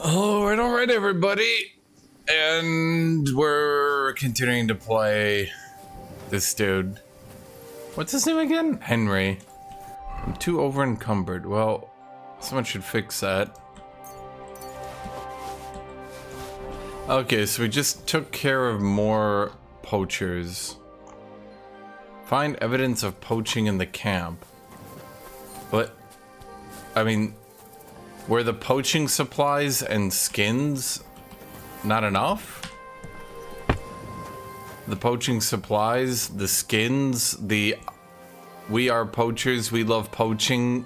All right, everybody. And we're continuing to play this dude. What's his name again? Henry. I'm too over encumbered. Well, someone should fix that. Okay, so we just took care of more poachers. Find evidence of poaching in the camp. But, I mean, were the poaching supplies and skins not enough? The poaching supplies, the skins, the we are poachers, we love poaching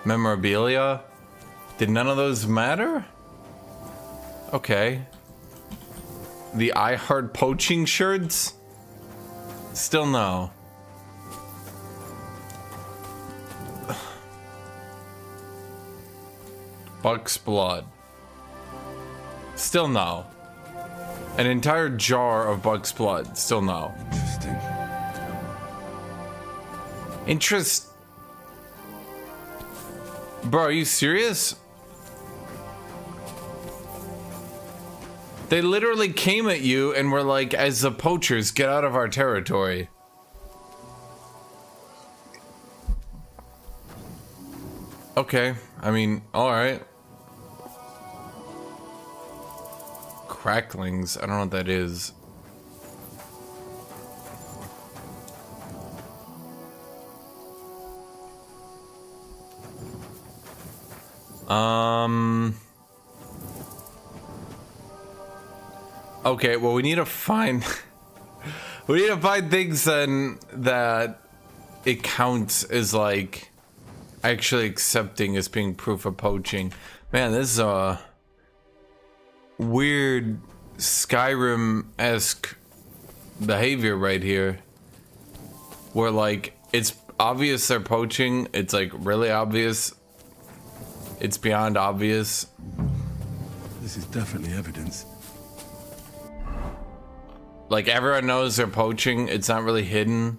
memorabilia. Did none of those matter? Okay. The I Heart Poaching shirts? Still no. Buck's blood. Still no. An entire jar of Buck's blood. Still no. Interesting. Interest. Bro, are you serious? They literally came at you and were like, as the poachers, get out of our territory. Okay, I mean, alright. Cracklings, I don't know what that is. Okay, well we need to find we need to find things then that it counts as like actually accepting as being proof of poaching. Man, this is a weird Skyrim-esque behavior right here. Where like it's obvious they're poaching, it's like really obvious. It's beyond obvious. This is definitely evidence. Like everyone knows they're poaching, it's not really hidden.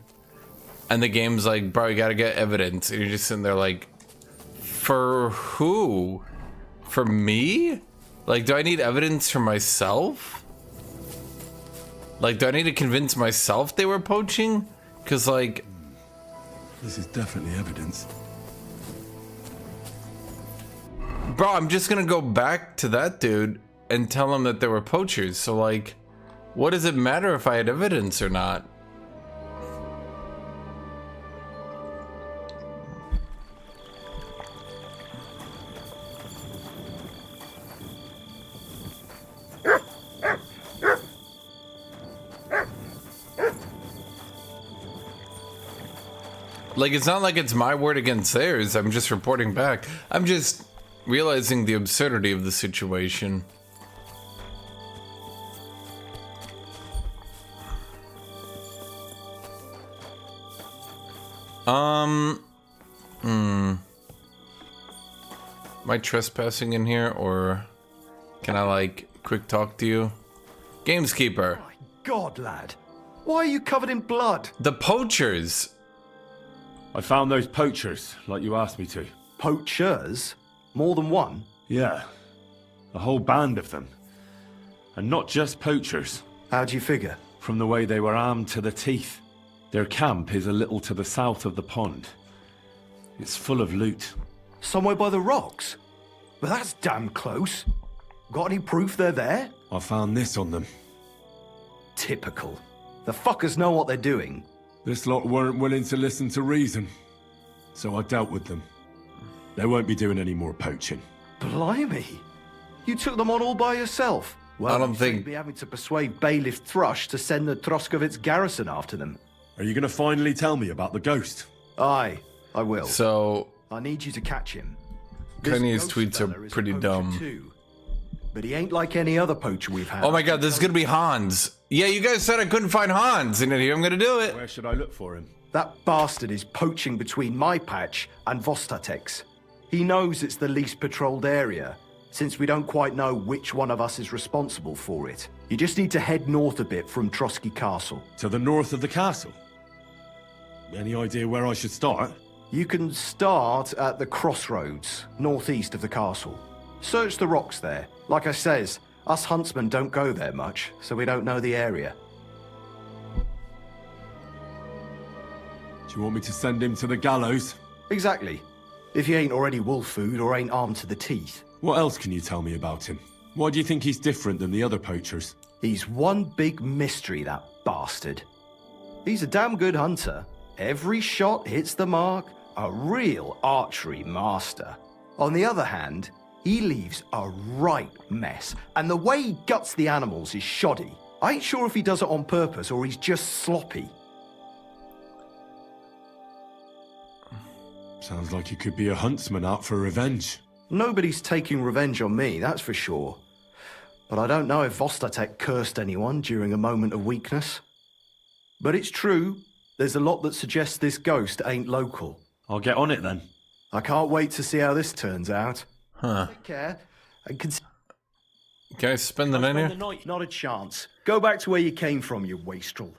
And the game's like, bro, you gotta get evidence. And you're just sitting there like, for who? For me? Like, do I need evidence for myself? Like, do I need to convince myself they were poaching? Cause like... This is definitely evidence. Bro, I'm just gonna go back to that dude and tell him that they were poachers. So like, what does it matter if I had evidence or not? Like, it's not like it's my word against theirs. I'm just reporting back. I'm just realizing the absurdity of the situation. Am I trespassing in here, or can I, like, quick talk to you? Gameskeeper. My God, lad. Why are you covered in blood? The poachers. I found those poachers, like you asked me to. Poachers? More than one? Yeah, a whole band of them. And not just poachers. How'd you figure? From the way they were armed to the teeth. Their camp is a little to the south of the pond. It's full of loot. Somewhere by the rocks? But that's damn close. Got any proof they're there? I found this on them. Typical. The fuckers know what they're doing. This lot weren't willing to listen to reason, so I dealt with them. They won't be doing any more poaching. Blimey. You took them on all by yourself? Well, I don't you'd think... be having to persuade Bailiff Thrush to send the Troskovitz garrison after them. Are you going to finally tell me about the ghost? Aye, I will. So... I need you to catch him. Kanye's This tweets ghost are fella is a pretty poacher dumb. too. But he ain't like any other poacher we've had. Oh my god, this is gonna be Hans. Yeah, you guys said I couldn't find Hans, and here I'm gonna do it. Where should I look for him? That bastard is poaching between my patch and Vostatek's. He knows it's the least patrolled area, since we don't quite know which one of us is responsible for it. You just need to head north a bit from Trotsky Castle. To the north of the castle? Any idea where I should start? You can start at the crossroads, northeast of the castle. Search the rocks there. Like I says, us huntsmen don't go there much, so we don't know the area. Do you want me to send him to the gallows? Exactly. If he ain't already wolf food or ain't armed to the teeth. What else can you tell me about him? Why do you think he's different than the other poachers? He's one big mystery, that bastard. He's a damn good hunter. Every shot hits the mark. A real archery master. On the other hand, he leaves a right mess. And the way he guts the animals is shoddy. I ain't sure if he does it on purpose or he's just sloppy. Sounds like he could be a huntsman out for revenge. Nobody's taking revenge on me, that's for sure. But I don't know if Vostatek cursed anyone during a moment of weakness. But it's true, there's a lot that suggests this ghost ain't local. I'll get on it then. I can't wait to see how this turns out. Huh. Take care. And Can I spend the night here? Not a chance. Go back to where you came from, you wastrel.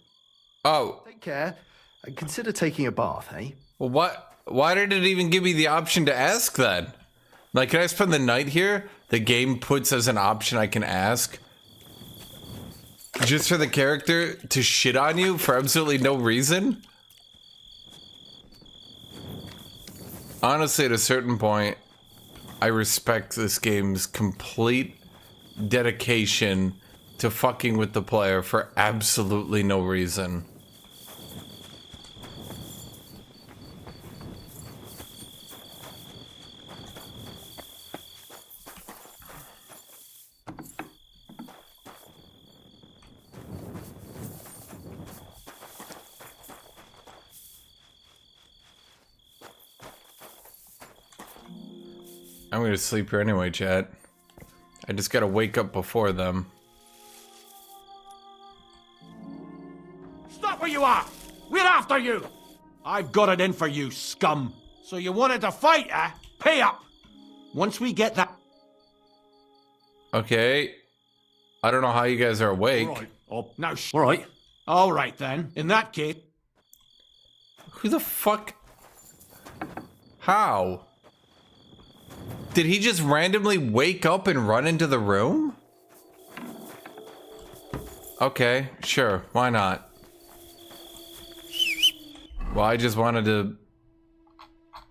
Oh, Take care. And consider taking a bath, eh? well, what? Why did it even give me the option to ask then? Like, can I spend the night here? The game puts as an option I can ask. Just for the character to shit on you for absolutely no reason? Honestly, at a certain point, I respect this game's complete dedication to fucking with the player for absolutely no reason. I'm gonna sleep here anyway, chat. I just gotta wake up before them. Stop where you are! We're after you! I've got it in for you, scum. So you wanted to fight, eh? Pay up! Once we get that... Okay. I don't know how you guys are awake. Right. Oh, now All right. All right, then. In that case... Who the fuck? How? Did he just randomly wake up and run into the room? Okay, sure. Why not? Well, I just wanted to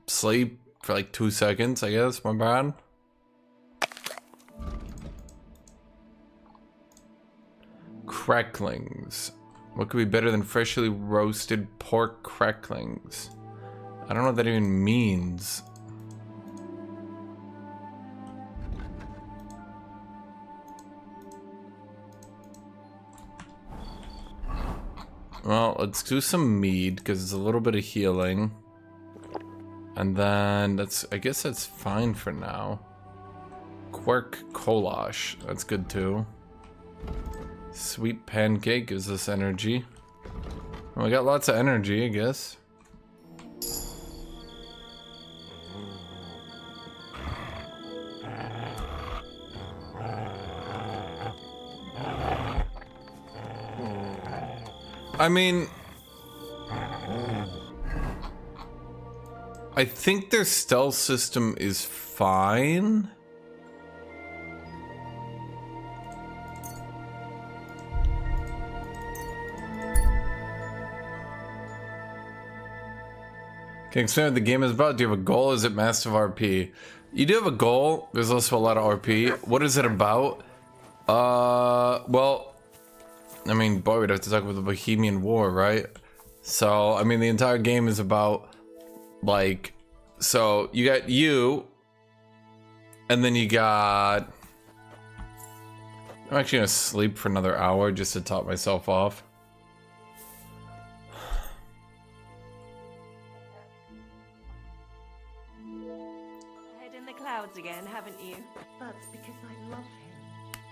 sleep for like 2 seconds, I guess. My bad. Cracklings. What could be better than freshly roasted pork cracklings? I don't know what that even means. Well, let's do some mead because it's a little bit of healing. And then I guess that's fine for now. Quirk Kolash, that's good too. Sweet pancake gives us energy. Well, we got lots of energy, I guess. I mean, I think their stealth system is fine. Can you explain what the game is about? Do you have a goal? Is it massive RP? You do have a goal. There's also a lot of RP. What is it about? Well, I mean, boy, we'd have to talk about the Bohemian War, right? So, I mean, the entire game is about, like, so you got you, and then you got... I'm actually gonna sleep for another hour just to top myself off. Head in the clouds again, haven't you? That's because I love him.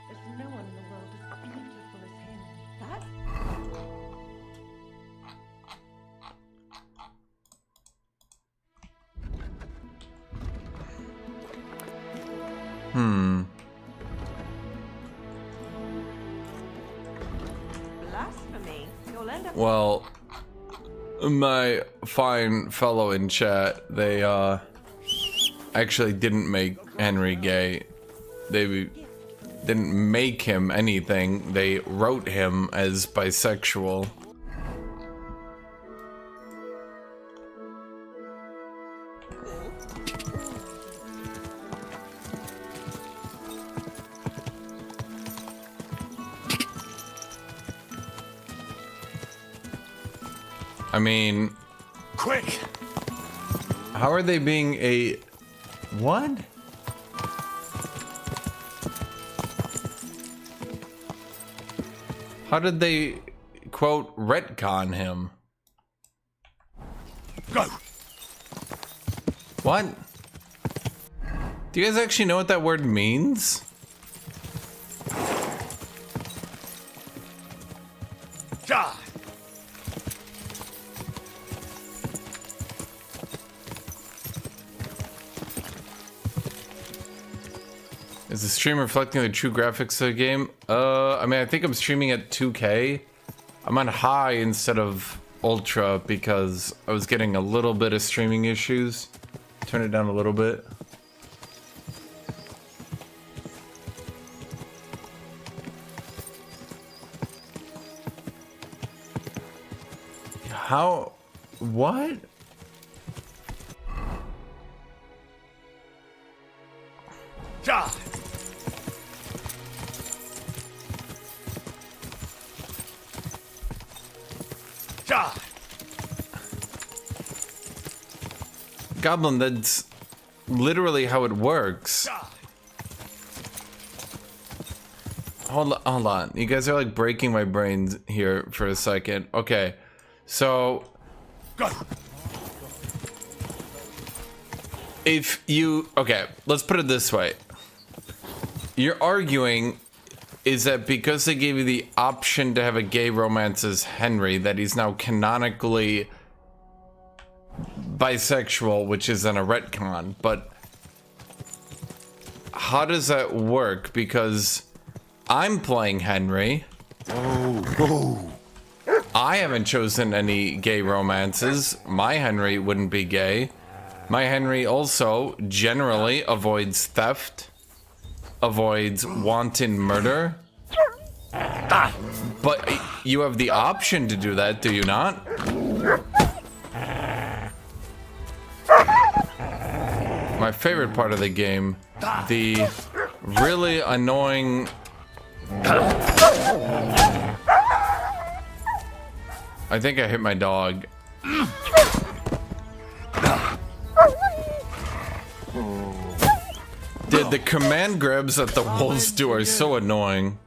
There's no one in the world as beautiful as him. That? Blasphemy. You'll end up... Well, my fine fellow in chat, they actually didn't make Henry gay. They didn't make him anything. They wrote him as bisexual. I mean, Quick! how are they being a... What? How did they, quote, retcon him? Go! What? Do you guys actually know what that word means? Die! Is the stream reflecting the true graphics of the game? I mean, I think I'm streaming at 2K. I'm on high instead of ultra because I was getting a little bit of streaming issues. Turn it down a little bit. How? What? Die! Die! Goblin, that's literally how it works. Die! Hold on. You guys are like breaking my brains here for a second. Okay. So, Go! if you... Okay, let's put it this way. You're arguing is that because they gave you the option to have a gay romance as Henry, that he's now canonically bisexual, which is then a retcon. But how does that work? Because I'm playing Henry. I haven't chosen any gay romances. My Henry wouldn't be gay. My Henry also generally avoids theft, avoids wanton murder. But you have the option to do that, do you not? My favorite part of the game, the really annoying... I think I hit my dog. Dude, the command grabs that the wolves do are so annoying.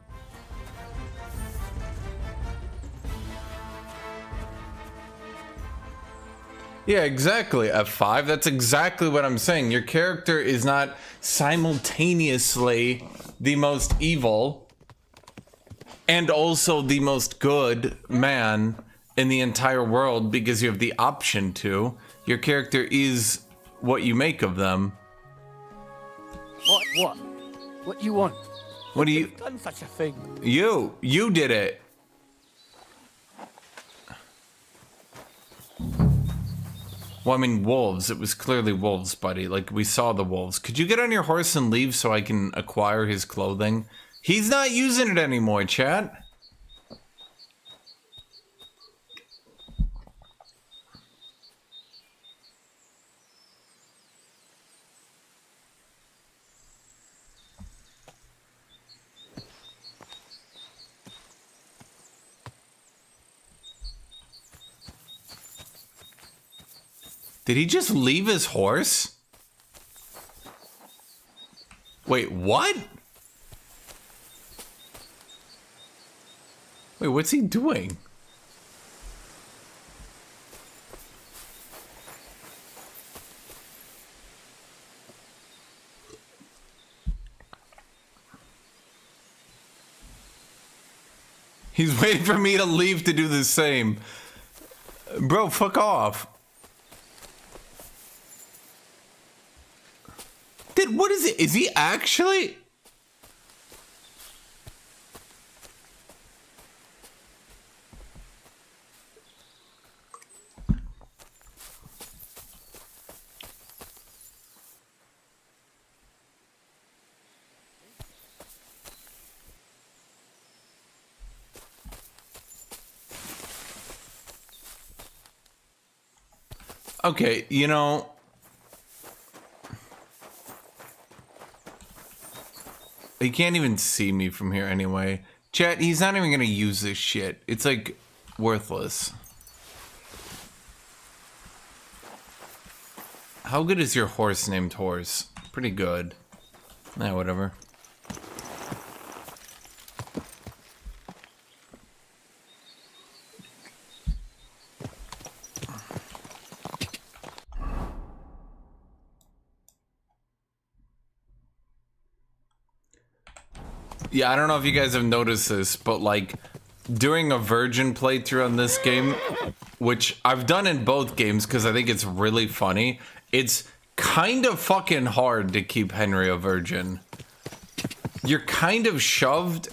Yeah, exactly, F5. That's exactly what I'm saying. Your character is not simultaneously the most evil and also the most good man in the entire world because you have the option to. Your character is what you make of them. What? What do you want? What do you... Done such a thing. You did it. Well, I mean, wolves. It was clearly wolves, buddy. Like, we saw the wolves. Could you get on your horse and leave so I can acquire his clothing? He's not using it anymore, chat. Did he just leave his horse? Wait, what? Wait, what's he doing? He's waiting for me to leave to do the same. Bro, fuck off. Dude, what is it? Is he actually? Okay, you know... He can't even see me from here anyway. Chat, he's not even gonna use this shit. It's like worthless. How good is your horse named Horse? Pretty good. Nah, whatever. Yeah, I don't know if you guys have noticed this, but like doing a virgin playthrough on this game, which I've done in both games because I think it's really funny, it's kind of fucking hard to keep Henry a virgin. You're kind of shoved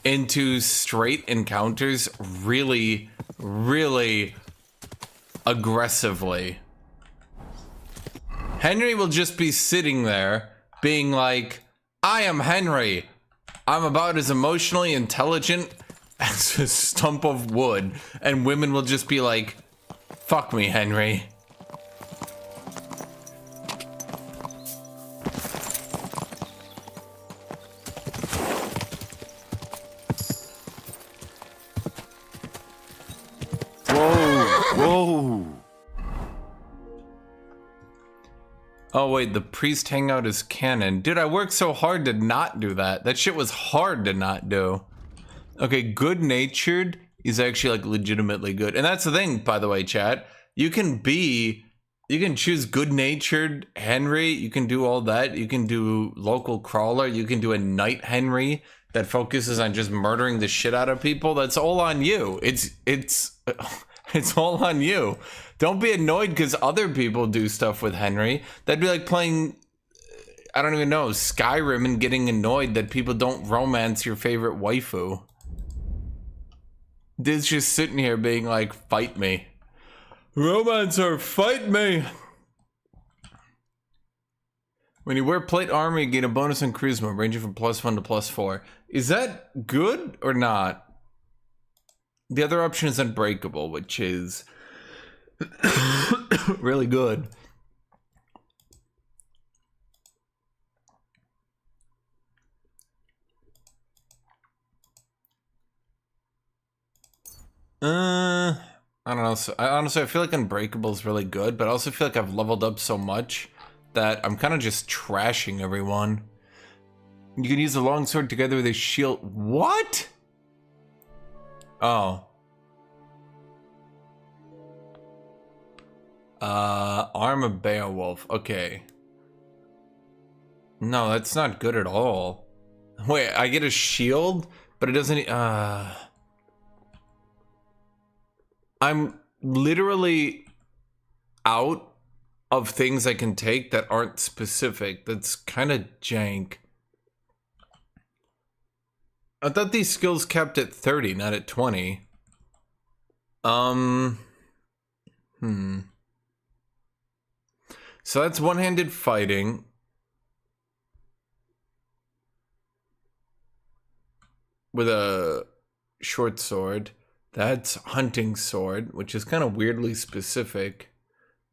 into straight encounters really, really aggressively. Henry will just be sitting there being like, I am Henry. I'm about as emotionally intelligent as a stump of wood. And women will just be like, fuck me, Henry. Whoa! Oh wait, the priest hangout is canon. Dude, I worked so hard to not do that. That shit was hard to not do. Okay, good-natured is actually like legitimately good. And that's the thing, by the way, chat. You can choose good-natured Henry. You can do all that. You can do local crawler. You can do a knight Henry that focuses on just murdering the shit out of people. That's all on you. It's all on you. Don't be annoyed because other people do stuff with Henry. That'd be like playing, I don't even know, Skyrim and getting annoyed that people don't romance your favorite waifu. Did's just sitting here being like, fight me. Romance her, fight me. When you wear plate armor, you gain a bonus on charisma, ranging from +1 to +4. Is that good or not? The other option is unbreakable, which is really good. I don't know. So, honestly, I feel like unbreakable is really good, but I also feel like I've leveled up so much that I'm kind of just trashing everyone. You can use the longsword together with a shield. What? Oh. Arm of Beowulf. Okay. No, that's not good at all. Wait, I get a shield, but it doesn't. I'm literally out of things I can take that aren't specific. That's kind of jank. I thought these skills capped at 30, not at 20. So that's one-handed fighting. With a short sword. That's hunting sword, which is kind of weirdly specific.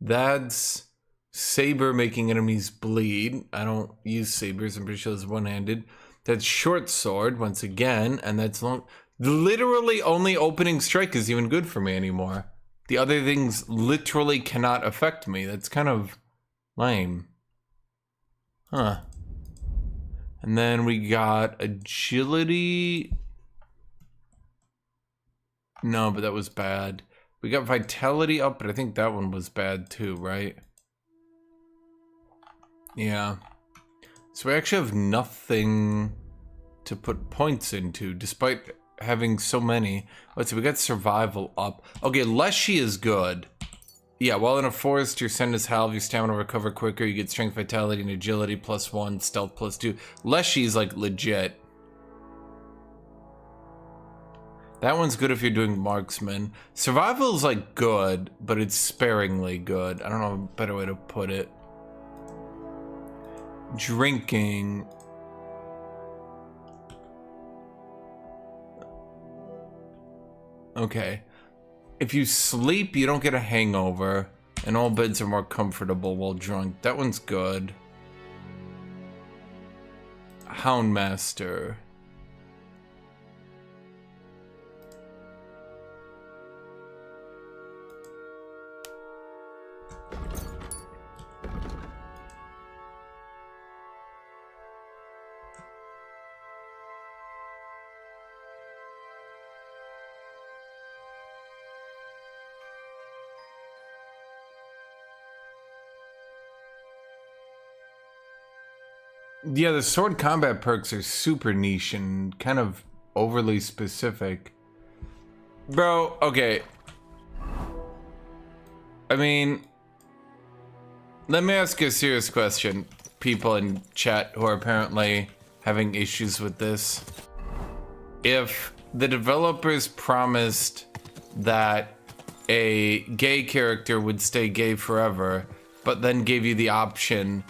That's saber making enemies bleed. I don't use sabers, I'm pretty sure it's one-handed. That's short sword, once again, and that's long. Literally only opening strike is even good for me anymore. The other things literally cannot affect me. That's kind of lame. Huh. And then we got agility. No, but that was bad. We got vitality up, but I think that one was bad too, right? Yeah. So we actually have nothing to put points into, despite having so many. Let's see, we got survival up. Okay, Leshy is good. Yeah, while in a forest, your send is halved, your stamina will recover quicker, you get strength, vitality, and agility +1, stealth +2. Leshy is like legit. That one's good if you're doing marksman. Survival is like good, but it's sparingly good. I don't know a better way to put it. Drinking. Okay. If you sleep, you don't get a hangover. And all beds are more comfortable while drunk. That one's good. Houndmaster. Yeah, the sword combat perks are super niche and kind of overly specific. Bro, okay. I mean, let me ask you a serious question, people in chat who are apparently having issues with this. If the developers promised that a gay character would stay gay forever, but then gave you the option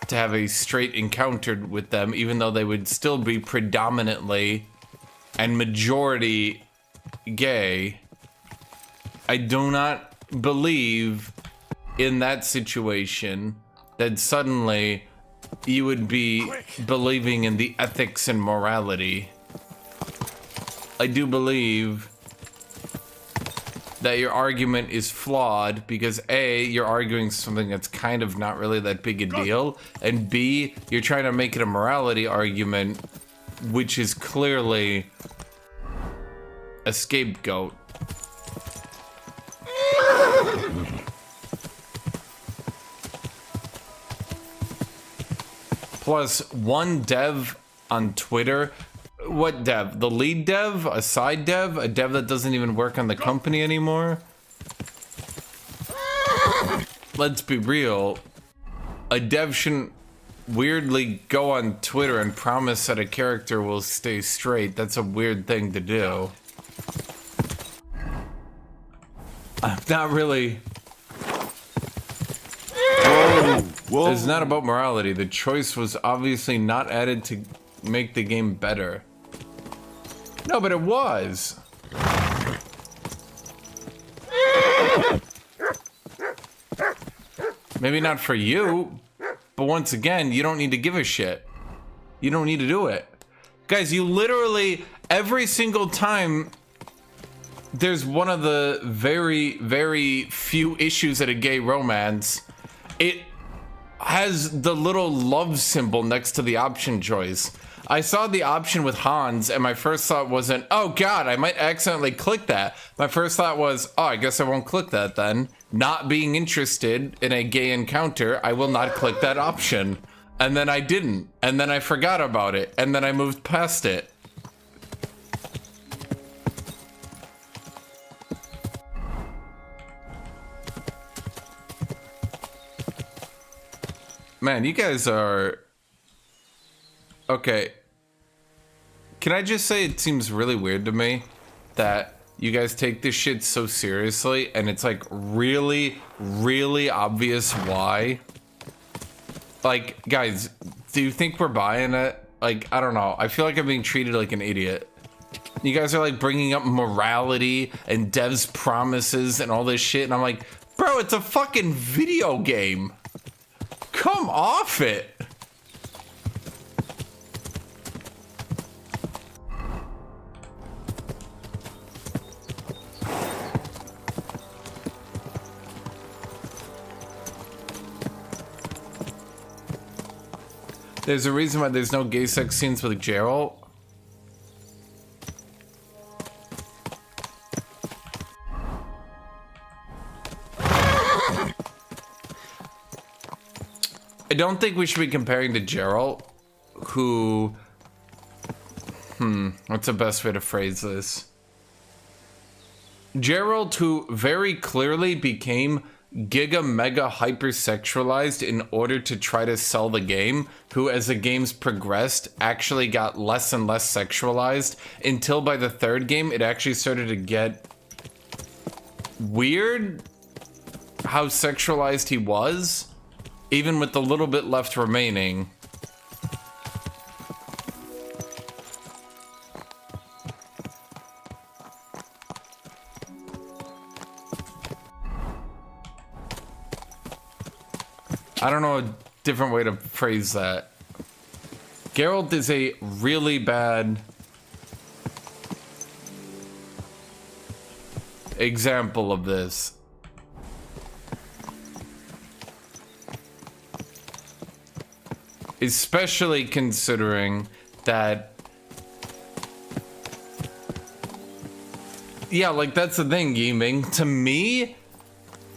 to have a straight encounter with them, even though they would still be predominantly and majority gay, I do not believe in that situation that suddenly you would be believing in the ethics and morality. I do believe that your argument is flawed because A, you're arguing something that's kind of not really that big a deal, and B, you're trying to make it a morality argument, which is clearly a scapegoat. Plus, one dev on Twitter. What dev? The lead dev? A side dev? A dev that doesn't even work on the company anymore? Let's be real. A dev shouldn't weirdly go on Twitter and promise that a character will stay straight. That's a weird thing to do. I'm not really... Whoa. It's not about morality. The choice was obviously not added to make the game better. No, but it was. Maybe not for you, but once again, you don't need to give a shit. You don't need to do it. Guys, you literally, every single time there's one of the very, very few issues at a gay romance, it has the little love symbol next to the option choice. I saw the option with Hans, and my first thought wasn't, oh god, I might accidentally click that. My first thought was, oh, I guess I won't click that then. Not being interested in a gay encounter, I will not click that option. And then I didn't, and then I forgot about it, and then I moved past it. Man, you guys are... Okay. Can I just say it seems really weird to me that you guys take this shit so seriously and it's like really, really obvious why? Like, guys, do you think we're buying it? Like, I don't know. I feel like I'm being treated like an idiot. You guys are like bringing up morality and devs' promises and all this shit, and I'm like, bro, it's a fucking video game. Come off it. There's a reason why there's no gay sex scenes with Geralt. I don't think we should be comparing to Geralt, who... what's the best way to phrase this? Geralt, who very clearly became giga mega hypersexualized in order to try to sell the game, who as the games progressed actually got less and less sexualized until by the third game it actually started to get weird how sexualized he was, even with the little bit left remaining. I don't know a different way to phrase that. Geralt is a really bad example of this. Especially considering that, yeah, like that's the thing, Yiming. To me,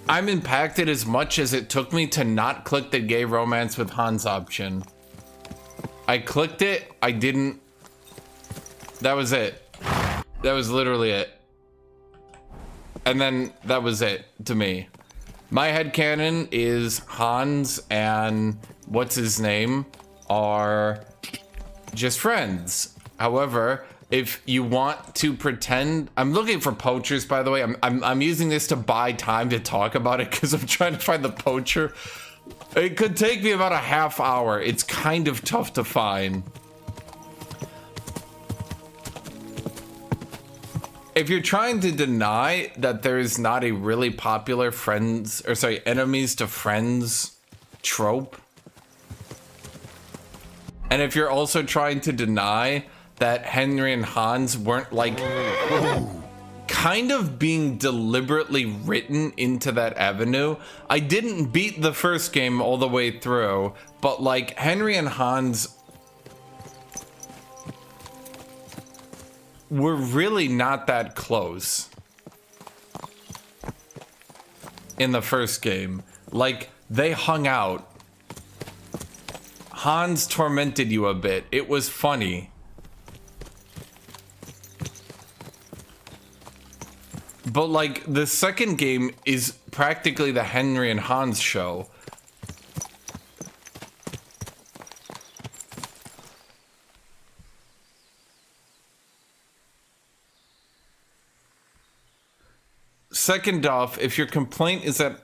I'm impacted as much as it took me to not click the gay romance with Hans option. I clicked it, I didn't. That was it. That was literally it. And then that was it to me. My headcanon is Hans and what's his name are just friends. However, if you want to pretend, I'm looking for poachers, by the way. I'm using this to buy time to talk about it because I'm trying to find the poacher. It could take me about a half hour. It's kind of tough to find. If you're trying to deny that there is not a really popular friends, or sorry, enemies to friends trope, and if you're also trying to deny that Henry and Hans weren't like kind of being deliberately written into that avenue, I didn't beat the first game all the way through, but like Henry and Hans were really not that close in the first game. Like, they hung out. Hans tormented you a bit. It was funny. But like, the second game is practically the Henry and Hans show. Second off, if your complaint is that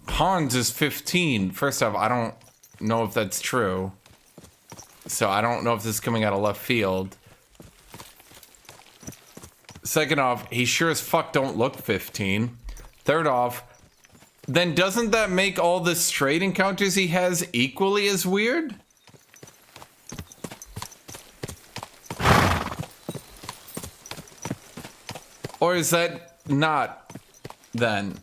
Hans is 15, first off, I don't know if that's true. So I don't know if this is coming out of left field. Second off, he sure as fuck don't look 15. Third off, then doesn't that make all the straight encounters he has equally as weird? Or is that not then?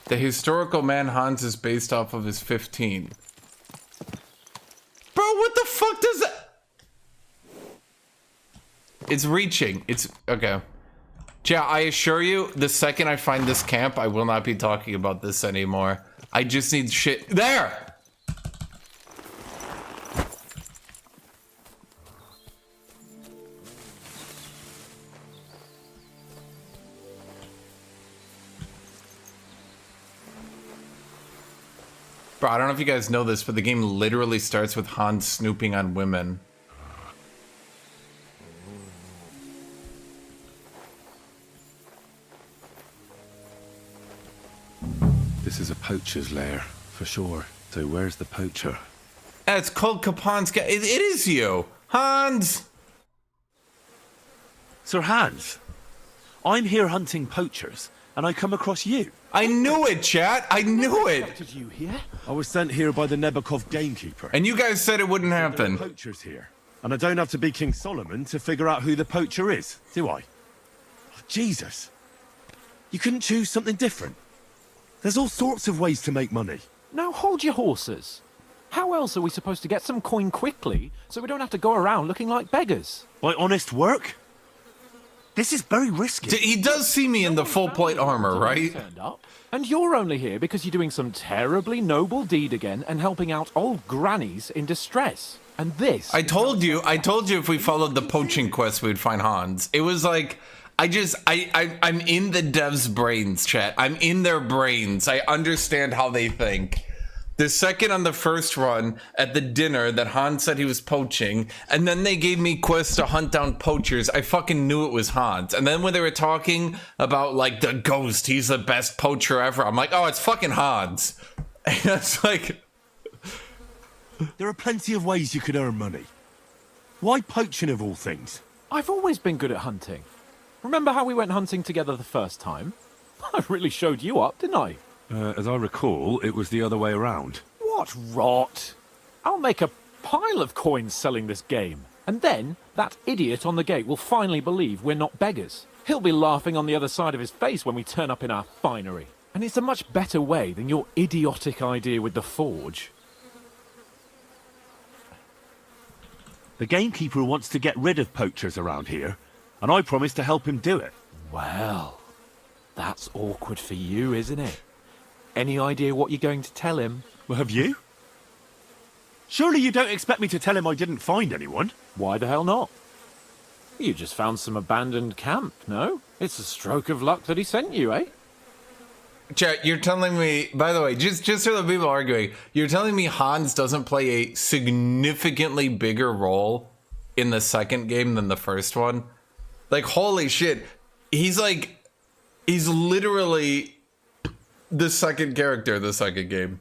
The historical man Hans is based off of his 15. Bro, what the fuck does that? It's reaching. It's okay. Yeah, I assure you, the second I find this camp, I will not be talking about this anymore. I just need shit. There! Bro, I don't know if you guys know this, but the game literally starts with Hans snooping on women. This is a poacher's lair, for sure. So where's the poacher? It's called Kaponska. It is you, Hans. Sir Hans, I'm here hunting poachers, and I come across you. I knew it, chat. I knew it. Did you here? I was sent here by the Nebakov gamekeeper. And you guys said it wouldn't There are happen. poachers here, and I don't have to be King Solomon to figure out who the poacher is, do I? Oh, Jesus. You couldn't choose something different? There's all sorts of ways to make money. Now hold your horses. How else are we supposed to get some coin quickly so we don't have to go around looking like beggars? By honest work? This is very risky. He does see me in the full plate armor, right? Turned up, and you're only here because you're doing some terribly noble deed again and helping out old grannies in distress. And this... I told you if we followed the poaching quest, we'd find Hans. It was like, I'm in the devs' brains, chat. I'm in their brains. I understand how they think. The second on the first run at the dinner that Hans said he was poaching, and then they gave me quests to hunt down poachers, I fucking knew it was Hans. And then when they were talking about, like, the ghost, he's the best poacher ever, I'm like, oh, it's fucking Hans. And it's like... There are plenty of ways you could earn money. Why poaching of all things? I've always been good at hunting. Remember how we went hunting together the first time? I really showed you up, didn't I? As I recall, it was the other way around. What rot! I'll make a pile of coins selling this game. And then that idiot on the gate will finally believe we're not beggars. He'll be laughing on the other side of his face when we turn up in our finery. And it's a much better way than your idiotic idea with the forge. The gamekeeper wants to get rid of poachers around here, and I promised to help him do it. Well, that's awkward for you, isn't it? Any idea what you're going to tell him? Well, have you? Surely you don't expect me to tell him I didn't find anyone? Why the hell not? You just found some abandoned camp, no? It's a stroke of luck that he sent you, eh? Chat, you're telling me, by the way, just so the people arguing, you're telling me Hans doesn't play a significantly bigger role in the second game than the first one? Like, holy shit. He's literally the second character of the second game.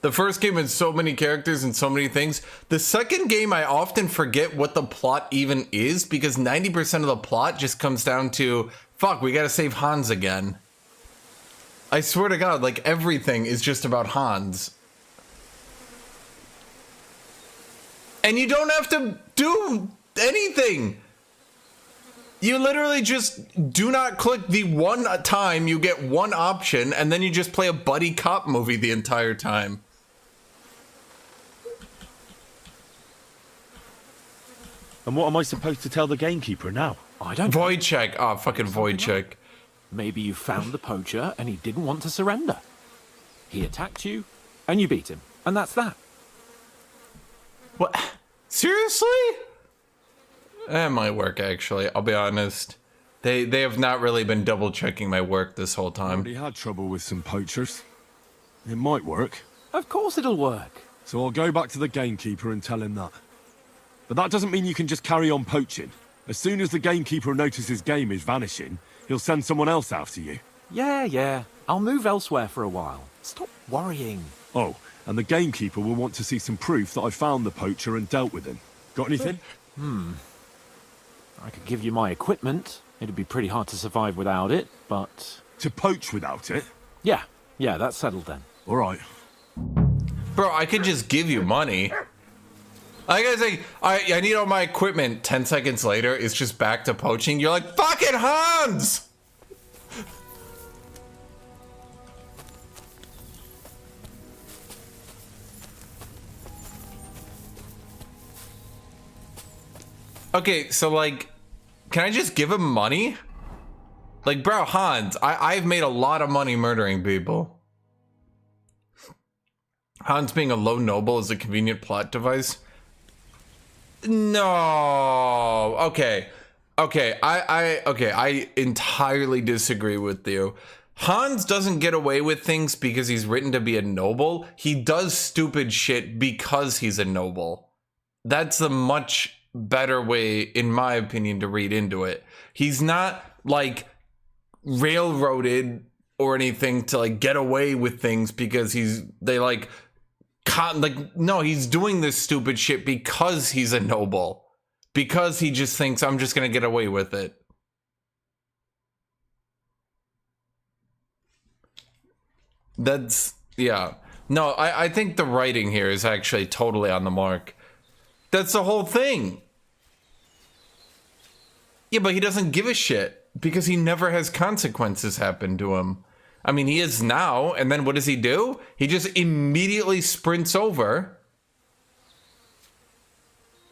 The first game had so many characters and so many things. The second game, I often forget what the plot even is because 90% of the plot just comes down to, fuck, we gotta save Hans again. I swear to God, like, everything is just about Hans. And you don't have to do anything. You literally just do not click the one time you get one option, and then you just play a buddy cop movie the entire time. And what am I supposed to tell the gamekeeper now? I don't... Void check. Oh, fucking void check. Maybe you found the poacher and he didn't want to surrender. He attacked you and you beat him. And that's that. What? Seriously? That might work, actually. I'll be honest. They have not really been double checking my work this whole I time. already had trouble with some poachers. It might work. Of course it'll work. So I'll go back to the gamekeeper and tell him that. But that doesn't mean you can just carry on poaching. As soon as the gamekeeper notices game is vanishing, he'll send someone else after you. Yeah. I'll move elsewhere for a while. Stop worrying. Oh, and the gamekeeper will want to see some proof that I found the poacher and dealt with him. Got anything? I could give you my equipment. It'd be pretty hard to survive without it, but... To poach without it? Yeah, that's settled then. All right. Bro, I could just give you money. I gotta say, I need all my equipment. 10 seconds later, it's just back to poaching. You're like, fucking Hans! Okay, so like, can I just give him money? Like, bro, Hans, I've made a lot of money murdering people. Hans being a low noble is a convenient plot device. No. Okay. I entirely disagree with you. Hans doesn't get away with things because he's written to be a noble. He does stupid shit because he's a noble. That's a much better way, in my opinion, to read into it. He's not like railroaded or anything to like get away with things because no, he's doing this stupid shit because he's a noble. Because he just thinks, I'm just gonna get away with it. Yeah. No, I think the writing here is actually totally on the mark. That's the whole thing. Yeah, but he doesn't give a shit because he never has consequences happen to him. I mean, he is now, and then what does he do? He just immediately sprints over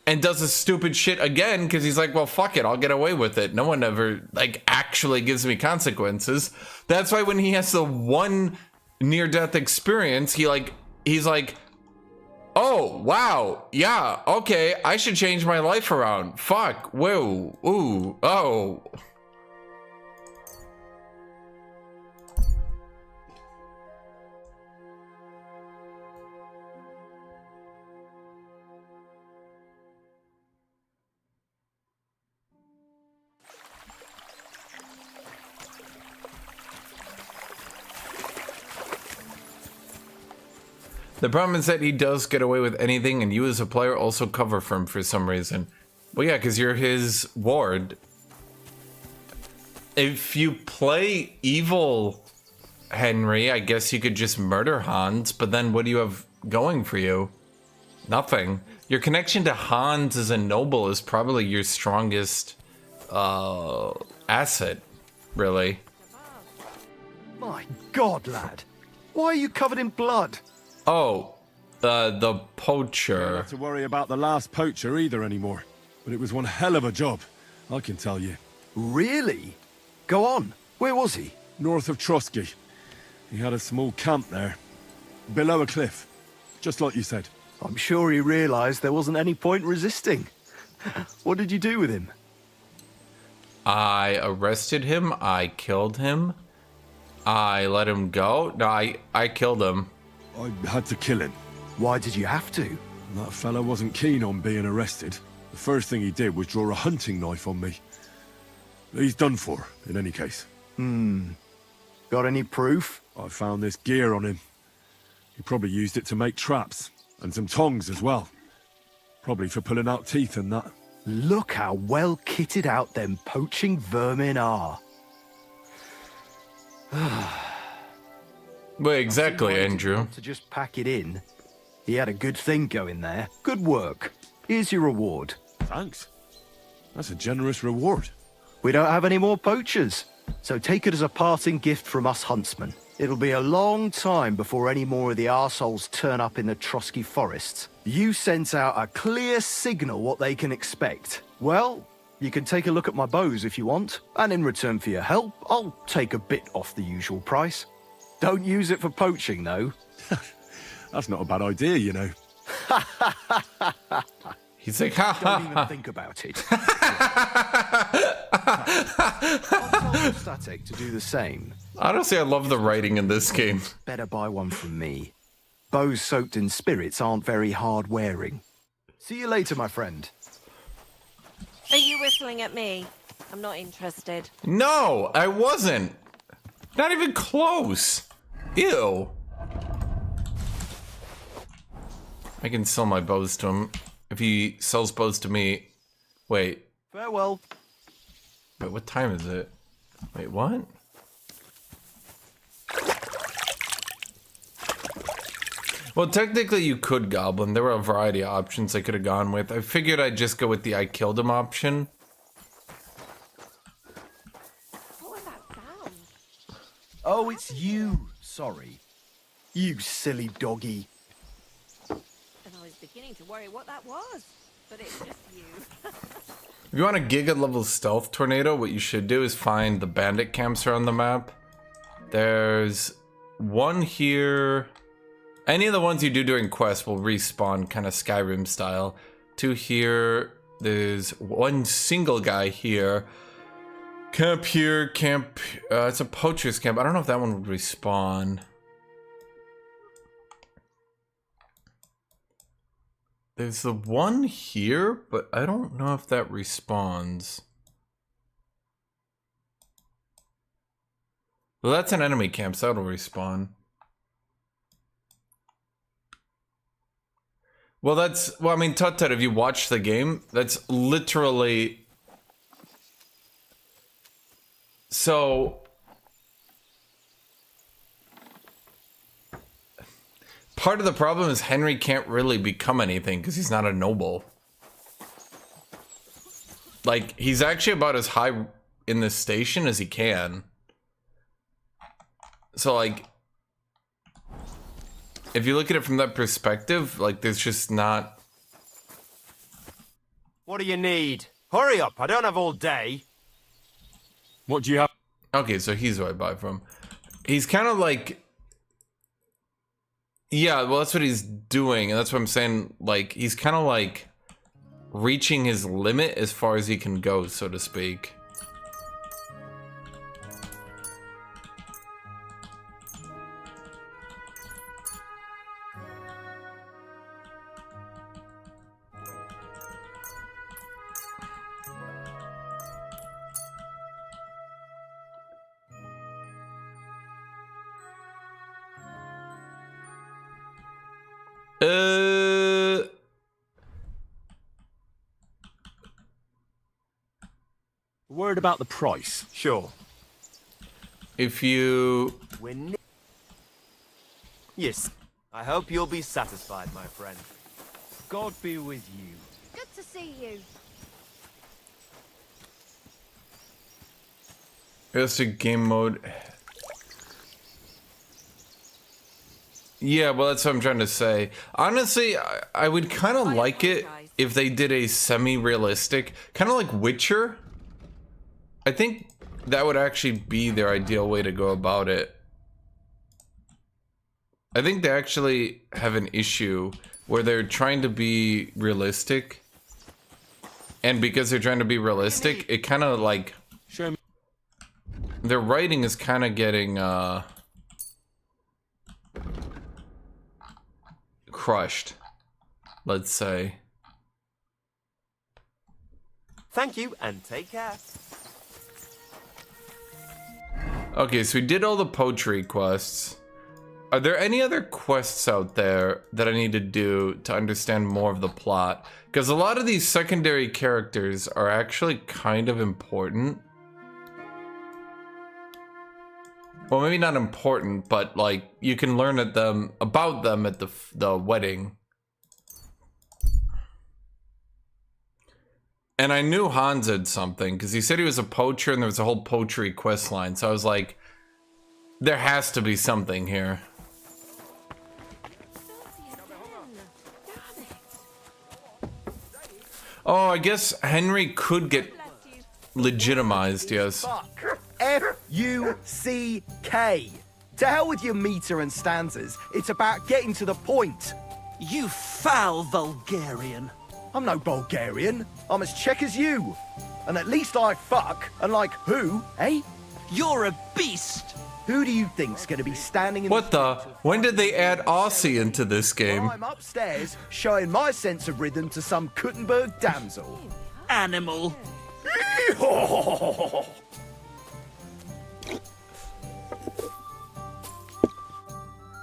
and does the stupid shit again because he's like, well, fuck it, I'll get away with it. No one ever, like, actually gives me consequences. That's why when he has the one near-death experience, he's like, oh, wow, yeah, okay, I should change my life around. Fuck, whoa, ooh, oh. The problem is that he does get away with anything, and you as a player also cover for him for some reason. Well, yeah, because you're his ward. If you play evil Henry, I guess you could just murder Hans, but then what do you have going for you? Nothing. Your connection to Hans as a noble is probably your strongest asset, really. My God, lad. Why are you covered in blood? Oh, the Don't poacher. have to worry about the last poacher either anymore. But it was one hell of a job, I can tell you. Really? Go on. Where was he? North of Trotsky. He had a small camp there. Below a cliff. Just like you said. I'm sure he realized there wasn't any point resisting. What did you do with him? I arrested him. I killed him. I let him go. No, I killed him. I had to kill him. Why did you have to? That fella wasn't keen on being arrested. The first thing he did was draw a hunting knife on me. He's done for, in any case. Got any proof? I found this gear on him. He probably used it to make traps, and some tongs as well. Probably for pulling out teeth and that. Look how well kitted out them poaching vermin are. Well, exactly, Why did you Andrew. want to just pack it in. He had a good thing going there. Good work. Here's your reward. Thanks. That's a generous reward. We don't have any more poachers, so take it as a parting gift from us huntsmen. It'll be a long time before any more of the arseholes turn up in the Trotsky forests. You sent out a clear signal what they can expect. Well, you can take a look at my bows if you want, and in return for your help, I'll take a bit off the usual price. Don't use it for poaching, though. That's not a bad idea, you know. He's like, ha ha Don't even ha. think about it. I'll tell Static to do the same. Honestly, I love the writing in this game. Better buy one from me. Bows soaked in spirits aren't very hard wearing. See you later, my friend. Are you whistling at me? I'm not interested. No, I wasn't. Not even close. Ew. I can sell my bows to him. If he sells bows to me... Wait. Farewell. Wait, what time is it? Wait, what? Well, technically you could goblin. There were a variety of options I could have gone with. I figured I'd just go with the I killed him option. What was that sound? Oh, it's you. Sorry. You silly doggy. And I was beginning to worry what that was. But it's just you. If you want a giga level stealth tornado, what you should do is find the bandit camps around the map. There's one here. Any of the ones you do during quests will respawn kind of Skyrim style. Two here. There's one single guy here. Camp here, camp. It's a poacher's camp. I don't know if that one would respawn. There's the one here, but I don't know if that respawns. Well, that's an enemy camp, so that'll respawn. Well, I mean, Tut, if you watch the game, that's literally... So... Part of the problem is Henry can't really become anything because he's not a noble. Like, he's actually about as high in this station as he can. So, like, if you look at it from that perspective, like, there's just not... What do you need? Hurry up, I don't have all day. What do you have? Okay, so he's who I buy from. He's kind of like... Yeah, well, that's what he's doing, and that's what I'm saying. Like, he's kind of like reaching his limit as far as he can go, so to speak. word about the price? Sure. If you... Yes. I hope you'll be satisfied, my friend. God be with you. Good to see you. Realistic game mode. Yeah, well, that's what I'm trying to say. Honestly, I would kind of like it if they did a semi-realistic, kind of like Witcher. I think that would actually be their ideal way to go about it. I think they actually have an issue where they're trying to be realistic. And because they're trying to be realistic, it kind of like... Their writing is kind of getting, crushed, let's say. Thank you, and take care. Okay, so we did all the poetry quests. Are there any other quests out there that I need to do to understand more of the plot? Because a lot of these secondary characters are actually kind of important. Well, maybe not important, but like you can learn about them at the wedding. And I knew Hans had something because he said he was a poacher and there was a whole poetry quest line. So I was like, there has to be something here. Oh, I guess Henry could get legitimized, yes. F-U-C-K. To hell with your meter and stanzas. It's about getting to the point. You foul Bulgarian. I'm no Bulgarian. I'm as Czech as you. And at least I fuck. And like who, eh? You're a beast. Who do you think's gonna be standing in What the? When did they add Aussie into this game? I'm upstairs showing my sense of rhythm to some Kuttenberg damsel. Animal.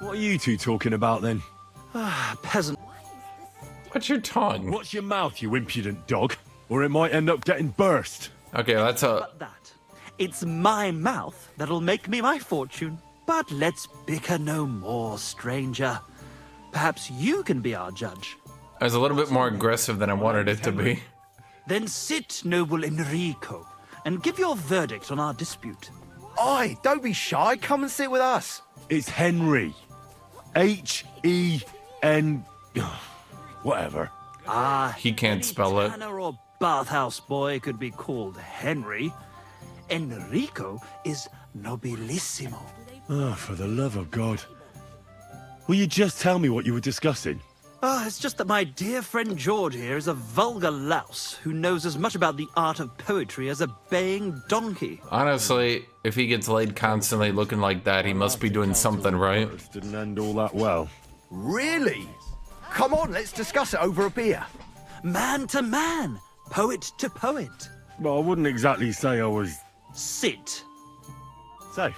What are you two talking about then? Peasant. What's your tongue? Watch your mouth, you impudent dog, or it might end up getting burst. Okay, that's a... But that. It's my mouth that'll make me my fortune. But let's bicker no more, stranger. Perhaps you can be our judge. I was a little bit more aggressive than I wanted it to be. Then sit, noble Enrico, and give your verdict on our dispute. Oi, don't be shy. Come and sit with us. It's Henry. H-E-N... Whatever. He can't spell it. Tanner or bathhouse boy could be called Henry. Enrico is nobilissimo. Oh, for the love of God. Will you just tell me what you were discussing? It's just that my dear friend George here is a vulgar louse who knows as much about the art of poetry as a baying donkey. Honestly, if he gets laid constantly looking like that, he must be doing something right. Didn't end all that well. Really? Come on, let's discuss it over a beer. Man to man, poet to poet. Well, I wouldn't exactly say I was... Sit. So, are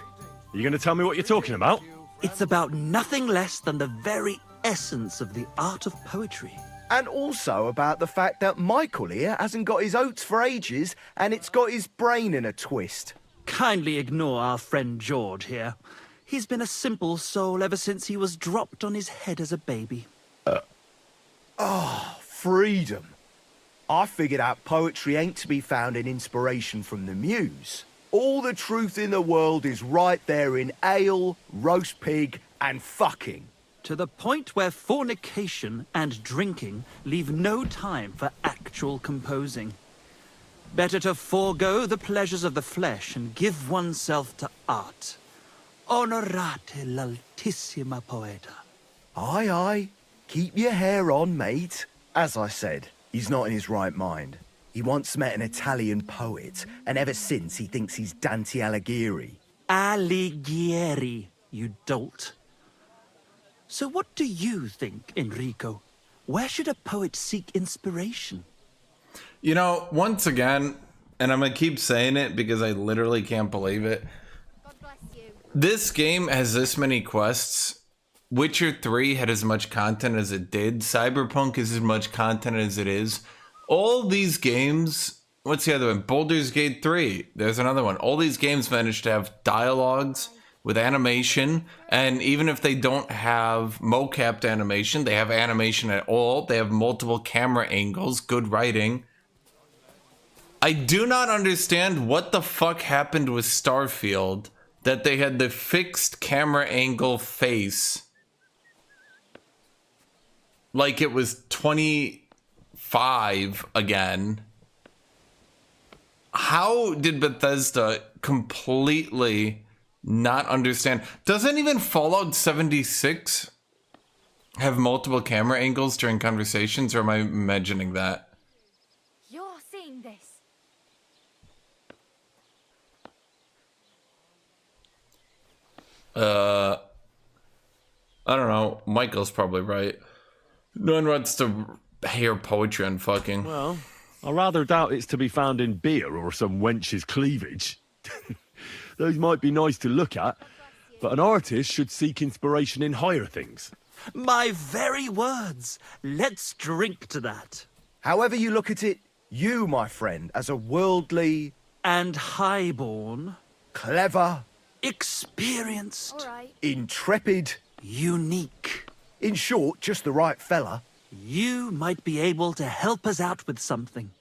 you going to tell me what you're talking about? It's about nothing less than the very essence of the art of poetry. And also about the fact that Michael here hasn't got his oats for ages and it's got his brain in a twist. Kindly ignore our friend George here. He's been a simple soul ever since he was dropped on his head as a baby. Freedom. I figured out poetry ain't to be found in inspiration from the muse. All the truth in the world is right there in ale, roast pig, and fucking. To the point where fornication and drinking leave no time for actual composing. Better to forego the pleasures of the flesh and give oneself to art. Honorate l'altissima poeta. Aye, aye. Keep your hair on, mate. As I said, he's not in his right mind. He once met an Italian poet, and ever since he thinks he's Dante Alighieri. Alighieri, you dolt. So what do you think, Enrico? Where should a poet seek inspiration? You know, once again, and I'm gonna keep saying it because I literally can't believe it. God bless you. This game has this many quests. Witcher 3 had as much content as it did. Cyberpunk is as much content as it is. All these games, What's the other one? Baldur's Gate 3. There's another one. All these games manage to have dialogues with animation, and even if they don't have mocapped animation, they have animation at all. They have multiple camera angles, good writing. I do not understand what the fuck happened with Starfield, that they had the fixed camera angle face like it was 25 again. How did Bethesda completely not understand? Doesn't even Fallout 76 have multiple camera angles during conversations, or am I imagining that? You're seeing this. I don't know. Michael's probably right. No one wants to hear poetry on fucking. Well, I rather doubt it's to be found in beer or some wench's cleavage. Those might be nice to look at, but an artist should seek inspiration in higher things. My very words. Let's drink to that. However you look at it, you, my friend, as a worldly, And highborn, clever, experienced, All right. intrepid, unique. in short, just the right fella. You might be able to help us out with something.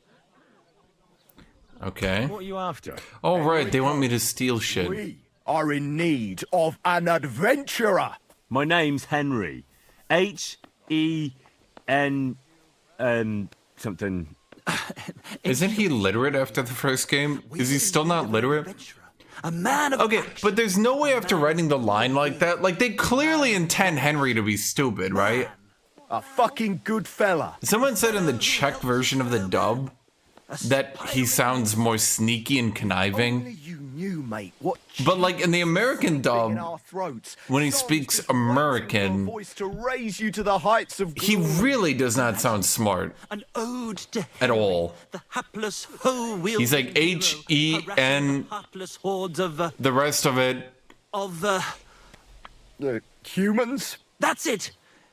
Okay. What are you after? Oh, right. They want me to steal shit. We are in need of an adventurer. My name's Henry. H-E-N... something... Isn't he literate after the first game? Is he still not literate? A man of Okay, but there's no way after writing the line like that. Like, they clearly intend Henry to be stupid, right? A fucking good fella. Someone said in the Czech version of the dub that he sounds more sneaky and Only conniving. you knew, mate, what But like in the American in dub, our throats. when he Songs speaks just raising your American, voice to raise you to the heights of he glory. really does not sound smart an ode to at Henry, all. the hapless hoe-wielding He's like hero, H-E-N, harassing the heartless hordes the rest of it. The humans? That's it!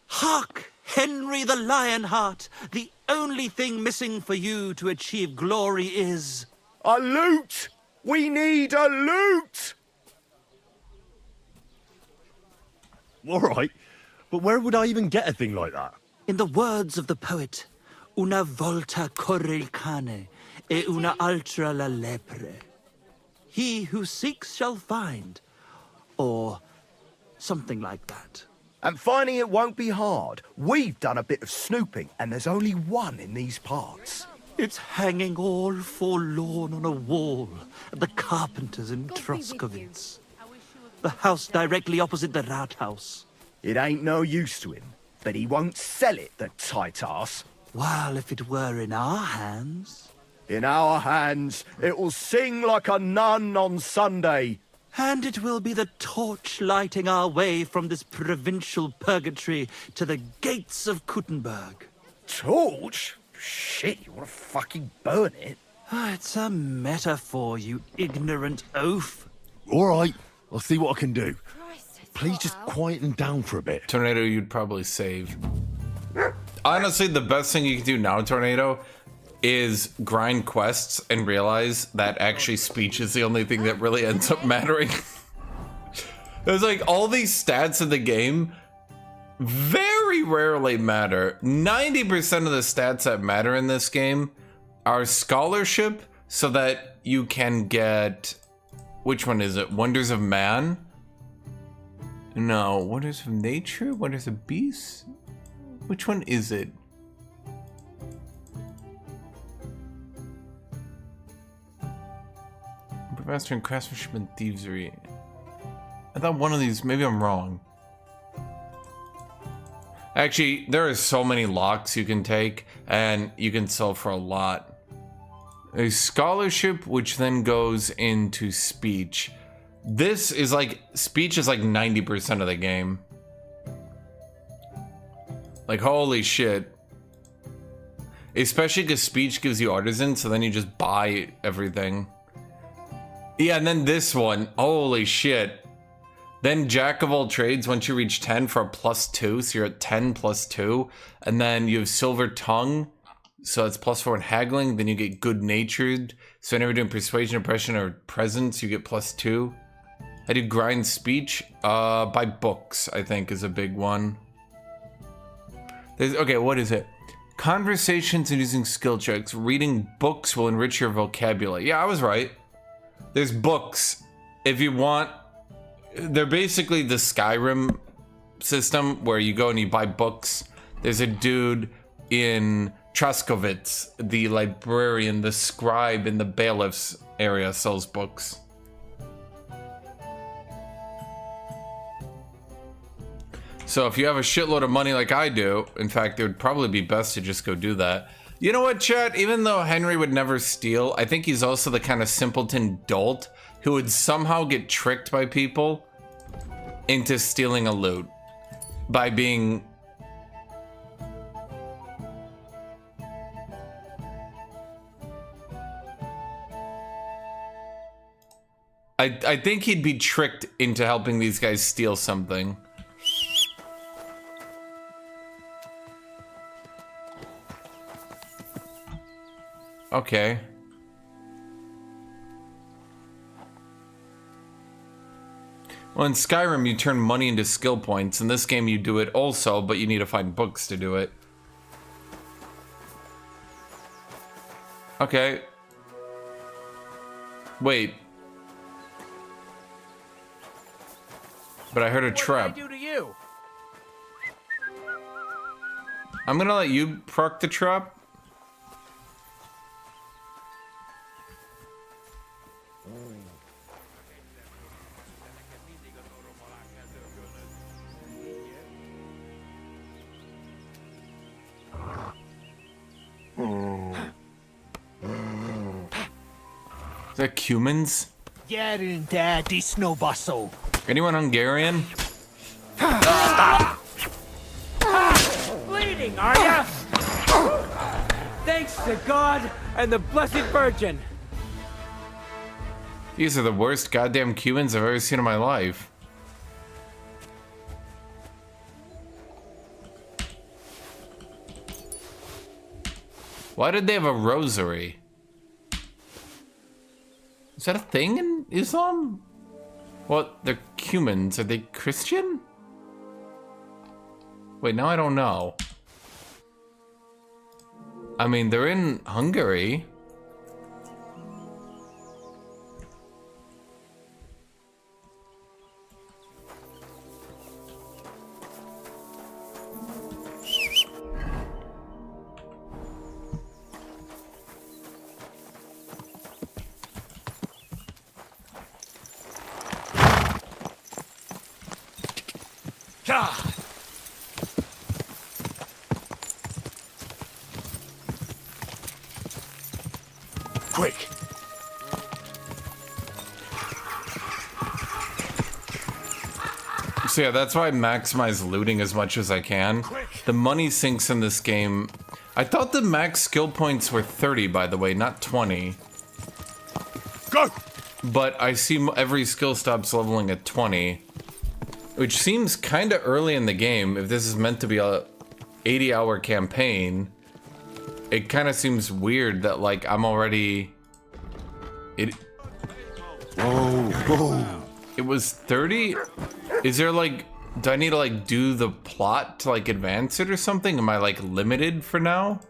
Hark, Henry the Lionheart! The only thing missing for you to achieve glory is... A loot! We need a loot! All right, but where would I even get a thing like that? In the words of the poet, una volta corre il cane, e una altra la lepre. He who seeks shall find, or something like that. And finding it won't be hard. We've done a bit of snooping, and there's only one in these parts. It's hanging all forlorn on a wall at the carpenters in Troskovitz. The house directly opposite the Rathaus. It ain't no use to him, but he won't sell it, the tight ass. While if it were in our hands... In our hands, it will sing like a nun on Sunday. And it will be the torch lighting our way from this provincial purgatory to the gates of Kuttenberg. Torch? Shit, you want to fucking burn it? It's a metaphor, you ignorant oaf. All right, I'll see what I can do. Christ, it's Please hot just out. quieten down for a bit. Tornado, you'd probably save. Honestly, the best thing you can do now, Tornado, is grind quests and realize that actually speech is the only thing that really ends up mattering. There's like all these stats in the game very rarely matter. 90% of the stats that matter in this game are scholarship, so that you can get, which one is it? Wonders of Man? No, Wonders of Nature? Wonders of Beasts? Which one is it? Master in Craftsmanship and Thievery. I thought one of these, maybe I'm wrong. Actually, there are so many locks you can take, and you can sell for a lot. There's scholarship, which then goes into speech. This is like, speech is like 90% of the game. Like, holy shit. Especially because speech gives you artisan, so then you just buy everything. Yeah, and then this one, holy shit. Then Jack of all trades, once you reach 10 for a +2, so you're at 10 +2. And then you have Silver Tongue, So it's +4 in haggling. Then you get good-natured. So whenever you're doing persuasion, oppression, or presence, you get +2. I do grind speech. By books, I think, is a big one. Okay, what is it? Conversations and using skill checks. Reading books will enrich your vocabulary. Yeah, I was right. There's books. If you want, they're basically the Skyrim system where you go and you buy books. There's a dude in Traskovitz, the librarian, the scribe in the bailiffs area sells books. So if you have a shitload of money like I do, in fact, it would probably be best to just go do that. You know what, chat? Even though Henry would never steal, I think he's also the kind of simpleton dolt who would somehow get tricked by people into stealing a loot by being... I think he'd be tricked into helping these guys steal something. Okay. Well, in Skyrim, you turn money into skill points. In this game, you do it also, but you need to find books to do it. Okay. Wait. But I heard a trap. What did I do to you? I'm gonna let you proc the trap. Is that Cumans? Anyone Hungarian? Bleeding, are ya? Thanks to God and the Blessed Virgin. These are the worst goddamn Cumans I've ever seen in my life. Why did they have a rosary? Is that a thing in Islam? What? They're Cumans. Are they Christian? Wait, now I don't know. I mean, they're in Hungary. Quick! So yeah, that's why I maximize looting as much as I can. The money sinks in this game. I thought the max skill points were 30, by the way, not 20. Go! But I see every skill stops leveling at 20. Which seems kind of early in the game. If this is meant to be a 80-hour campaign, it kind of seems weird that, like, I'm already... Whoa. It was 30? Is there, like... Do I need to, like, do the plot to, like, advance it or something? Am I, like, limited for now?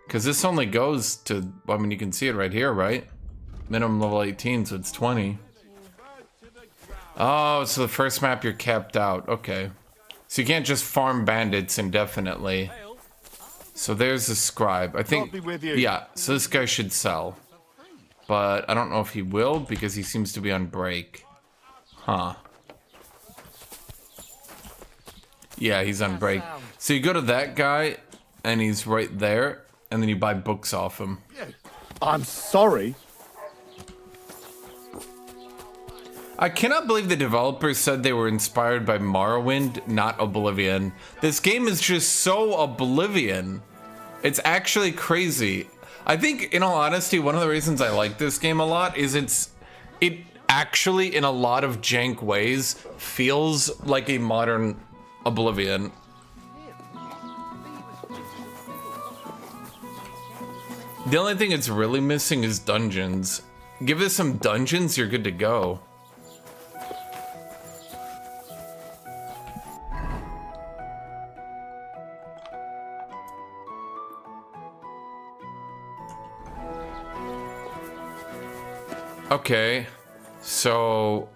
Because this only goes to... I mean, you can see it right here, right? Minimum level 18, so it's 20. Oh, so the first map you're capped out. Okay. So you can't just farm bandits indefinitely. So there's the scribe. I think... Yeah, so this guy should sell. But I don't know if he will, because he seems to be on break. Huh. Yeah, he's on break. So you go to that guy, and he's right there, and then you buy books off him. I'm sorry. I cannot believe the developers said they were inspired by Morrowind, not Oblivion. This game is just so Oblivion. It's actually crazy. I think, in all honesty, one of the reasons I like this game a lot is it actually, in a lot of jank ways, feels like a modern Oblivion. The only thing it's really missing is dungeons. Give us some dungeons, you're good to go. Okay, so...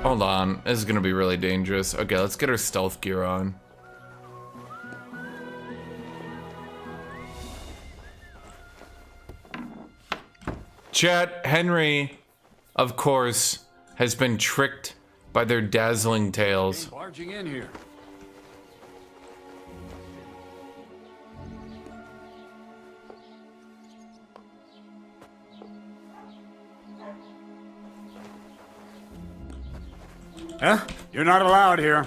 Hold on, this is gonna be really dangerous. Okay, let's get our stealth gear on. Chat, Henry, of course, has been tricked by their dazzling tales. Barging in here. Huh? You're not allowed here.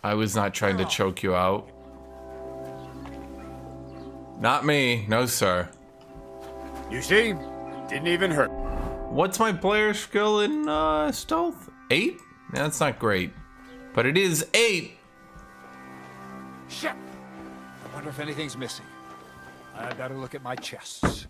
I was not trying to choke you out. Not me, no sir. You see? Didn't even hurt. What's my player skill in stealth? 8? Yeah, that's not great. But it is 8! Shit! I wonder if anything's missing. I better look at my chests.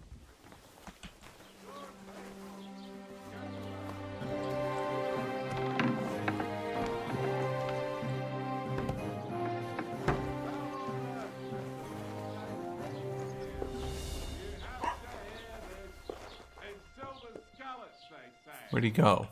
Where'd he go?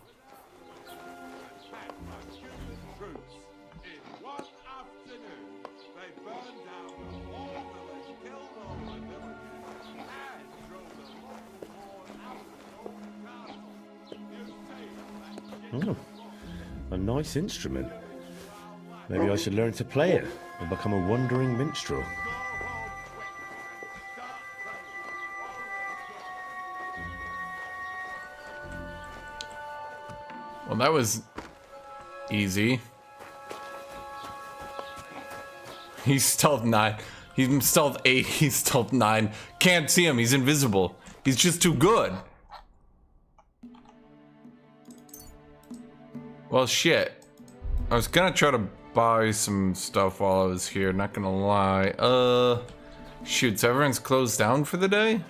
Oh, a nice instrument. Maybe I should learn to play it and become a wandering minstrel. Well, that was easy. He's stealth 9. He's stealth 8. He's stealth 9. Can't see him. He's invisible. He's just too good. Well, shit. I was gonna try to buy some stuff while I was here. Not gonna lie. Shoot. So everyone's closed down for the day?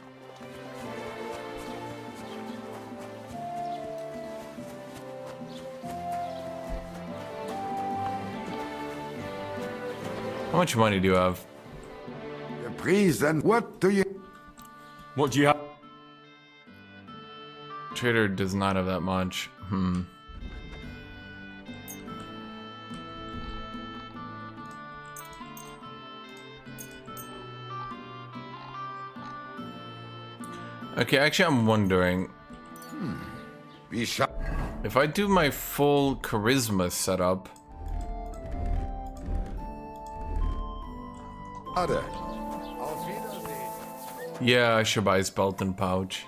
How much money do you have? The priest, and what do you... What do you have? Trader does not have that much. Okay, actually I'm wondering if I do my full charisma setup. Yeah, I should buy his belt and pouch.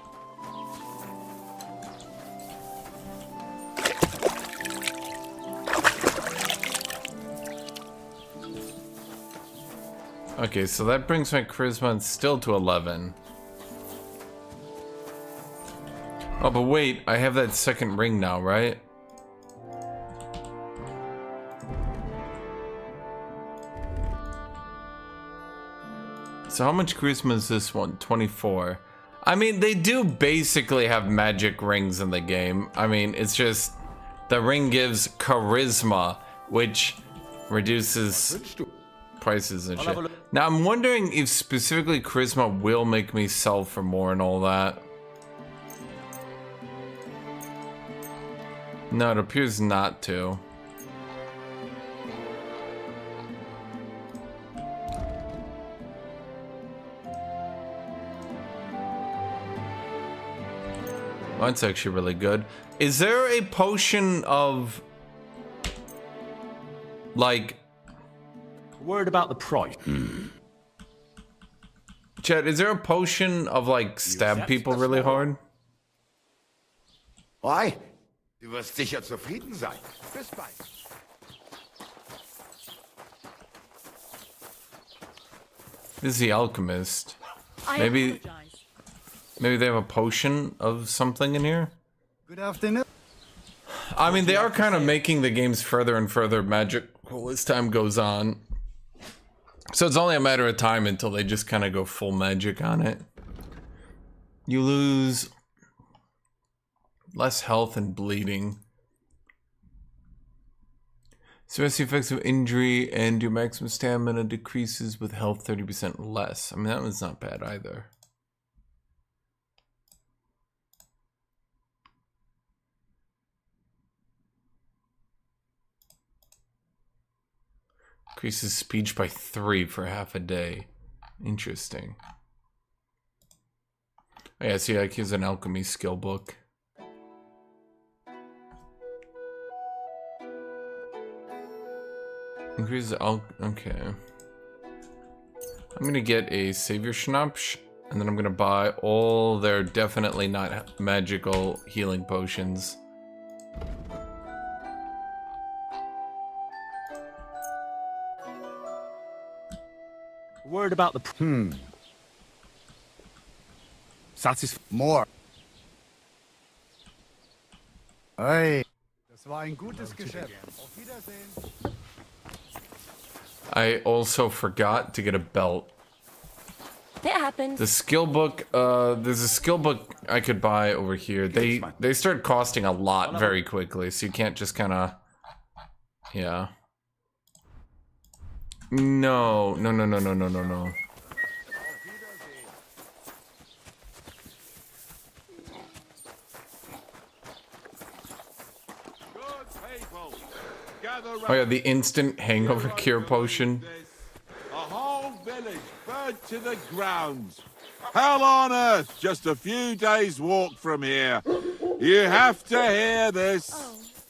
Okay, so that brings my charisma still to 11. Oh, but wait, I have that second ring now, right? So how much charisma is this one? 24. I mean, they do basically have magic rings in the game. I mean, it's just the ring gives charisma, which reduces prices and shit. Now, I'm wondering if specifically charisma will make me sell for more and all that. No, it appears not to. Well, that's actually really good. Is there a potion of... like... Word about the price. Chad, is there a potion of like stab people really hard? Why? Du wirst sicher zufrieden sein. Bis bald. This is the alchemist. Maybe they have a potion of something in here? Good afternoon. I mean, they are kind of making the games further and further magical as time goes on. So it's only a matter of time until they just kind of go full magic on it. You lose less health and bleeding. Suppress the effects of injury and your maximum stamina decreases with health 30% less. I mean, that one's not bad either. Increases speech by 3 for half a day. Interesting. Oh yeah, see, like here's an alchemy skill book. Increases okay. I'm gonna get a savior schnapps, and then I'm gonna buy all their definitely not magical healing potions. Word about the More. Hey. Das war ein gutes Geschäft. Auf Wiedersehen. I also forgot to get a belt. It happens. The skill book, there's a skill book I could buy over here. They start costing a lot very quickly, so you can't just kind of, yeah. No. Oh yeah, the instant hangover cure potion. A whole village burnt to the ground. Hell on earth, just a few days' walk from here. You have to hear this.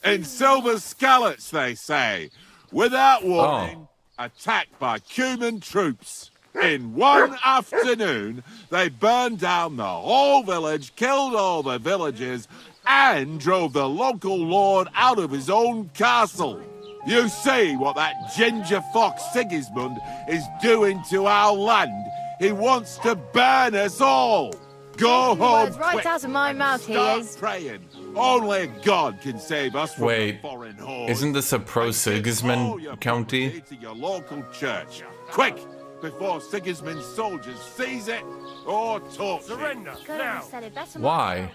In silver scallops, they say. Without warning, attacked by Cuman troops. In one afternoon, they burned down the whole village, killed all the villagers, and drove the local lord out of his own castle. You see what that ginger fox Sigismund is doing to our land. He wants to burn us all. Go home Words right quick. out of my mouth, he Start is. praying. Only God can save us from Wait, the foreign horde. isn't this a pro-Sigismund county? To your local church. Quick, before Sigismund's soldiers seize it or torture. Surrender now. Why?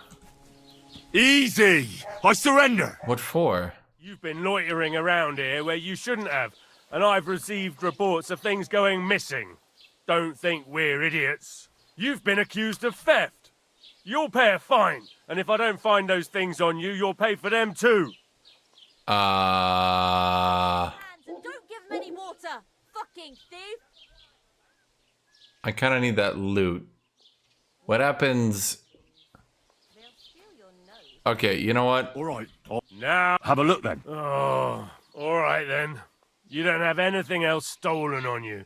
Easy! I surrender! What for? You've been loitering around here where you shouldn't have, and I've received reports of things going missing. Don't think we're idiots. You've been accused of theft. You'll pay a fine, and if I don't find those things on you, you'll pay for them too. And don't give him any water, fucking thief. I kind of need that loot. What happens? Okay, you know what? All right. Now, have a look then. Oh, all right then. You don't have anything else stolen on you.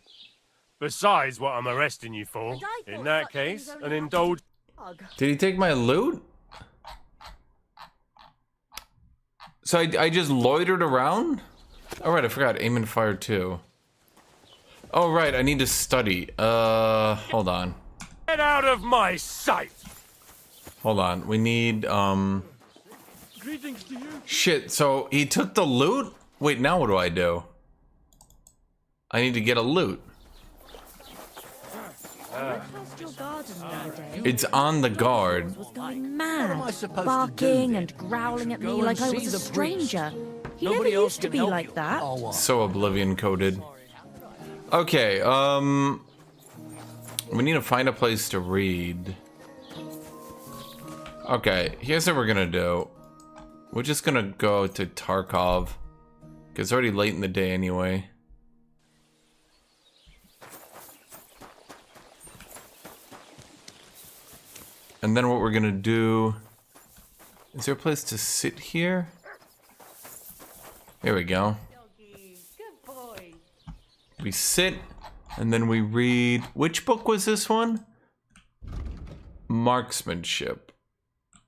Besides what I'm arresting you for. In that case, an indulge. Did he take my loot? So I just loitered around? Oh right, I forgot. Aim and fire too. Oh right, I need to study. Hold on. Get out of my sight! Hold on. We need, Greetings to you. Shit, so he took the loot? Wait, now what do I do? I need to get a loot. It's on the guard. Was going mad, barking and growling at me like I was a stranger. He never used to be like that. So oblivion coded. Okay, we need to find a place to read. Okay, here's what we're gonna do. We're just gonna go to Tarkov, because it's already late in the day anyway. And then what we're gonna do... Is there a place to sit here? Here we go. We sit, and then we read... Which book was this one? Marksmanship.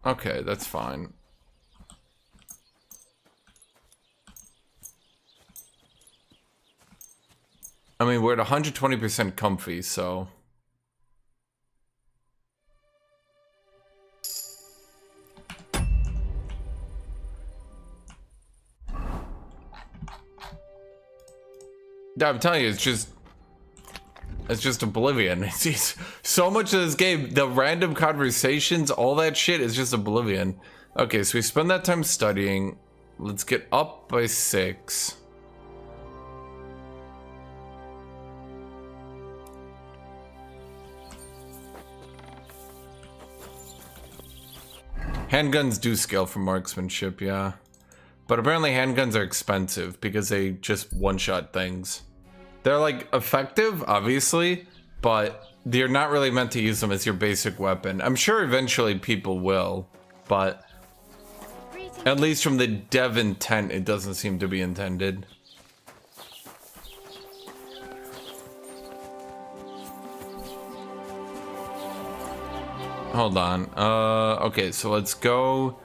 Okay, that's fine. I mean, we're at 120% comfy, so... I'm telling you, it's just oblivion. It's so much of this game, the random conversations, all that shit is just oblivion. Okay, so we spend that time studying. Let's get up by 6. Handguns do scale for marksmanship, yeah. But apparently handguns are expensive because they just one-shot things. They're like effective, obviously, but you're not really meant to use them as your basic weapon. I'm sure eventually people will, but at least from the dev intent, it doesn't seem to be intended. Hold on. Okay, so let's go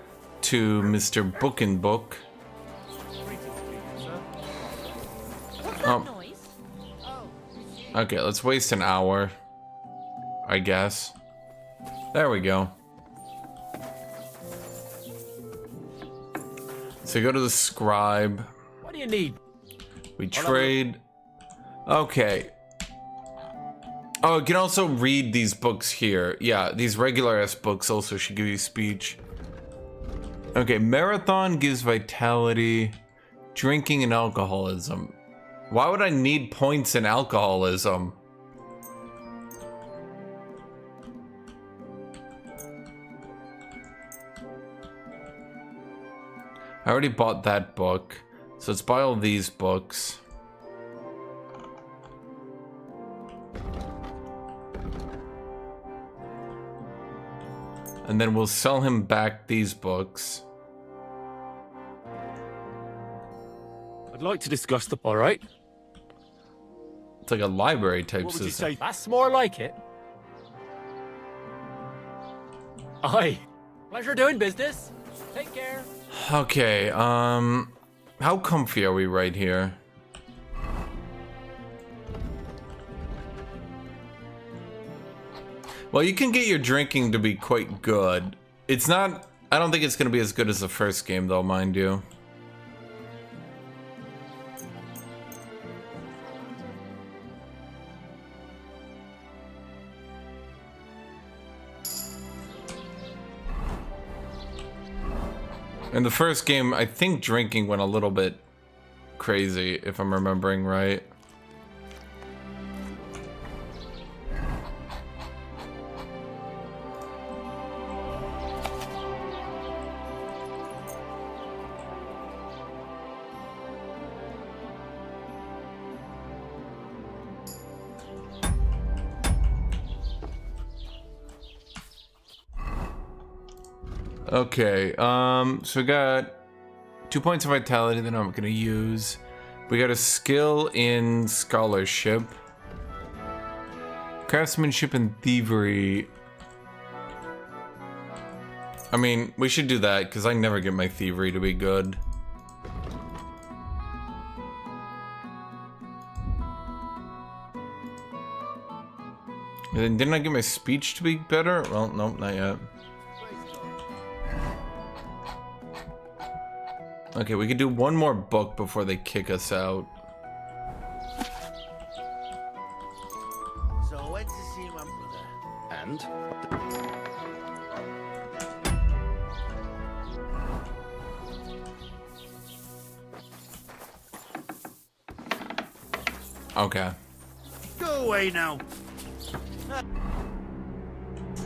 to Mr. Book and Book. Oh. Okay, let's waste an hour, I guess. There we go. So go to the scribe. What do you need? We trade. Okay. Oh, you can also read these books here. Yeah, these regular ass books also should give you speech. Okay, marathon gives vitality, drinking and alcoholism. Why would I need points in alcoholism? I already bought that book, so let's buy all these books. And then we'll sell him back these books. I'd like to discuss the... All right. It's like a library type What would you system. say? That's more like it. Aye. Pleasure doing business. Take care. Okay, how comfy are we right here? Well, you can get your drinking to be quite good. It's not... I don't think it's going to be as good as the first game, though, mind you. In the first game, I think drinking went a little bit crazy, if I'm remembering right. Okay, so we got 2 points of vitality that I'm gonna use. We got a skill in scholarship, craftsmanship, and thievery. I mean, we should do that because I never get my thievery to be good. And then didn't I get my speech to be better? Well, nope, not yet. Okay, we could do one more book before they kick us out. So I went to see my brother. And? Okay. Go away now. That's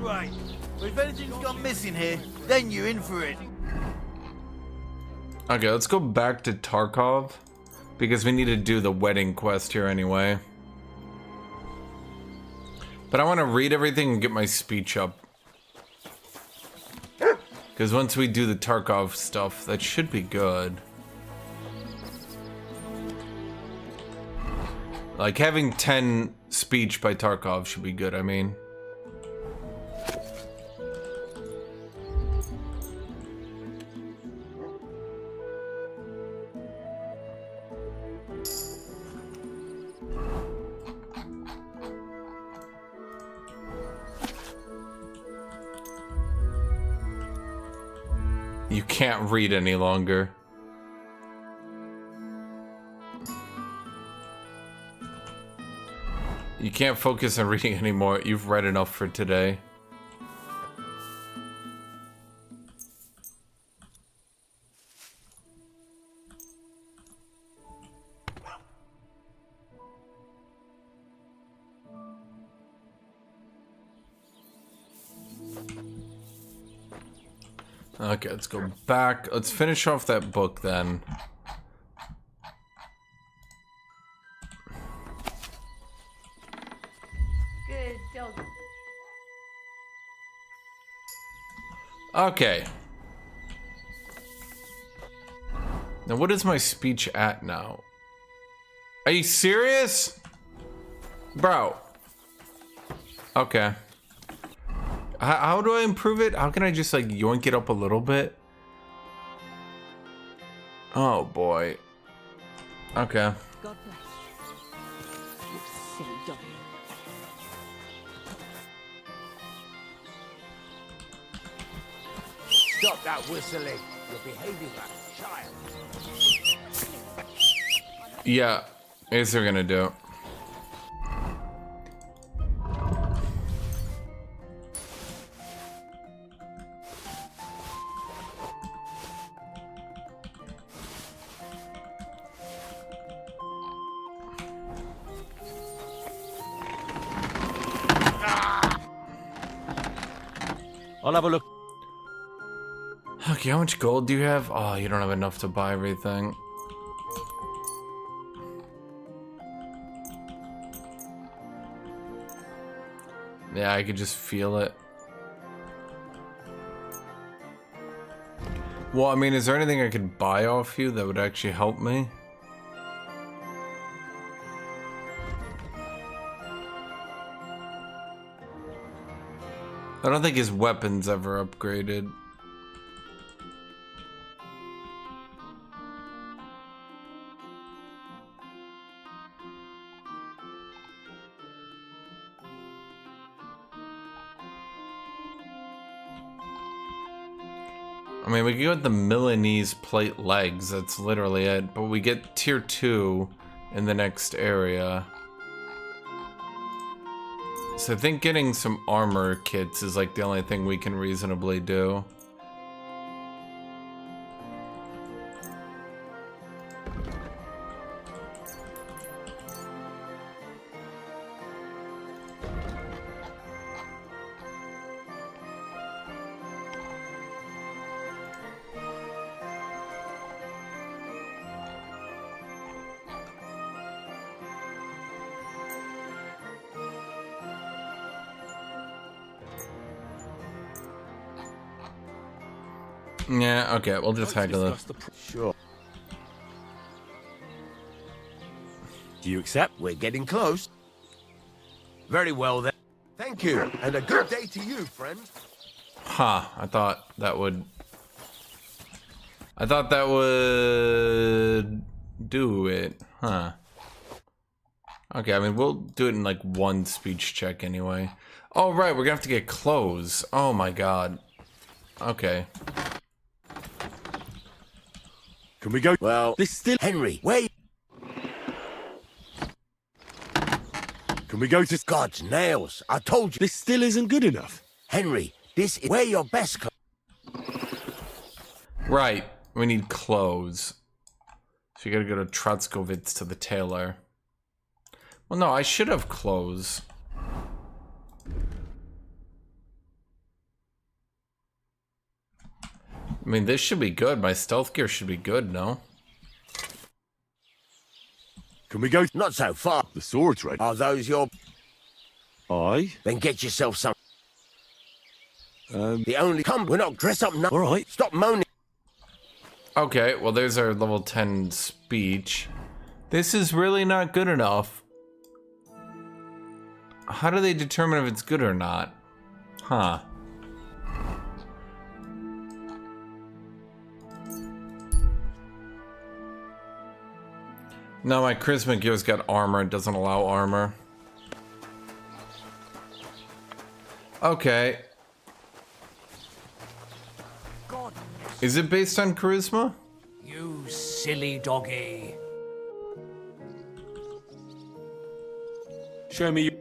right. But if anything's gone missing here, then you're in for it. Okay, let's go back to Tarkov, because we need to do the wedding quest here anyway. But I want to read everything and get my speech up. Because once we do the Tarkov stuff, that should be good. Like, having 10 speech by Tarkov should be good, I mean. You can't read any longer. You can't focus on reading anymore. You've read enough for today. Okay, let's go back. Let's finish off that book then. Good dog. Okay. Now, what is my speech at now? Are you serious? Bro. Okay. How do I improve it? How can I just like yoink it up a little bit? Oh boy. Okay. God bless you. You silly dog. Stop that whistling. You're behaving like a child. Yeah. Here's what we're gonna do. I'll have a look. Okay, how much gold do you have? Oh, you don't have enough to buy everything. Yeah, I could just feel it. Well, I mean, is there anything I could buy off you that would actually help me? I don't think his weapon's ever upgraded. I mean, we can get the Milanese plate legs, that's literally it, but we get tier 2 in the next area. So I think getting some armor kits is like the only thing we can reasonably do. Yeah, okay, we'll just haggle it. Sure. Do you accept? We're getting close. Very well then. Thank you, and a good day to you, friend. Huh, I thought that would do it, huh? Okay, I mean, we'll do it in like one speech check anyway. Oh, right, we're gonna have to get clothes. Oh my god. Okay. Can we go? Well, this still... Henry, wait. Can we go to... God's nails, I told you. This still isn't good enough. Henry, this is... Wear your best clothes. Right, we need clothes. So you gotta go to Trotskovitz to the tailor. Well, no, I should have clothes. I mean, this should be good. My stealth gear should be good, no? Can we go? Not so far. The sword's ready. Are those your... Aye. Then get yourself some. The only... Come, we're not dressed up now. All right. Stop moaning. Okay, well, there's our level 10 speech. This is really not good enough. How do they determine if it's good or not? Huh. No, my charisma gear's got armor. It doesn't allow armor. Okay. Is it based on charisma? You silly doggy. Show me your...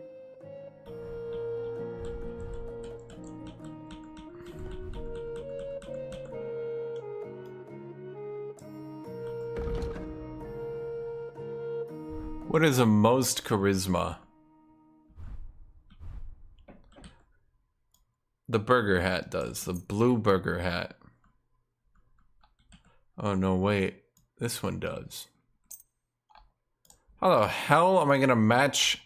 What is the most charisma? The burger hat does. The blue burger hat. Oh, no, wait. This one does. How the hell am I going to match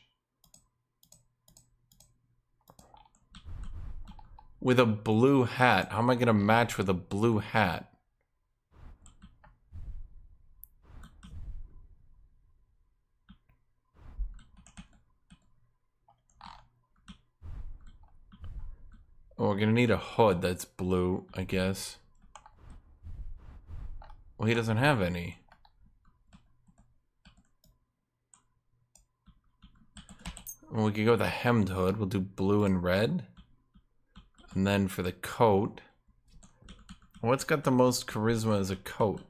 with a blue hat? How am I going to match with a blue hat? Oh, we're gonna need a hood that's blue, I guess. Well, he doesn't have any. Well, we could go with a hemmed hood. We'll do blue and red. And then for the coat, what's got the most charisma as a coat?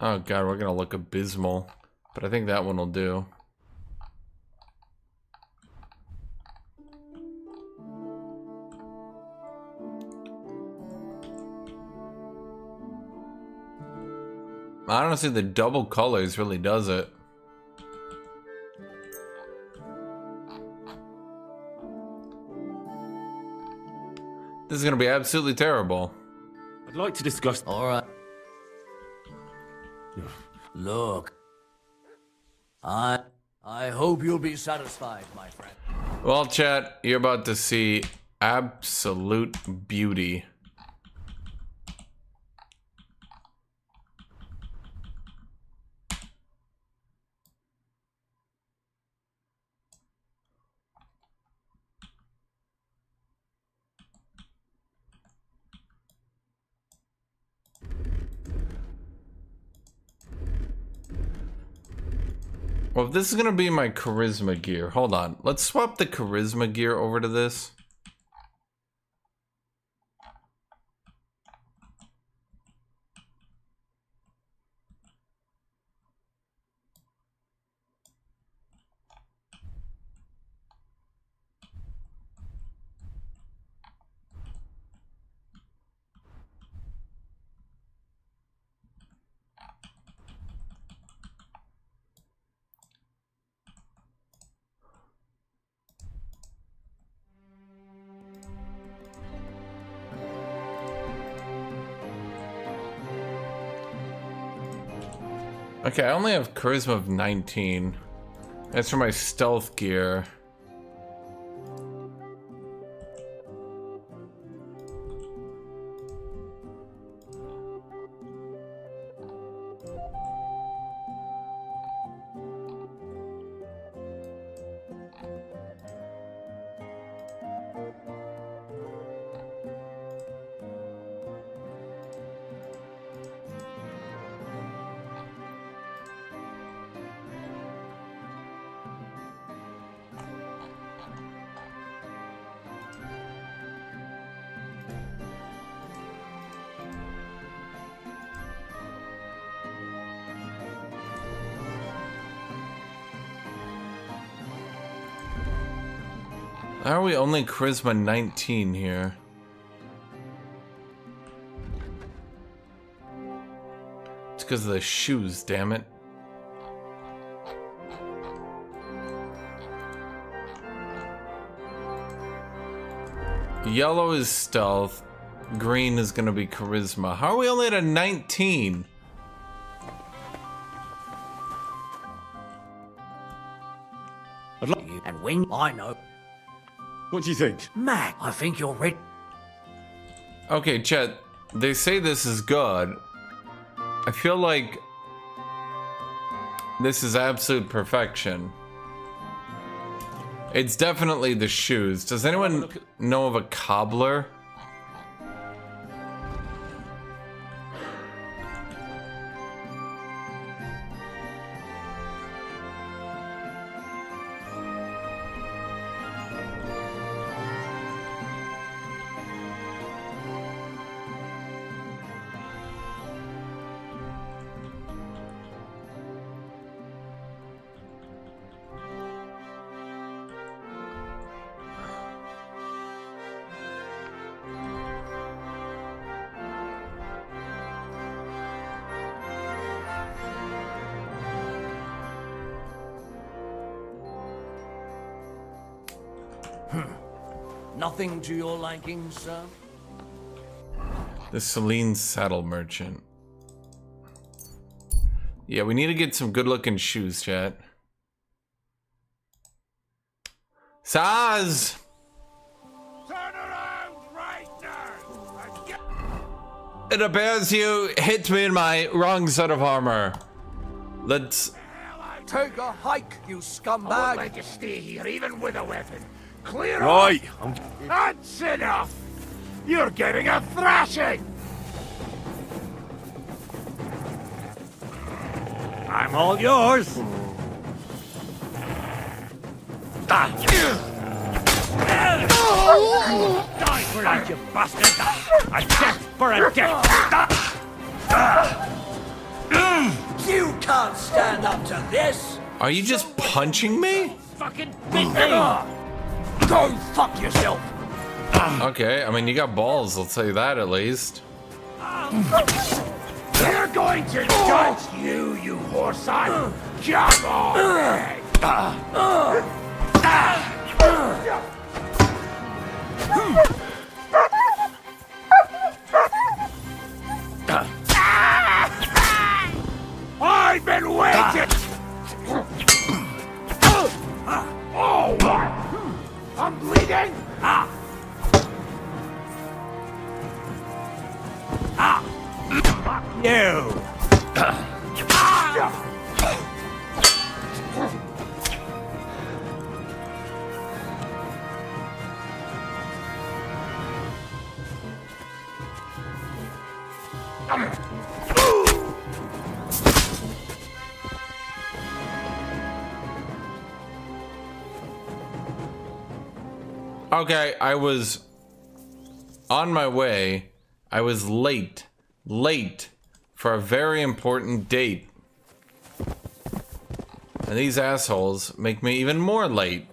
Oh god, we're gonna look abysmal. But I think that one will do. Honestly, the double colors really does it. This is gonna be absolutely terrible. I'd like to discuss... All right. Look. I hope you'll be satisfied, my friend. Well, chat, you're about to see absolute beauty. Well, if this is gonna be my charisma gear, hold on. Let's swap the charisma gear over to this. Okay, I only have charisma of 19. That's for my stealth gear. How are we only charisma 19 here? It's because of the shoes, damn it. Yellow is stealth. Green is gonna be charisma. How are we only at a 19? And when I know. What do you think? Mac, I think you're ready. Okay, Chet, they say this is good. I feel like this is absolute perfection. It's definitely the shoes. Does anyone know of a cobbler? Nothing to your liking, sir? The Celine Saddle Merchant. Yeah, we need to get some good-looking shoes, chat. Saz! Turn around right now! And get It appears you hit me in my wrong set of armor. Let's... Take a hike, you scumbag! I won't let you stay here, even with a weapon. Clear Right. off! That's enough! You're getting a thrashing! I'm all yours. Die for that, you bastard! A death for a death! You can't stand up to this! Are you just punching me? Fucking bit me! Go fuck yourself! Okay, I mean, you got balls, I'll tell you that at least. We're going to judge you, you horse-on! Come on! I've been waiting! Oh! I'm bleeding! Fuck you! Okay, I was on my way. I was late for a very important date. And these assholes make me even more late.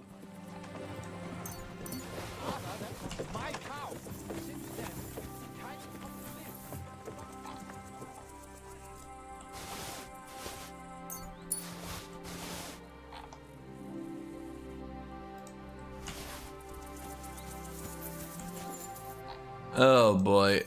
Oh boy.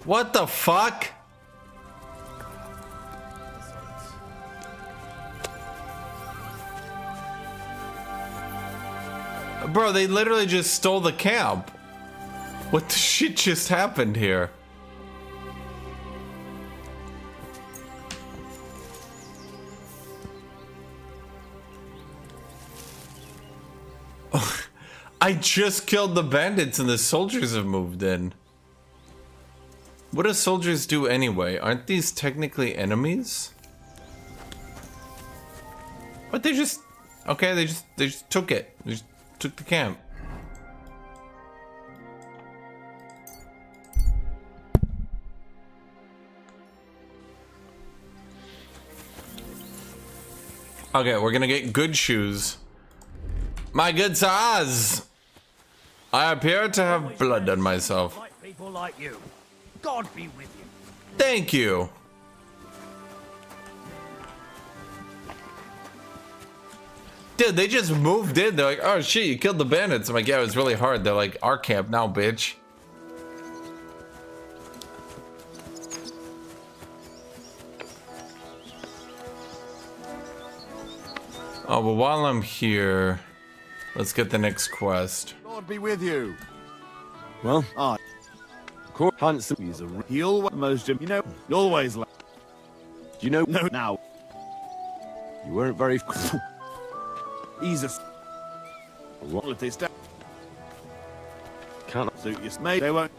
What the fuck? Bro, they literally just stole the camp. What the shit just happened here? I just killed the bandits and the soldiers have moved in. What do soldiers do anyway? Aren't these technically enemies? But they just... Okay, they just took it. They just took the camp. Okay, we're gonna get good shoes. My good sirs! I appear to have blood on myself. People like you. God be with you. Thank you. Dude, they just moved in. They're like, oh shit, you killed the bandits. I'm like, yeah, it was really hard. They're like, our camp now, bitch. Oh, but while I'm here, let's get the next quest. God be with you. Well, handsome. He's a real most. You know, always. Do you know? No, now. You weren't very. He's a. Quality stuff. Can't suit your mate. They won't.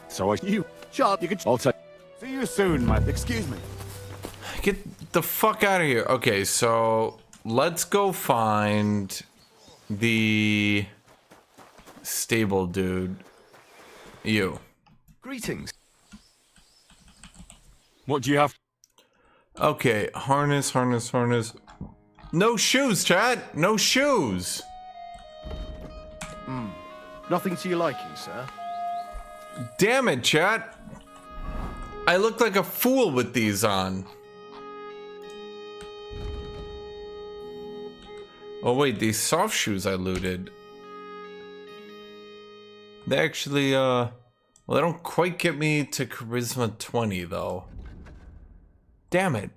So you, Charles, you can. I'll take. See you soon, my. Excuse me. Get the fuck out of here. Okay, so let's go find the stable dude. You. Greetings. What do you have? Okay, harness. No shoes, Chad. No shoes. Nothing to your liking, sir. Damn it, chat. I look like a fool with these on. Oh wait, these soft shoes I looted. They actually, well, they don't quite get me to Charisma 20 though. Damn it.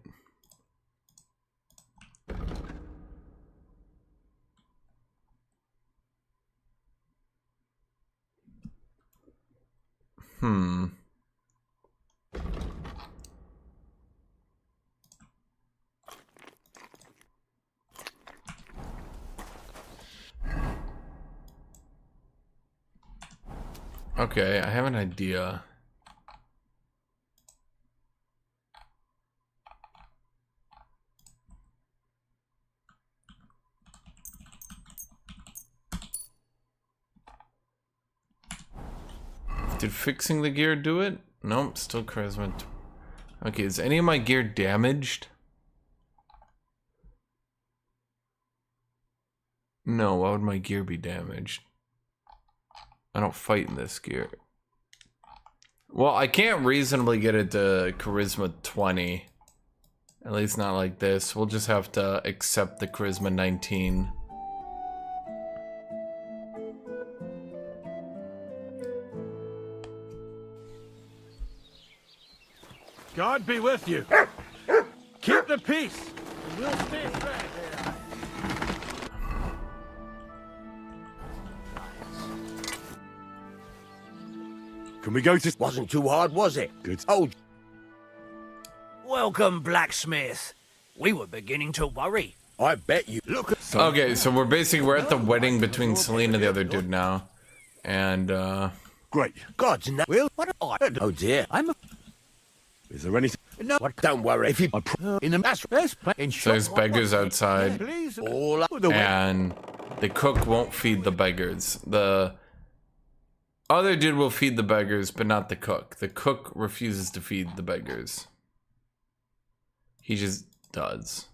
Okay, I have an idea. Did fixing the gear do it? Nope, still charisma. Okay, is any of my gear damaged? No, why would my gear be damaged? I don't fight in this gear. Well, I can't reasonably get it to Charisma 20. At least not like this. We'll just have to accept the Charisma 19. God be with you. Keep the peace. We'll stay friends. Can we go to... Wasn't too hard, was it? Good. Oh. Welcome, blacksmith. We were beginning to worry. I bet you. Look at... Okay, so we're at the wedding between Celine and the other dude now. And, Great. God's na... Will? What? Oh, dear. Is there anything... No, what? Don't worry. If you... in the mass... So there's beggars outside. All up the And the cook won't feed the beggars. The other dude will feed the beggars, but not the cook. The cook refuses to feed the beggars. He just does.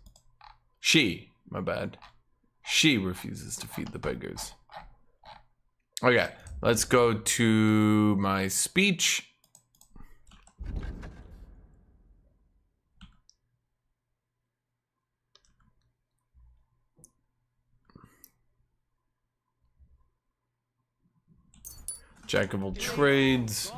She, my bad. She refuses to feed the beggars. Okay, let's go to my speech. Jack of all trades.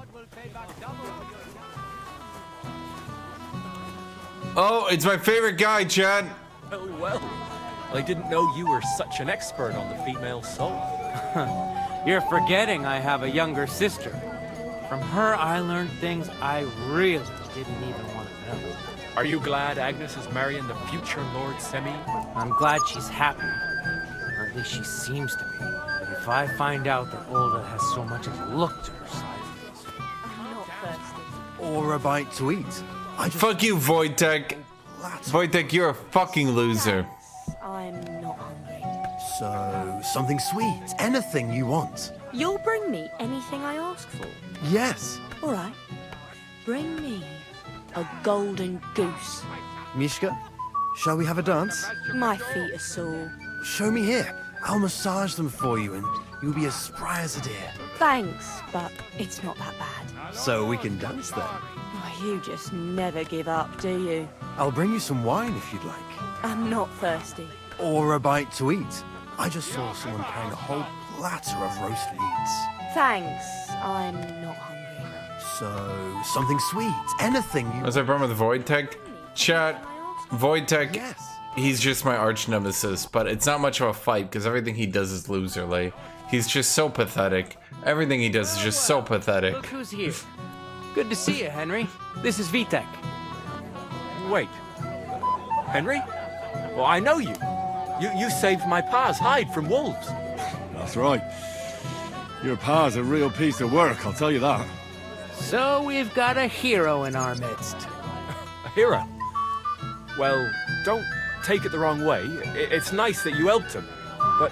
Oh, it's my favorite guy, Chad. Oh, well. I didn't know you were such an expert on the female soul. You're forgetting I have a younger sister. From her, I learned things I really didn't even want to know. Are you glad Agnes is marrying the future Lord Semi? I'm glad she's happy. Or at least she seems to be. But if I find out that Olga has so much as looked to her side, I'm not thirsty. Or a bite to eat. Fuck you, Wojtek. Wojtek, you're a fucking loser. I'm not hungry. So, something sweet. Anything you want. You'll bring me anything I ask for? Yes. All right. Bring me a golden goose. Mishka, shall we have a dance? My feet are sore. Show me here. I'll massage them for you and you'll be as spry as a deer. Thanks, but it's not that bad. So we can dance then. Oh, you just never give up, do you? I'll bring you some wine if you'd like. I'm not thirsty. Or a bite to eat. I just saw someone carrying a whole platter of roast meats. Thanks, I'm not hungry. So, something sweet. Anything you... What's that problem with Wojtek? Chat, Wojtek, Yes. he's just my arch nemesis, but it's not much of a fight because everything he does is loserly. He's just so pathetic. Everything he does is just so pathetic. look who's here. Good to see you, Henry. This is Vitek. Wait. Henry? Well, I know you. You saved my pa's hide from wolves. That's right. Your pa's a real piece of work, I'll tell you that. So we've got a hero in our midst. A hero? Well, don't take it the wrong way. It's nice that you helped him. But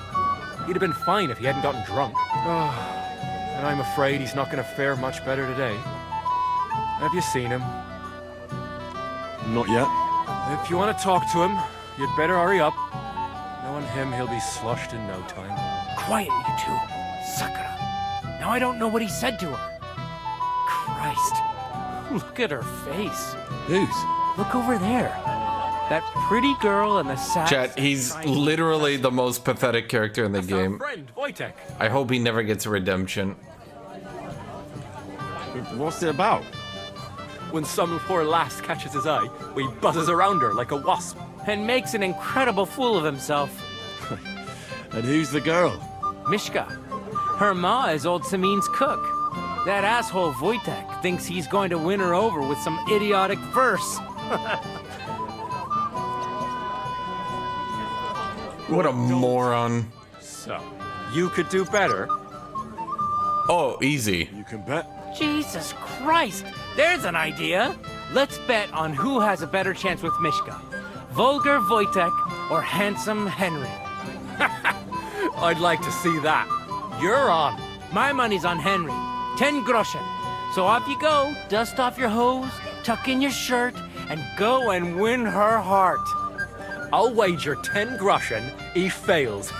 he'd have been fine if he hadn't gotten drunk. And I'm afraid he's not going to fare much better today. Have you seen him? Not yet. If you want to talk to him, you'd better hurry up. Knowing him, he'll be slushed in no time. Quiet, you two. Sakura. Now I don't know what he said to her. Christ. Look at her face. Whose? Look over there. That pretty girl in the sad... Chat, he's literally the most pathetic character in the game. Friend, Wojtek. I hope he never gets a redemption. What's it about? When some poor lass catches his eye, he buzzes around her like a wasp. And makes an incredible fool of himself. And who's the girl? Mishka. Her ma is old Samin's cook. That asshole Wojtek thinks he's going to win her over with some idiotic verse. What a moron. So, you could do better. Oh, easy. You can bet. Jesus Christ! There's an idea! Let's bet on who has a better chance with Mishka. Vulgar Wojtek or handsome Henry. I'd like to see that. You're on. My money's on Henry. 10 groschen. So off you go, dust off your hose, tuck in your shirt, and go and win her heart. I'll wager 10 groschen he fails.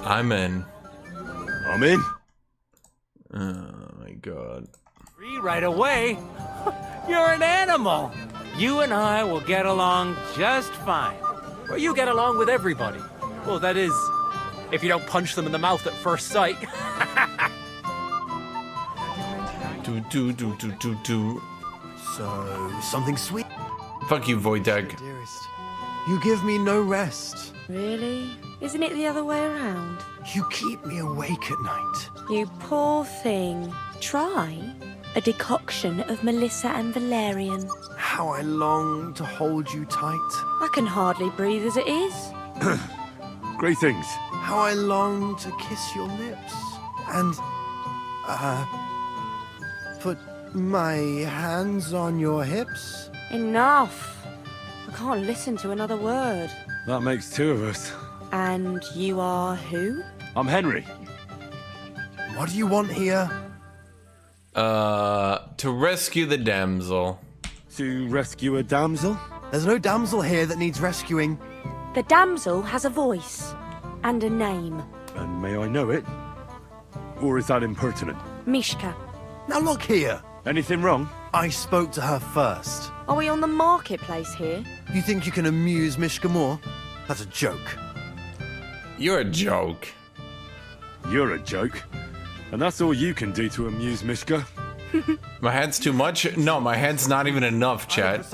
I'm in. I'm in. Oh my god. Free right away? You're an animal. You and I will get along just fine. Well, you get along with everybody. Well, that is, if you don't punch them in the mouth at first sight. Do. So, something sweet? Fuck you, Wojtek. Dearest, you give me no rest. Really? Isn't it the other way around? You keep me awake at night. You poor thing. Try a decoction of Melissa and Valerian. How I long to hold you tight. I can hardly breathe as it is. Greetings. How I long to kiss your lips. And, put my hands on your hips. Enough. I can't listen to another word. That makes two of us. And you are who? I'm Henry. What do you want here? To rescue the damsel. To rescue a damsel? There's no damsel here that needs rescuing. The damsel has a voice and a name. And may I know it? Or is that impertinent? Mishka. Now look here. Anything wrong? I spoke to her first. Are we on the marketplace here? You think you can amuse Mishka more? That's a joke. You're a joke. You're a joke. And that's all you can do to amuse Mishka? My hat's too much? No, my hat's not even enough, chat.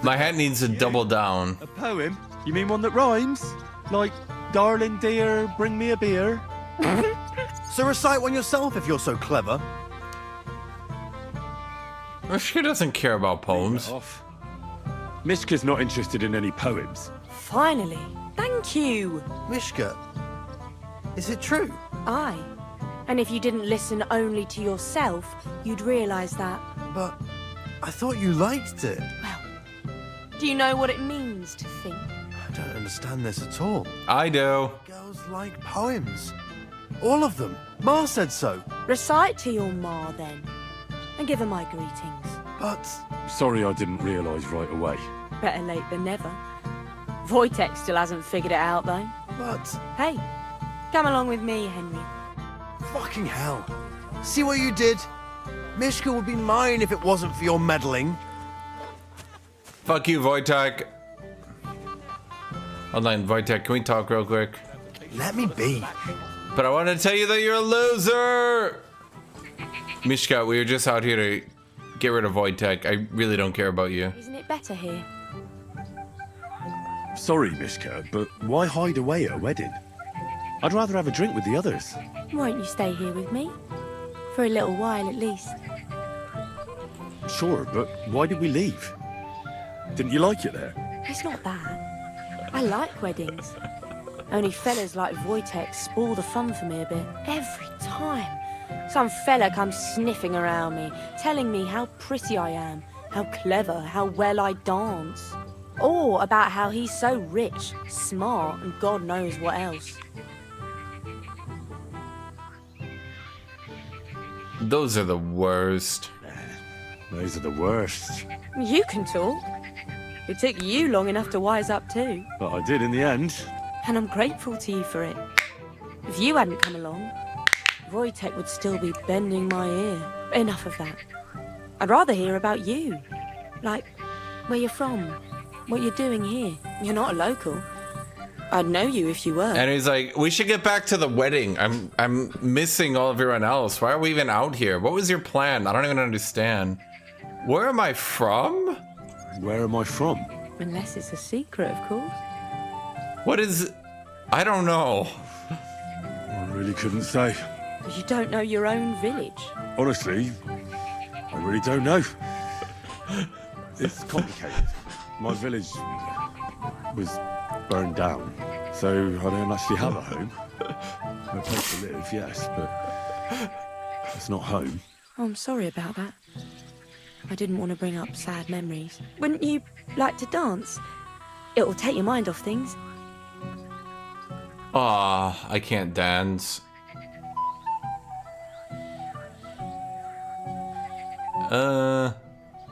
My hat needs to double down. A poem? You mean one that rhymes? Like, darling dear, bring me a beer? So recite one yourself if you're so clever. Mishka doesn't care about poems. Mishka's not interested in any poems. Finally. Thank you. Mishka, is it true? Aye. And if you didn't listen only to yourself, you'd realise that. But I thought you liked it. Well, do you know what it means to think? I don't understand this at all. I do. Girls like poems. All of them. Ma said so. Recite to your ma, then. And give her my greetings. But... Sorry I didn't realise right away. Better late than never. Wojtek still hasn't figured it out, though. But... Hey, come along with me, Henry. Fucking hell. See what you did? Mishka would be mine if it wasn't for your meddling. Fuck you, Wojtek. Hold on, Wojtek, can we talk real quick? Let me be. But I want to tell you that you're a loser! Mishka, we were just out here to get rid of Wojtek. I really don't care about you. Isn't it better here? Sorry, Mishka, but why hide away at a wedding? I'd rather have a drink with the others. Won't you stay here with me? For a little while, at least. Sure, but why did we leave? Didn't you like it there? It's not that. I like weddings. Only fellas like Wojtek spoil the fun for me a bit. Every time. Some fella comes sniffing around me, telling me how pretty I am, how clever, how well I dance. Or about how he's so rich, smart, and God knows what else. Those are the worst. Those are the worst. You can talk. It took you long enough to wise up too. But I did in the end. And I'm grateful to you for it. If you hadn't come along, Wojtek would still be bending my ear. Enough of that. I'd rather hear about you. Like, where you're from, what you're doing here. You're not a local. I'd know you if you were. And he's like, we should get back to the wedding. I'm missing all of everyone else. Why are we even out here? What was your plan? I don't even understand. Where am I from? Where am I from? Unless it's a secret, of course. What is... I don't know. I really couldn't say. Because you don't know your own village. Honestly, I really don't know. It's complicated. My village was burned down, so I don't actually have a home. A place to live, yes, but it's not home. Oh, I'm sorry about that. I didn't want to bring up sad memories. Wouldn't you like to dance? It'll take your mind off things. Ah, I can't dance.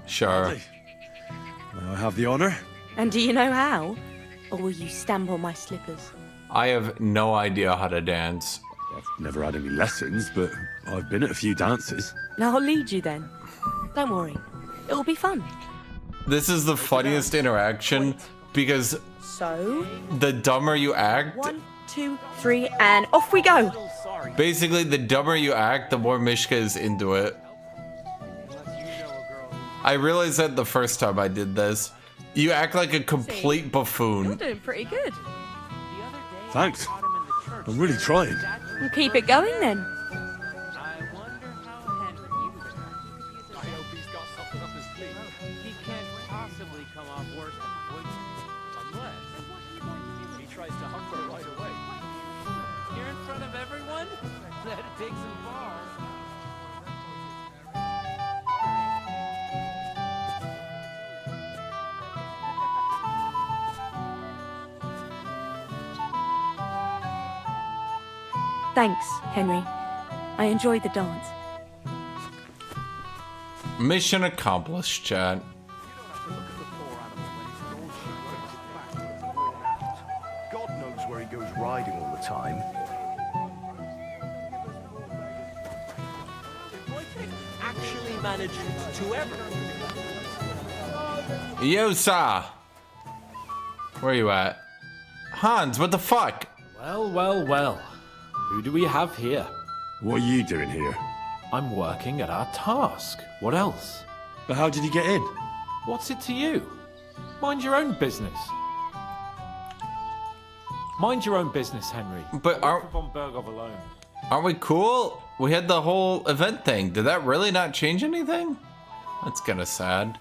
Sure. May I have the honor? And do you know how? Or will you stamp on my slippers? I have no idea how to dance. I've never had any lessons, but I've been at a few dances. Now I'll lead you then. Don't worry. It'll be fun. This is the funniest interaction because So? the dumber you act... 1, 2, 3, and off we go! Basically, the dumber you act, the more Mishka is into it. I realized that the first time I did this. You act like a complete buffoon. You're doing pretty good. Thanks. I'm really trying. We'll keep it going then. He can't possibly come off worse than Wojtek. Unless he tries to hump her right away. Here in front of everyone? That takes him far. Thanks, Henry. I enjoyed the dance. Mission accomplished, chat. God knows where he goes riding all the time. Actually managing to ever. Yosa! Where are you at? Hans, what the fuck? Well, well, well. Who do we have here? What are you doing here? I'm working at our task. What else? But how did you get in? What's it to you? Mind your own business. Mind your own business, Henry. But Leave von Bergov alone. Aren't we cool? We had the whole event thing. Did that really not change anything? That's kinda sad.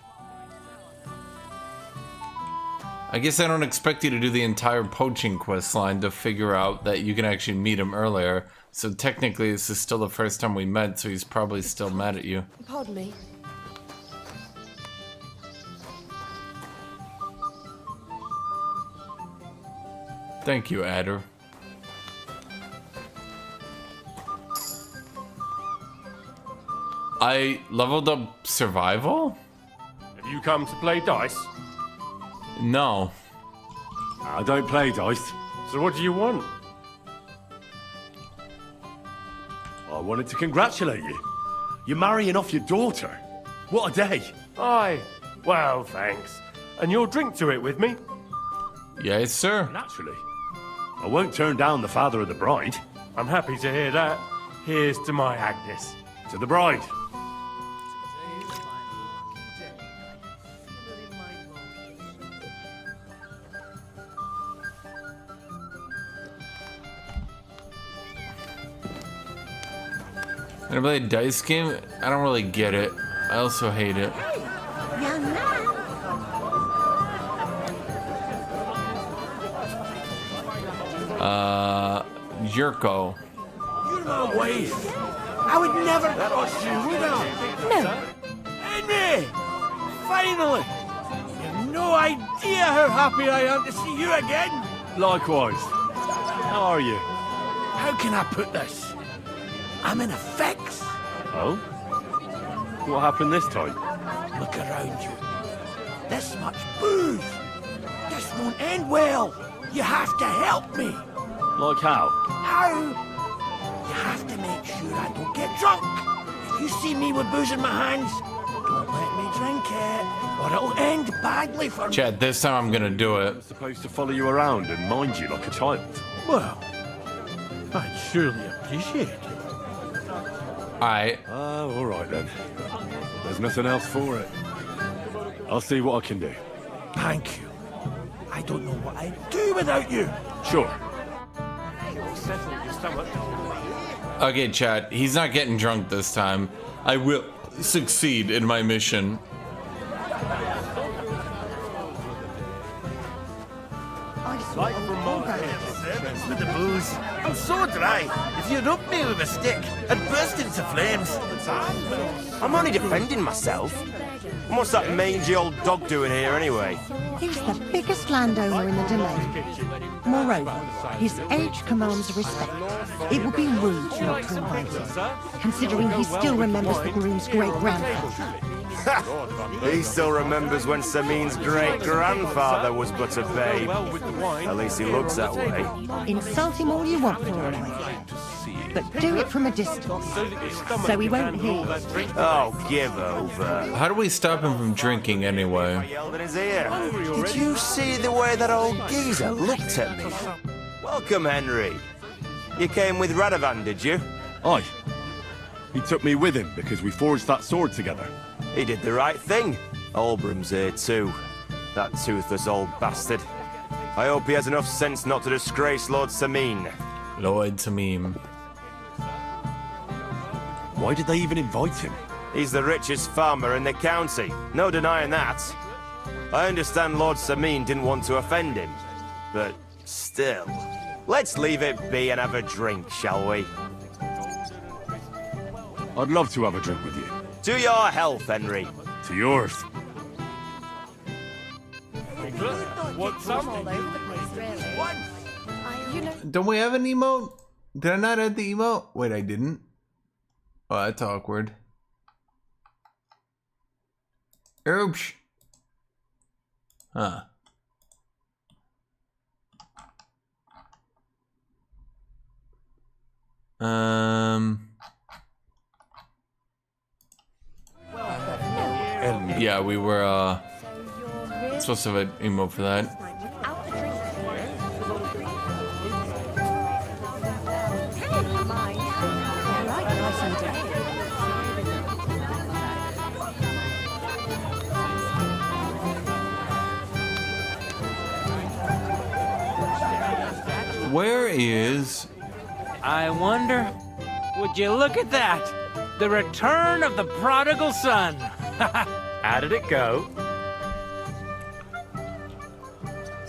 I guess I don't expect you to do the entire poaching quest line to figure out that you can actually meet him earlier. So technically this is still the first time we met, so he's probably still mad at you. Pardon me. Thank you, Adder. I leveled up survival? Have you come to play dice? No. I don't play dice. So what do you want? I wanted to congratulate you. You're marrying off your daughter. What a day. Aye. Well, thanks. And you'll drink to it with me? Yes, sir. Naturally. I won't turn down the father of the bride. I'm happy to hear that. Here's to my Agnes. To the bride. Wanna play a dice game? I don't really get it. I also hate it. Young man. Yurko. You're my wife. I would never cross you, would I? No. Henry! Finally! You've no idea how happy I am to see you again. Likewise. How are you? How can I put this? I'm in a fix. Oh? What happened this time? Look around you. This much booze. This won't end well. You have to help me. Like how? How? You have to make sure I don't get drunk. If you see me with booze in my hands, don't let me drink it, or it'll end badly for me. Chat, this time I'm gonna do it. I'm supposed to follow you around and mind you like a child. Well, I'd surely appreciate it. Alright. Oh, all right then. There's nothing else for it. I'll see what I can do. Thank you. I don't know what I'd do without you. Sure. Okay, chat, he's not getting drunk this time. I will succeed in my mission. With the booze. I'm so dry. If you rub me with a stick, I'd burst into flames. I'm only defending myself. And what's that mangy old dog doing here anyway? He's the biggest landowner in the domain. Moreover, his age commands respect. It would be rude not to invite him, considering he still remembers the groom's great-grandfather. He still remembers when Samin's great-grandfather was but a babe. At least he looks that way. Insult him all you want for all I care. But do it from a distance, so he won't hear you. Oh, give over. How do we stop him from drinking anyway? Yelled in his ear. Did you see the way that old geezer looked at me? Welcome, Henry. You came with Radovan, did you? Aye. He took me with him because we forged that sword together. He did the right thing. Olbram's here too. That toothless old bastard. I hope he has enough sense not to disgrace Lord Samin. Lord Samin. Why did they even invite him? He's the richest farmer in the county. No denying that. I understand Lord Samin didn't want to offend him. But still. Let's leave it be and have a drink, shall we? I'd love to have a drink with you. To your health, Henry. To yours. What's up? Don't we have an emote? Did I not add the emote? Wait, I didn't. Oh, that's awkward. Oops. Huh. Yeah, we were supposed to have an emote for that. Where is... I wonder... Would you look at that? The return of the prodigal son. How did it go?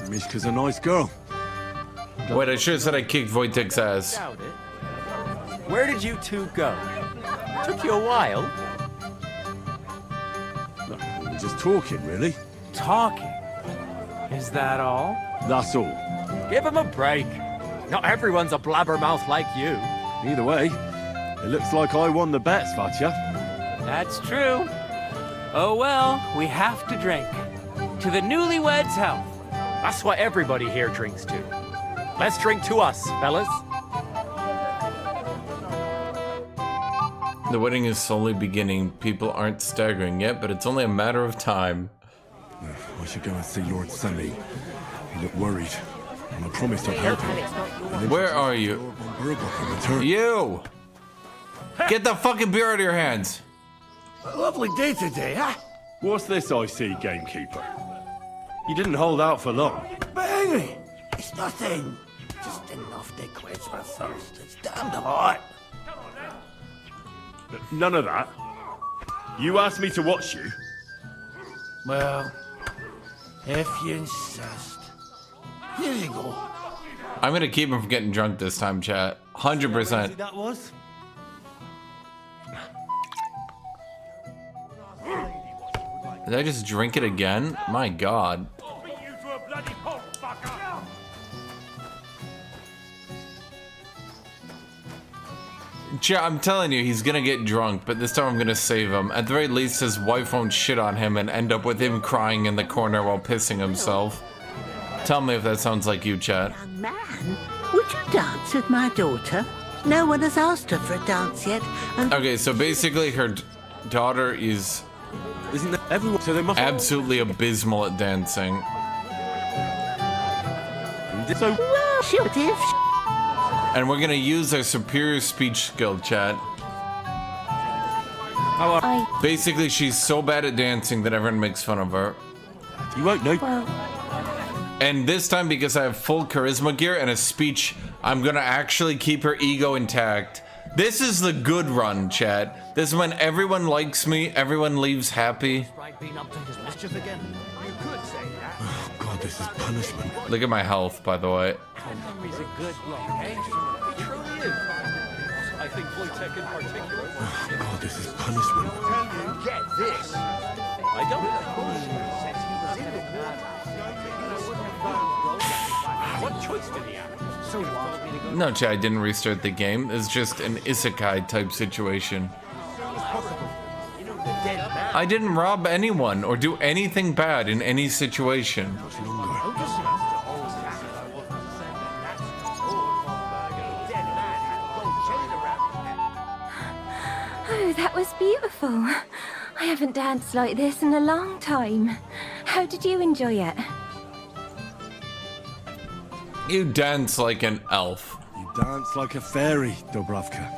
Mishka's a nice girl. Wait, I should have said I kicked Wojtek's ass. Doubt it. Where did you two go? Took you a while. We were just talking, really. Talking? Is that all? That's all. Give him a break. Not everyone's a blabbermouth like you. Either way, it looks like I won the bet, Svatya. That's true. Oh well, we have to drink. To the newlyweds' health. That's what everybody here drinks to. Let's drink to us, fellas. The wedding is slowly beginning. People aren't staggering yet, but it's only a matter of time. I should go and see Lord Semi. He looked worried, and I promised I'd help him. Where are you? You! Get the fucking beer out of your hands! A lovely day today, huh? What's this I see, gamekeeper? You didn't hold out for long. But Henry, it's nothing. Just enough to quench my thirst. It's damned hot. None of that. You asked me to watch you. Well, if you insist. Here you go. I'm gonna keep him from getting drunk this time, chat. 100%. That was? Did I just drink it again? My god. Chat, I'm telling you, he's gonna get drunk, but this time I'm gonna save him. At the very least, his wife won't shit on him and end up with him crying in the corner while pissing himself. Tell me if that sounds like you, chat. Young man, would you dance with my daughter? No one has asked her for a dance yet. And Okay, so basically her daughter is Isn't that everyone? So they must. absolutely abysmal at dancing. So well, she would if And we're gonna use our superior speech skill, chat. Basically, she's so bad at dancing that everyone makes fun of her. You won't know. And this time, because I have full charisma gear and a speech, I'm gonna actually keep her ego intact. This is the good run, chat. This is when everyone likes me, everyone leaves happy. Oh God, this is punishment. Look at my health, by the way. Henry's a good bloke, eh? He truly is. I think Wojtek in particular. Oh God, this is punishment. Get this. I don't know. What choice did he have? So what? No, chat, I didn't restart the game. It's just an isekai type situation. I didn't rob anyone or do anything bad in any situation. Oh, that was beautiful. I haven't danced like this in a long time. How did you enjoy it? You dance like an elf. You dance like a fairy, Dubravka.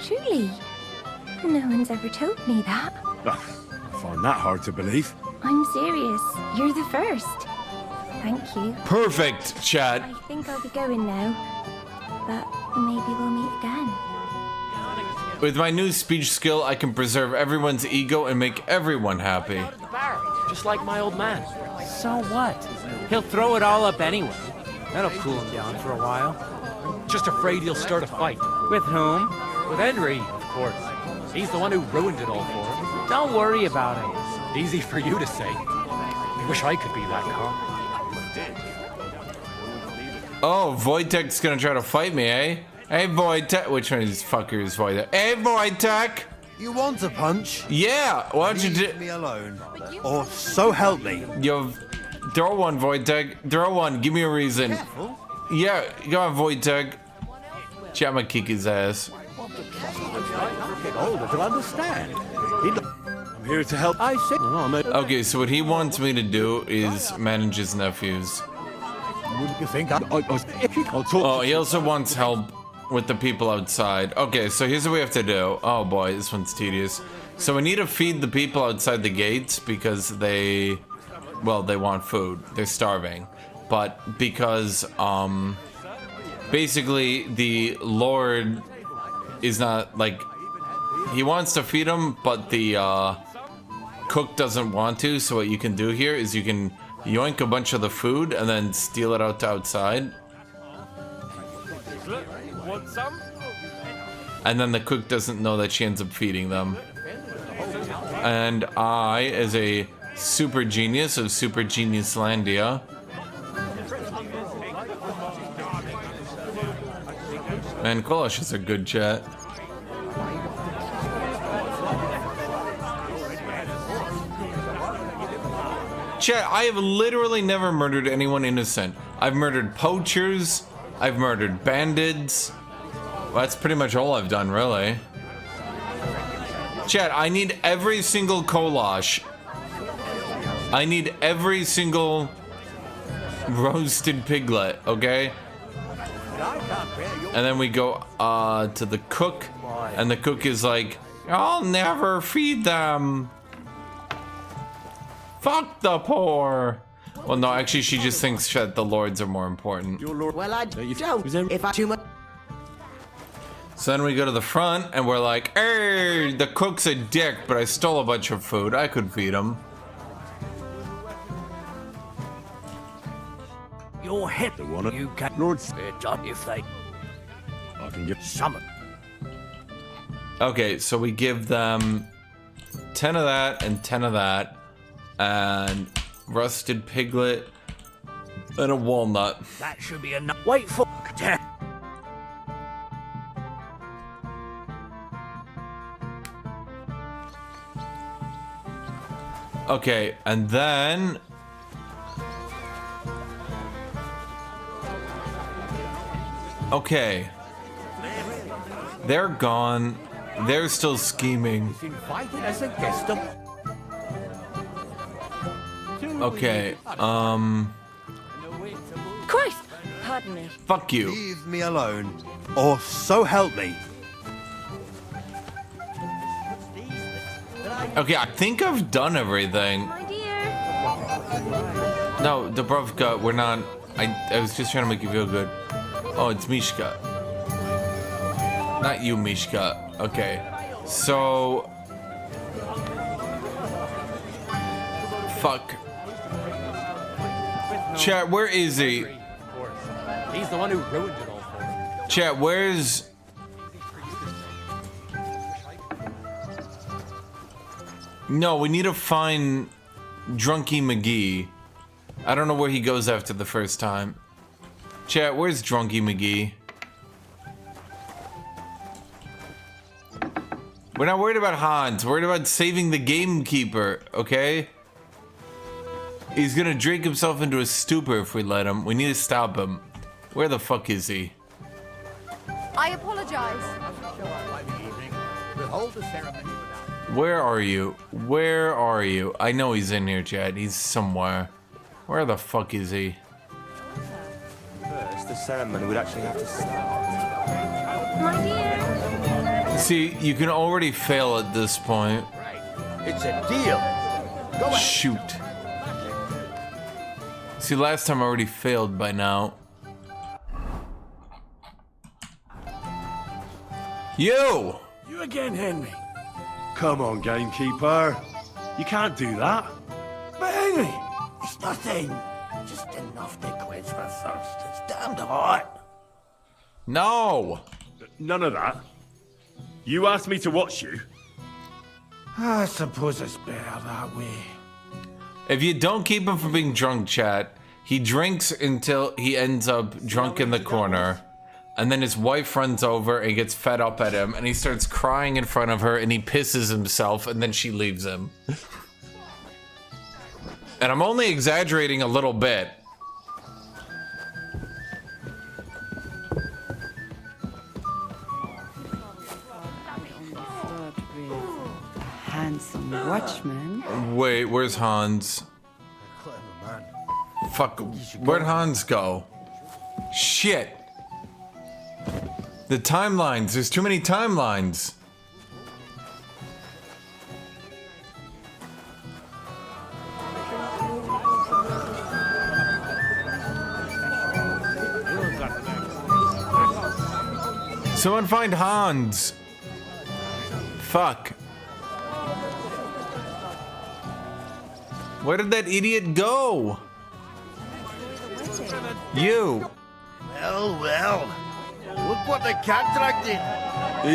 Truly? No one's ever told me that. I find that hard to believe. I'm serious. You're the first. Thank you. Perfect, chat. I think I'll be going now. But maybe we'll meet again. With my new speech skill, I can preserve everyone's ego and make everyone happy. Just like my old man. So what? He'll throw it all up anyway. That'll cool him down for a while. I'm just afraid he'll start a fight. With whom? With Henry, of course. He's the one who ruined it all for him. Don't worry about it. Easy for you to say. I wish I could be that calm. Oh, Wojtek's gonna try to fight me, eh? Hey, Wojtek. Which one of these fuckers is Wojtek? Hey, Wojtek! You want a punch? Yeah, why don't you Leave me alone. Or so help me. Yo, throw one, Wojtek. Throw one. Give me a reason. Careful. Yeah, go on, Wojtek. Chat, I'ma kick his ass. Get older to understand. I'm here to help. I said. Okay, so what he wants me to do is manage his nephews. Wouldn't you think I'll talk. Oh, he also wants help with the people outside. Okay, so here's what we have to do. Oh boy, this one's tedious. So we need to feed the people outside the gates because they want food. They're starving. But because, basically the Lord is not, like, he wants to feed them, but the, cook doesn't want to. So what you can do here is you can yoink a bunch of the food and then steal it out to outside. Want some? And then the cook doesn't know that she ends up feeding them. And I, as a super genius of Super Genius Landia, man, Kolosh is a good chat. Chat, I have literally never murdered anyone innocent. I've murdered poachers, I've murdered bandits. Well, that's pretty much all I've done, really. Chat, I need every single Kolosh. I need every single roasted piglet, okay? And then we go to the cook, and the cook is like, I'll never feed them. Fuck the poor. Well, no, actually, she just thinks that the lords are more important. Well, I don't. If I too much. So then we go to the front, and we're like, hey, the cook's a dick, but I stole a bunch of food. I could feed him. Your head, The one you can Lord's. it up if they I can get summon. Okay, so we give them 10 of that and 10 of that, and rusted piglet, and a walnut. That should be enough. Wait for. Okay, and then okay. They're gone. They're still scheming. Invited as a guest of... Okay, Christ! Pardon me. fuck you. Leave me alone, or so help me. Okay, I think I've done everything. My dear. No, Dubrovka, we're not. I was just trying to make you feel good. Oh, it's Mishka. Not you, Mishka. Okay, so. Fuck. Chat, where is he? He's the one who ruined it all for me. Chat, where's... No, we need to find Drunky McGee. I don't know where he goes after the first time. Chat, where's Drunky McGee? We're not worried about Hans. We're worried about saving the gamekeeper, okay? He's gonna drink himself into a stupor if we let him. We need to stop him. Where the fuck is he? I apologize. Where are you? Where are you? I know he's in here, Chad. He's somewhere. Where the fuck is he? First, the ceremony would actually have to start. My dear. See, you can already fail at this point. It's a deal. Go ahead. Shoot. See, last time I already failed by now. You! You again, Henry. Come on, gamekeeper. You can't do that. But Henry, it's nothing. Just enough to quench my thirst. It's damned hot. No! None of that. You asked me to watch you. I suppose it's better that way. If you don't keep him from being drunk, chat, he drinks until he ends up drunk in the corner. And then his wife runs over and gets fed up at him, and he starts crying in front of her, and he pisses himself, and then she leaves him. And I'm only exaggerating a little bit. Handsome watchman. Wait, where's Hans? Fuck, where'd Hans go? Shit. The timelines, there's too many timelines. Someone find Hans. Fuck. Where did that idiot go? You. Well, well. Look what the contract did.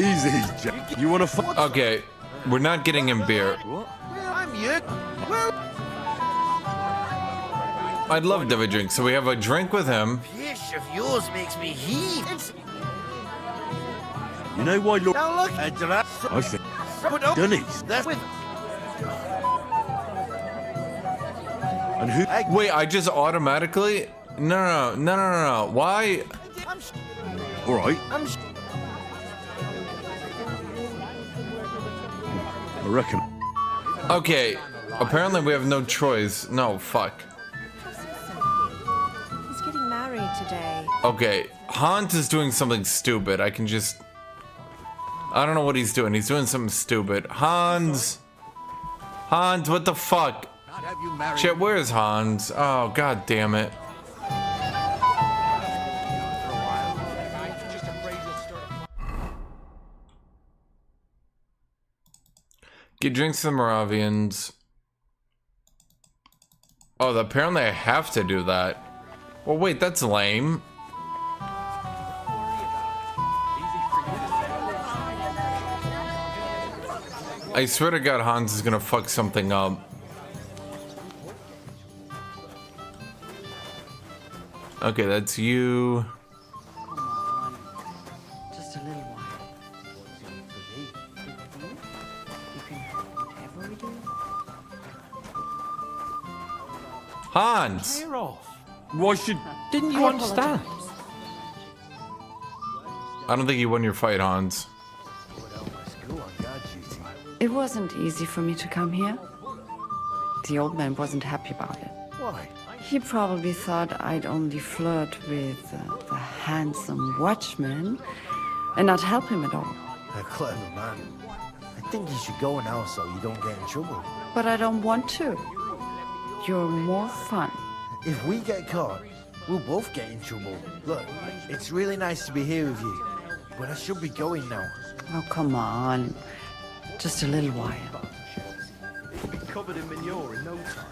Easy, Jack. You want to fuck? Okay, we're not getting him beer. I'm you. Well, I'd love to have a drink, so we have a drink with him. fish of yours makes me heave. You know why you're... Now look, I think... Dunnies. That's with... And who... Wait, I just automatically... No. Why? All right. I reckon. Okay, apparently we have no choice. No, fuck. He's getting married today. Okay, Hans is doing something stupid. I can just... I don't know what he's doing. He's doing something stupid. Hans, what the fuck? Shit, where's Hans? Oh, god damn it. Get drinks to the Moravians. Oh, apparently I have to do that. Well, wait, that's lame. I swear to God, Hans is gonna fuck something up. Okay, that's you. Just a little while. You can have whatever we do. Hans! Clear off. Why should... Didn't you understand? I don't think you won your fight, Hans. It wasn't easy for me to come here. The old man wasn't happy about it. Why? He probably thought I'd only flirt with the handsome watchman and not help him at all. A clever man. I think you should go now so you don't get in trouble. But I don't want to. You're more fun. If we get caught, we'll both get in trouble. Look, it's really nice to be here with you, but I should be going now. Oh, come on. Just a little while. We'll be covered in manure in no time.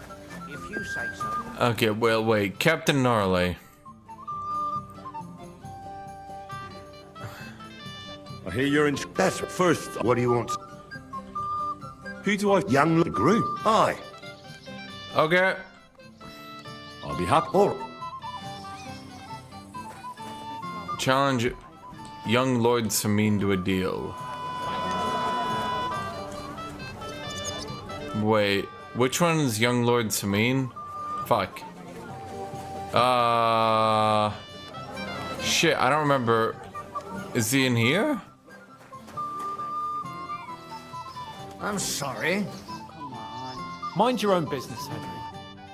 If you say so. Okay, well, wait. Captain Gnarly. I hear you're in. That's first. What do you want? Who do I? Young groom. Aye. Okay. I'll be happy. Or Challenge young Lord Samin to a deal. Wait, which one is young Lord Samin? Fuck. Shit, I don't remember. Is he in here? I'm sorry. Mind your own business, Henry.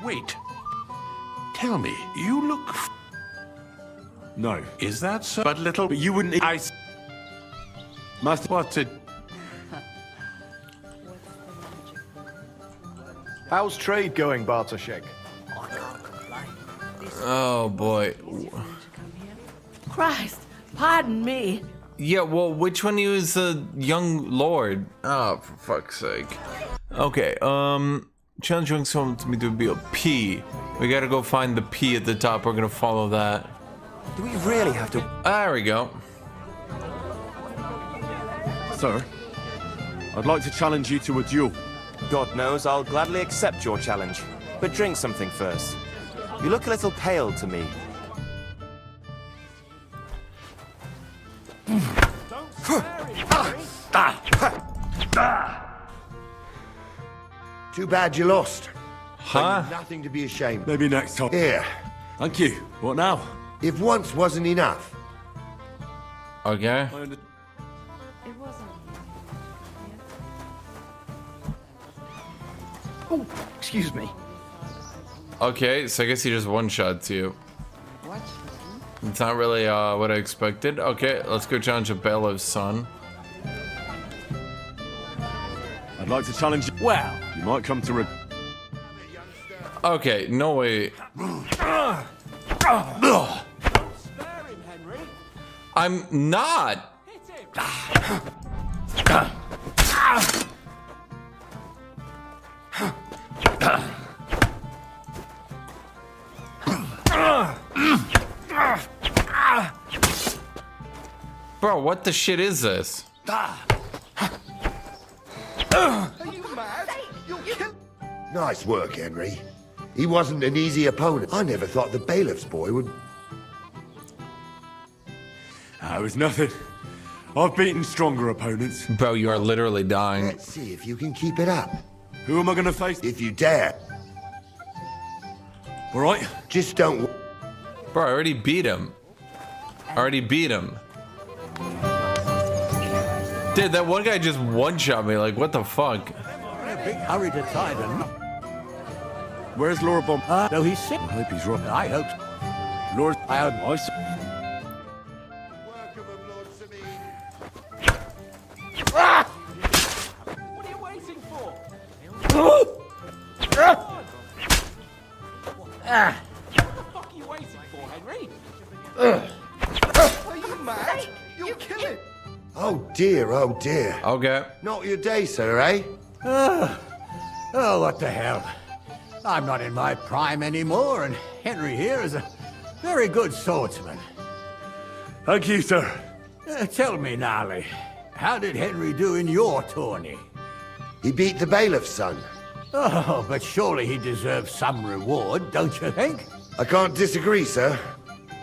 Wait. Tell me, you look... No. Is that so? But little... But you wouldn't... Master... What's it? How's trade going, Bartoszek? Oh boy. Christ, pardon me. Yeah, well, which one of you is the young lord? Oh, for fuck's sake. Okay, challenge young someone to me to be a P. We gotta go find the P at the top. We're gonna follow that. Do we really have to? There we go. Sir, I'd like to challenge you to a duel. God knows I'll gladly accept your challenge. But drink something first. You look a little pale to me. too bad you lost. Huh? But you've nothing to be ashamed. Maybe next time. Here. Thank you. What now? If once wasn't enough. Okay. It wasn't. Oh, excuse me. Okay, so I guess he just one-shots you. What? It's not really what I expected. Okay, let's go challenge a bailiff's son. I'd like to challenge you. Well, you might come to Okay, no way. I'm not. Bro, what the shit is this? Nice work, Henry. He wasn't an easy opponent. I never thought the bailiff's boy would... It was nothing. I've beaten stronger opponents. Bro, you are literally dying. Let's see if you can keep it up. Who am I going to face? If you dare. All right. Just don't... Bro, I already beat him. Dude, that one guy just one-shot me. Like, what the fuck? In a big hurry to tie them. Where's Laura Bomb? No, he's sick. I hope he's right. I hope so. Laura... I hope... What are you waiting for? Ah! What the fuck are you waiting for, Henry? Are you mad? You'll kill him. Oh dear, oh dear. Okay. Not your day, sir, eh? Oh, what the hell. I'm not in my prime anymore, and Henry here is a very good swordsman. Thank you, sir. Tell me, Gnarly, how did Henry do in your tourney? He beat the bailiff's son. Oh, but surely he deserves some reward, don't you think? I can't disagree, sir.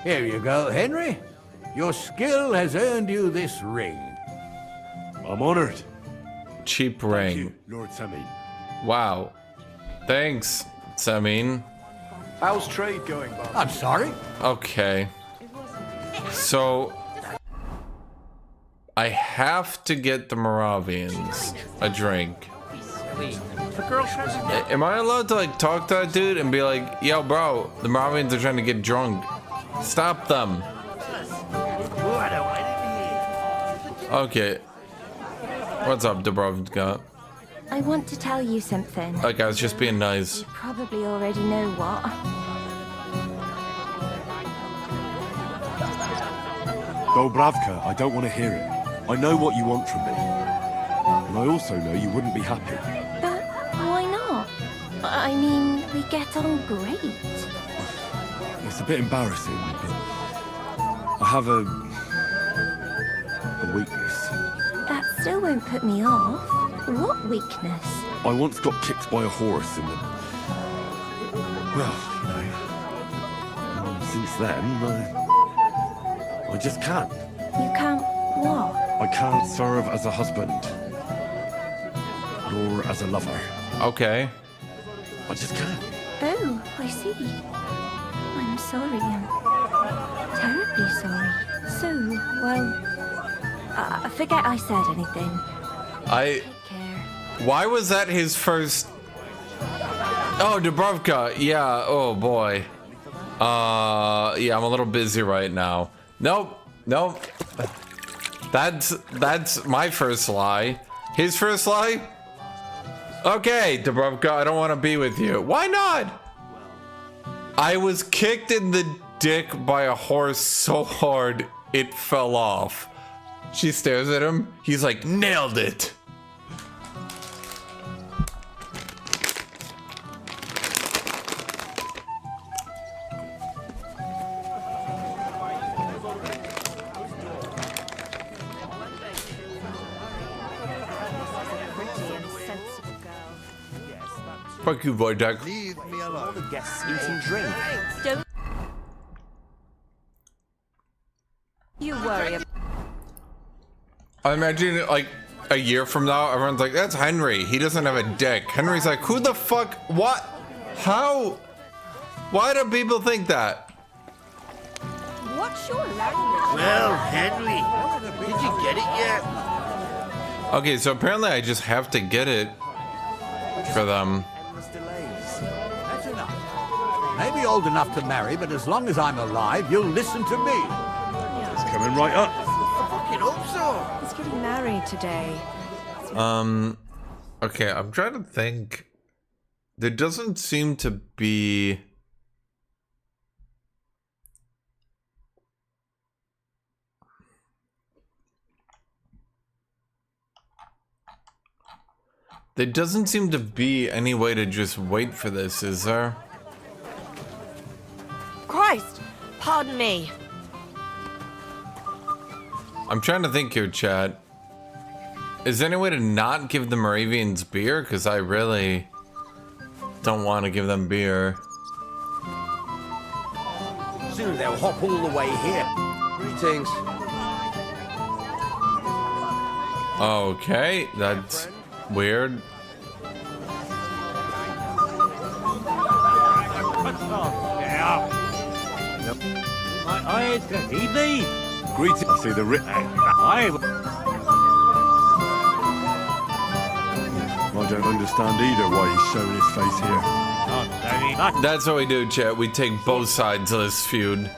Here you go, Henry. Your skill has earned you this ring. I'm honored. Cheap ring. Thank you, Lord Samin. Wow. Thanks, Samin. How's trade going, Bob? I'm sorry? Okay. So... I have to get the Moravians a drink. The girl tries to Am I allowed to like talk to that dude and be like, yo bro, the Moravians are trying to get drunk. Stop them. Okay. What's up, Dubrovka? I want to tell you something. Like I was just being nice. You probably already know what. Dubravka, I don't want to hear it. I know what you want from me. And I also know you wouldn't be happy. But why not? I mean, we get on great. It's a bit embarrassing, but I have a weakness. That still won't put me off. What weakness? I once got kicked by a horse in the... Well, you know... Since then, I just can't. You can't what? I can't serve as a husband. Nor as a lover. Okay. I just can't. Oh, I see. I'm sorry. I'm terribly sorry. So, well... forget I said anything. Why was that his first... Oh, Dubrovka. Yeah, oh boy. Yeah, I'm a little busy right now. Nope. That's my first lie. His first lie? Okay, Dubrovka, I don't want to be with you. Why not? I was kicked in the dick by a horse so hard it fell off. She stares at him. He's like, nailed it. Fuck you, Wojtek. Leave me alone. All the guests eat and drink. Don't you worry about... I imagine like a year from now, everyone's like, that's Henry. He doesn't have a dick. Henry's like, who the fuck? What? How? Why do people think that? What's your language? Well, Henry, did you get it yet? Okay, so apparently I just have to get it for them. That's enough. Maybe old enough to marry, but as long as I'm alive, you'll listen to me. It's coming right up. I fucking hope so. He's getting married today. Okay, I'm trying to think. There doesn't seem to be... There doesn't seem to be any way to just wait for this, is there? Christ! Pardon me. I'm trying to think here, chat. Is there any way to not give the Moravians beer? Because I really don't want to give them beer. Soon they'll hop all the way here. Greetings. Okay, that's weird. Greetings. I see the I don't understand either why he's showing his face here. That's what we do, chat. We take both sides of this feud.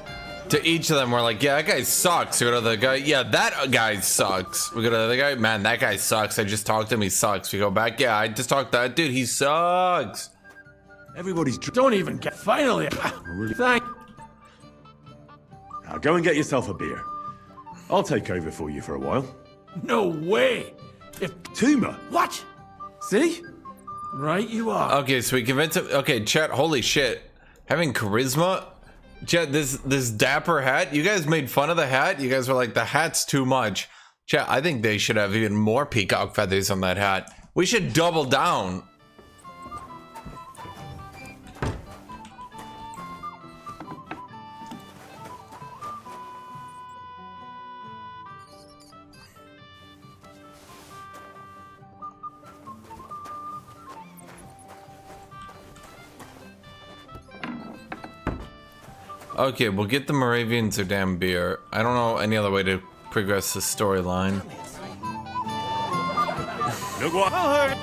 To each of them, we're like, yeah, that guy sucks. We go to the guy, yeah, that guy sucks. We go to the other guy, man, that guy sucks. I just talked to him, he sucks. We go back, yeah, I just talked to that dude, he sucks. Everybody's... Don't even get... Finally! Thank... Now go and get yourself a beer. I'll take over for you for a while. No way! If... Tuma! What? See? Right you are. Okay, so we convinced him. Okay, chat, holy shit. Having charisma? Chat, this dapper hat, you guys made fun of the hat. You guys were like, the hat's too much. Chat, I think they should have even more peacock feathers on that hat. We should double down. Okay, we'll get the Moravians their damn beer. I don't know any other way to progress the storyline. Look what I heard.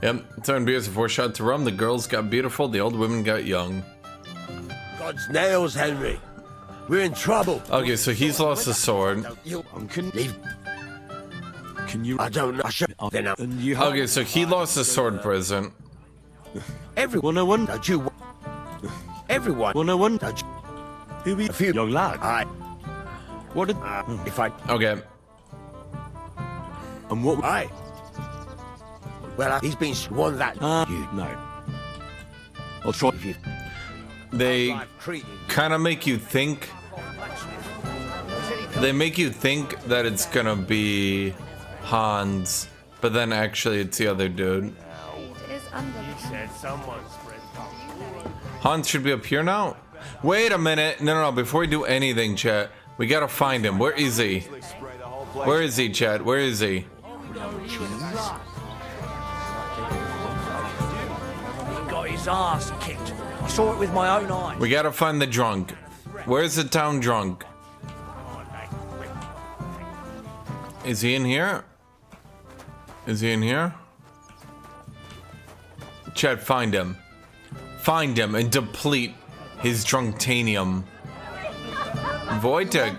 Yep, 7 beers and 4 shots of rum. The girls got beautiful, the old women got young. God's nails, Henry. We're in trouble. Okay, so he's lost the sword. Can you? I don't know. Okay, so he lost the sword present. Everyone, don't you? Everyone, don't you? Who be a few young lad? What did? If I Okay. And what? Well, he's been one that you know. I'll try. They kind of make you think. They make you think that it's gonna be Hans, but then actually it's the other dude. Hans should be up here now. Wait a minute. No. Before we do anything, chat, we gotta find him. Where is he? Where is he, chat? Where is he? He got his ass kicked. I saw it with my own eyes. We gotta find the drunk. Where's the town drunk? Is he in here? Is he in here? Chat, find him. Find him and deplete his drunktanium. Wojtek.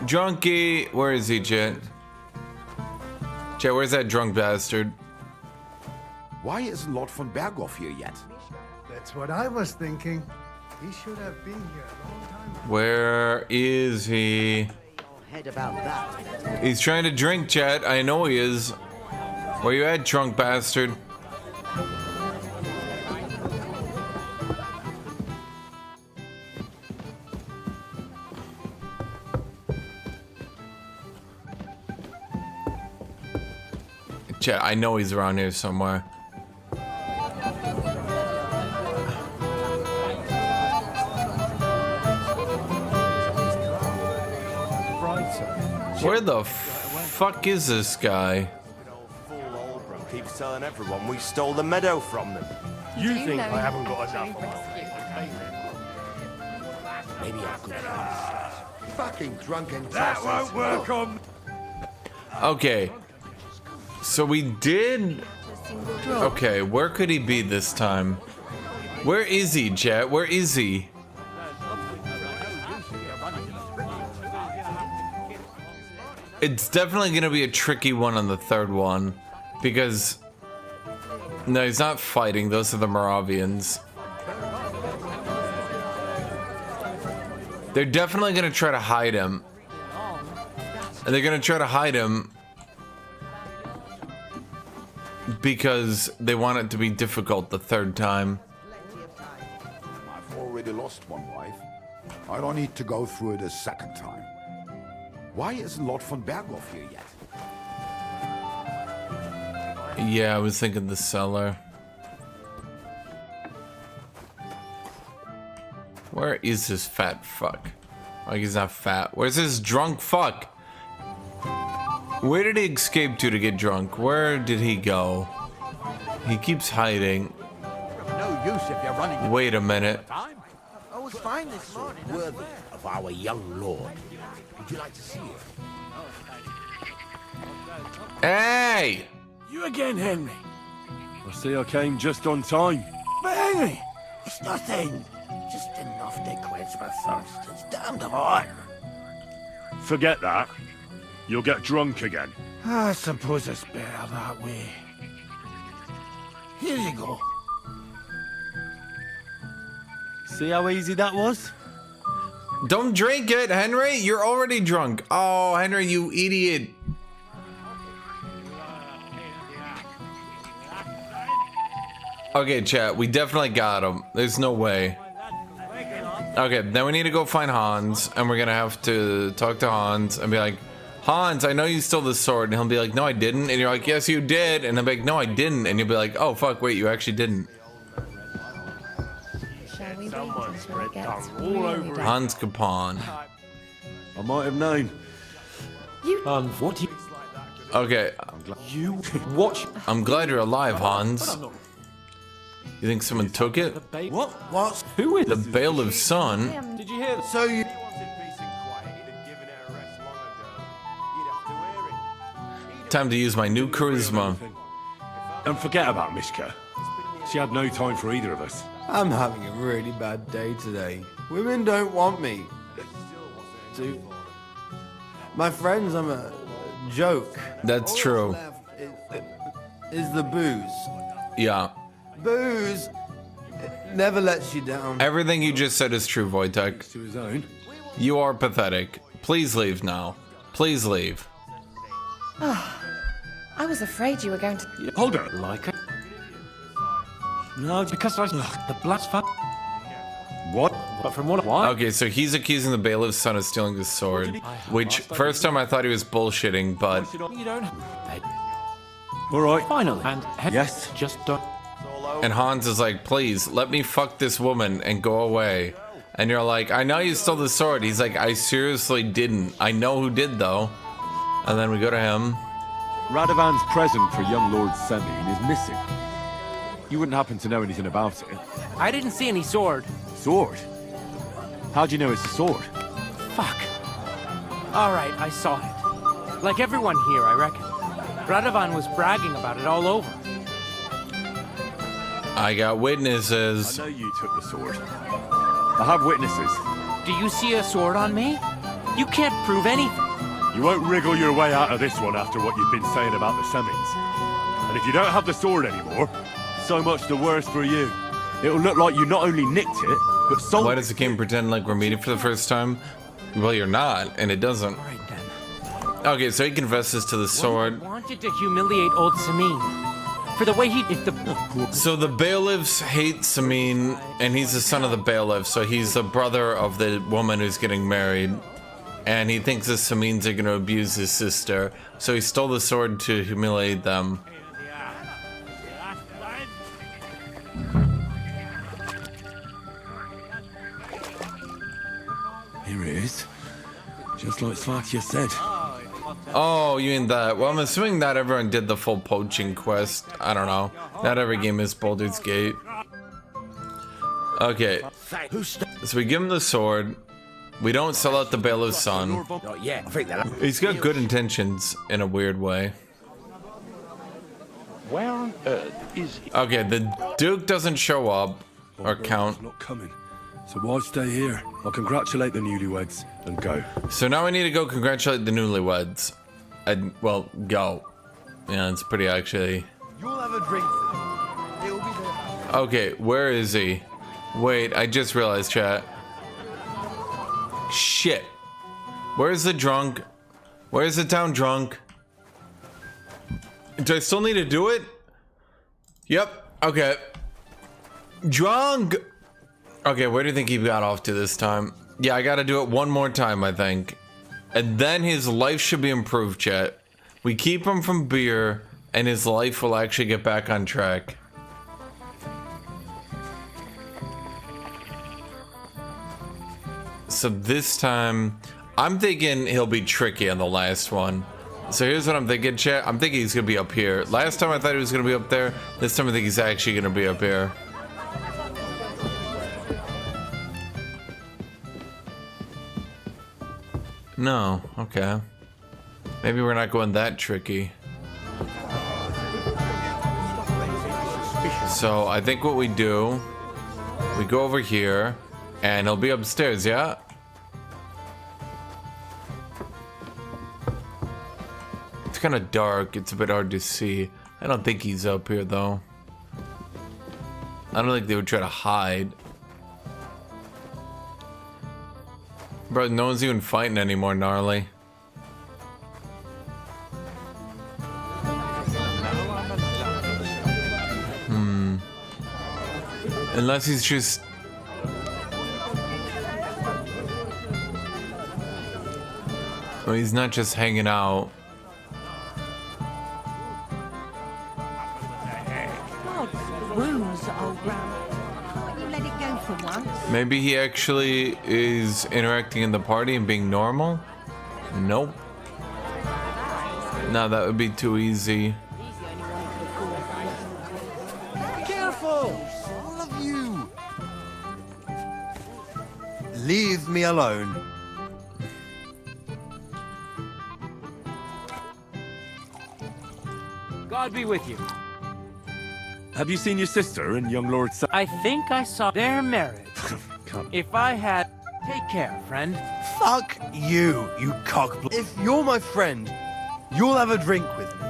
Drunky, where is he, Chet? Chet, where's that drunk bastard? Why isn't Lord von Berghoff here yet? That's what I was thinking. He should have been here a long time ago. Where is he? About that. He's trying to drink, Chet. I know he is. Where you at, drunk bastard? Chet, I know he's around here somewhere. Where the fuck is this guy? Keeps telling everyone we stole the meadow from them. You think I haven't got enough? Maybe I could. Fucking drunken That won't work on. Okay. So we did. Okay, where could he be this time? Where is he, Jet? Where is he? It's definitely gonna be a tricky one on the third one. Because. No, he's not fighting. Those are the Moravians. They're definitely gonna try to hide him. And they're gonna try to hide him because they want it to be difficult the third time. I've already lost one wife. I don't need to go through it a second time. Why isn't Lord von Berghoff here yet? Yeah, I was thinking the cellar. Where is this fat fuck? Like, he's not fat. Where's this drunk fuck? Where did he escape to get drunk? Where did he go? He keeps hiding. No use if you're running. Wait a minute. I was fine this morning. Worthy of our young lord. Would you like to see it? Hey! You again, Henry. I see I came just on time. But Henry, it's nothing. Just enough to quench my thirst. It's damned hot. Forget that. You'll get drunk again. I suppose it's better that way. Here you go. See how easy that was? Don't drink it, Henry. You're already drunk. Oh, Henry, you idiot. Okay, chat. We definitely got him. There's no way. Okay, then we need to go find Hans, and we're gonna have to talk to Hans and be like, Hans, I know you stole the sword. And he'll be like, no, I didn't. And you're like, yes, you did. And he'll be like, no, I didn't. And you'll be like, oh, fuck, wait, you actually didn't. Shall we wait until it gets all really over dark? Hans Capon. I might have known. What? Okay. You watch. I'm glad you're alive, Hans. You think someone took it? What? What? Who is the bailiff's son? Did you hear? So you... Time to use my new charisma. Don't forget about Mishka. She had no time for either of us. I'm having a really bad day today. Women don't want me. My friends, I'm a joke. That's true. Is the booze. Yeah. Booze never lets you down. Everything you just said is true, Wojtek. To his own. You are pathetic. Please leave now. Please leave. Oh, I was afraid you were going to... Hold it. Like it? No, because I... the blasphemy. What? But from what? Why? Okay, so he's accusing the bailiff's son of stealing the sword. Which, first time I thought he was bullshitting, but... You don't... Alright. Finally. And... Yes. Just don't... And Hans is like, please, let me fuck this woman and go away. And you're like, I know you stole the sword. He's like, I seriously didn't. I know who did, though. And then we go to him. Radovan's present for young Lord Semyon is missing. You wouldn't happen to know anything about it? I didn't see any sword. Sword? How do you know it's a sword? Fuck. Alright, I saw it. Like everyone here, I reckon. Radovan was bragging about it all over. I got witnesses. I know you took the sword. I have witnesses. Do you see a sword on me? You can't prove anything. You won't wriggle your way out of this one after what you've been saying about the Semins. And if you don't have the sword anymore, so much the worse for you. It'll look like you not only nicked it, but sold it. Why does the game pretend like we're meeting for the first time? Well, you're not, and it doesn't. Okay, so he confesses to the sword. He wanted to humiliate old Samin. For the way he... So the bailiffs hate Samin, and he's the son of the bailiff, so he's the brother of the woman who's getting married. And he thinks the Samins are going to abuse his sister, so he stole the sword to humiliate them. Here it is. Just like Svatia said. Oh, you mean that? Well, I'm assuming not everyone did the full poaching quest. I don't know. Not every game is Baldur's Gate. Okay. So we give him the sword. We don't sell out the bailiff's son. Yeah, I think that. He's got good intentions in a weird way. Where on earth is he? Okay, the Duke doesn't show up or count. Not coming. So why stay here? I'll congratulate the newlyweds and go. So now we need to go congratulate the newlyweds. Well, go. Yeah, it's pretty actually. You'll have a drink. He'll be there. Okay, where is he? Wait, I just realized, chat. Shit. Where's the drunk? Where's the town drunk? Do I still need to do it? Yep. Okay. Drunk. Okay, where do you think he got off to this time? Yeah, I gotta do it one more time, I think. And then his life should be improved, chat. We keep him from beer, and his life will actually get back on track. So this time, I'm thinking he'll be tricky on the last one. So here's what I'm thinking, chat. I'm thinking he's gonna be up here. Last time I thought he was gonna be up there. This time I think he's actually gonna be up here. No, okay. Maybe we're not going that tricky. So I think what we do, we go over here, and he'll be upstairs, yeah? It's kind of dark, it's a bit hard to see. I don't think he's up here, though. I don't think they would try to hide. Bro, no one's even fighting anymore, gnarly. Unless he's just... Well, he's not just hanging out. Wounds, old Ram. Can't you let it go for once? Maybe he actually is interacting in the party and being normal? Nope. No, that would be too easy. Careful! All of you! Leave me alone. God be with you. Have you seen your sister and young Lord Sam? I think I saw their marriage. If I had... Take care, friend. Fuck you, you cockblood. If you're my friend, you'll have a drink with me.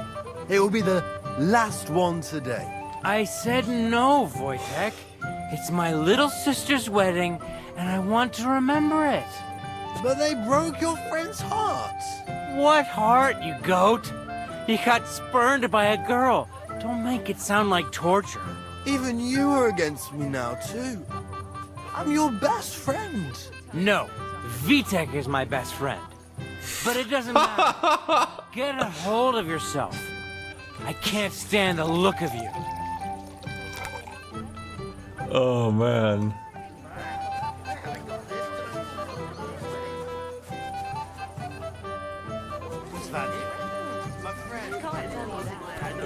It will be the last one today. I said no, Wojtek. It's my little sister's wedding, and I want to remember it. But they broke your friend's heart. What heart, you goat? He got spurned by a girl. Don't make it sound like torture. Even you are against me now, too. I'm your best friend. No, Vitek is my best friend. But it doesn't matter. Get a hold of yourself. I can't stand the look of you. Oh, man.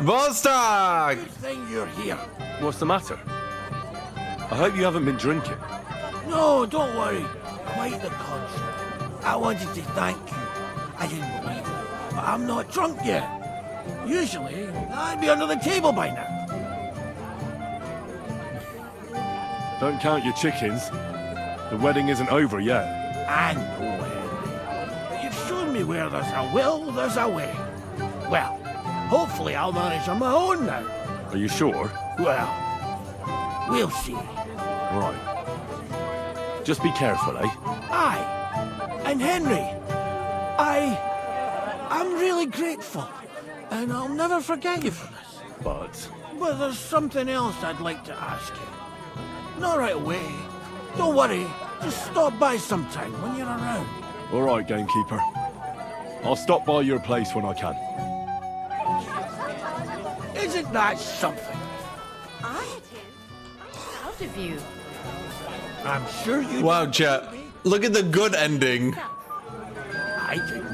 Vostok! Good thing you're here. What's the matter? I hope you haven't been drinking. No, don't worry. Quite the contrary. I wanted to thank you. I didn't believe it, but I'm not drunk yet. Usually, I'd be under the table by now. Don't count your chickens. The wedding isn't over yet. I know, Henry. But you've shown me where there's a will, there's a way. Well, hopefully I'll manage on my own now. Are you sure? Well, we'll see. Right. Just be careful, eh? Aye. And Henry, I'm really grateful. And I'll never forget you for this. But there's something else I'd like to ask you. Not right away. Don't worry. Just stop by sometime when you're around. all right, gamekeeper. I'll stop by your place when I can. Isn't that something? I'm proud of you. I'm sure you. Wow, chat. Look at the good ending. I didn't.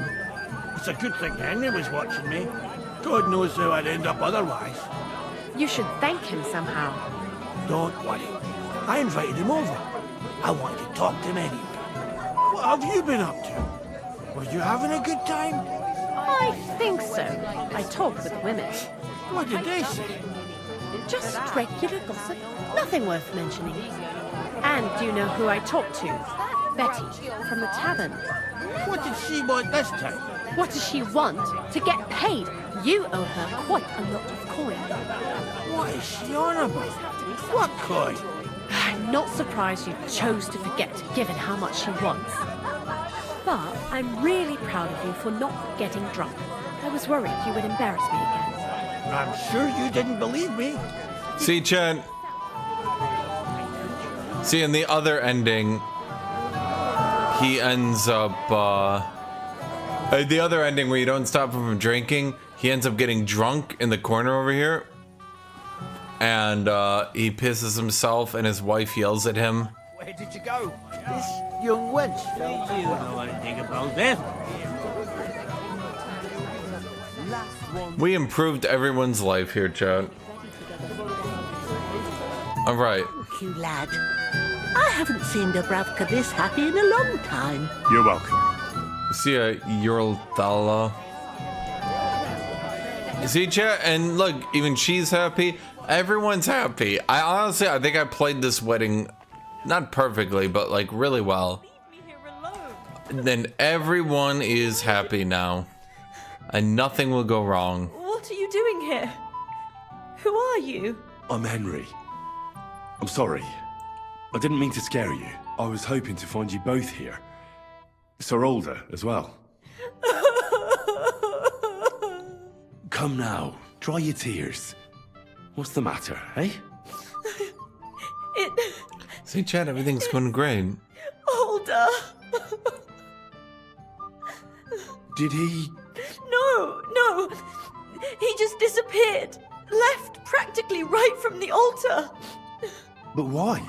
It's a good thing Henry was watching me. God knows how I'd end up otherwise. You should thank him somehow. Don't worry. I invited him over. I want to talk to him anyway. What have you been up to? Were you having a good time? I think so. I talked with women. What did they say? Just regular gossip. Nothing worth mentioning. And do you know who I talked to? Betty, from the tavern. What did she want this time? What does she want? To get paid. You owe her quite a lot of coin. What is she on about? What coin? I'm not surprised you chose to forget, given how much she wants. But I'm really proud of you for not getting drunk. I was worried you would embarrass me again. I'm sure you didn't believe me. See, Chen. See, in the other ending, he ends up, the other ending where you don't stop him from drinking, he ends up getting drunk in the corner over here. And, he pisses himself and his wife yells at him. Where did you go? This young wench felt you know anything about them. We improved everyone's life here, Chad. All right. Thank you, lad. I haven't seen Dubravka this happy in a long time. You're welcome. See ya, Yurlthala. See, Chad, and look, even she's happy. Everyone's happy. I think I played this wedding, not perfectly, but like really well. Then everyone is happy now. And nothing will go wrong. What are you doing here? Who are you? I'm Henry. I'm sorry. I didn't mean to scare you. I was hoping to find you both here. Sir Alder as well. Come now, dry your tears. What's the matter, eh? See, Chad, everything's going great. Older. Did he? No. He just disappeared. Left practically right from the altar. But why?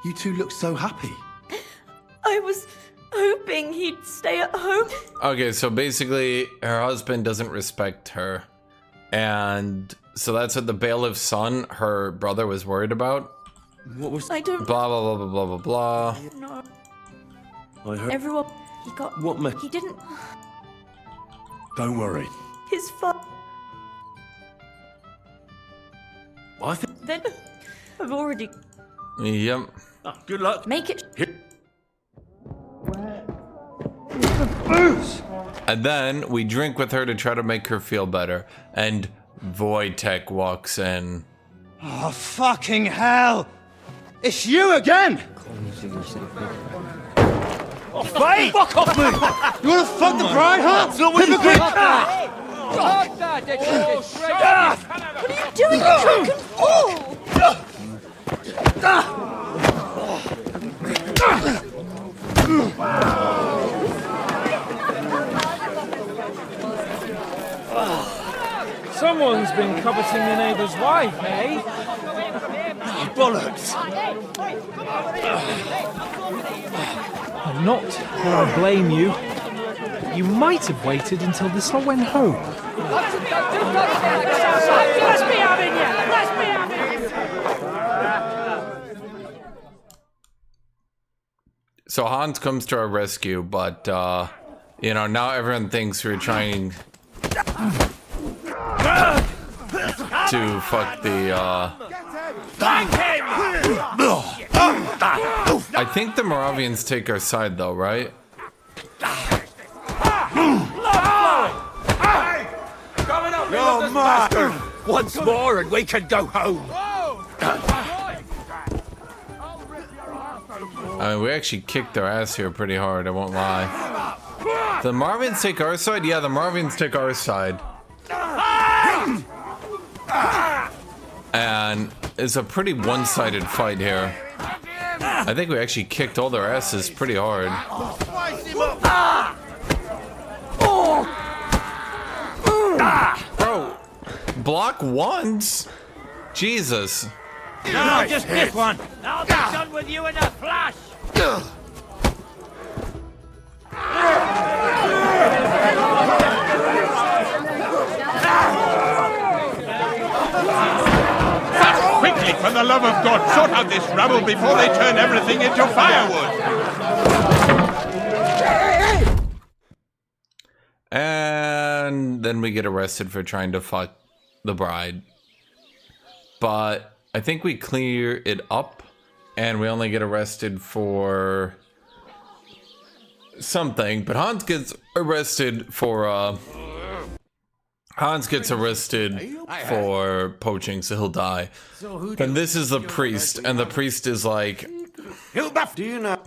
You two look so happy. I was hoping he'd stay at home. Okay, so basically, her husband doesn't respect her. And so that's what the bailiff's son, her brother, was worried about. What was... I don't... Blah, blah, blah, blah, blah, blah, blah. No. I heard... Everyone... He got... What, mate? He didn't... Don't worry. His father... I think... Then... I've already... Yep. Oh, good luck. Make it... Booze! And then we drink with her to try to make her feel better. And Wojtek walks in. Oh, fucking hell! It's you again! Oh, Faye! Fuck off me! You wanna fuck the bride, huh? That's not what you think! What are you doing, you drunken fool? Someone's been coveting your neighbour's wife, eh? Bollocks! I'm not going to blame you. You might have waited until this all went home. Let's be having you! Let's be having you! So Hans comes to our rescue, but, you know, now everyone thinks we're trying to fuck the, I think the Moravians take our side, though, right? You're mad! Once more and we can go home! I mean, we actually kicked their ass here pretty hard, I won't lie. The Moravians take our side? Yeah, the Moravians take our side. And it's a pretty one-sided fight here. I think we actually kicked all their asses pretty hard. Bro, block once? Jesus. No, just this one. I'll be done with you in a flash. Quickly, for the love of God, sort out this rubble before they turn everything into firewood. And then we get arrested for trying to fuck the bride. But I think we clear it up and we only get arrested for something. But Hans gets arrested for poaching, so he'll die. And this is the priest, and the priest is like, Do you know?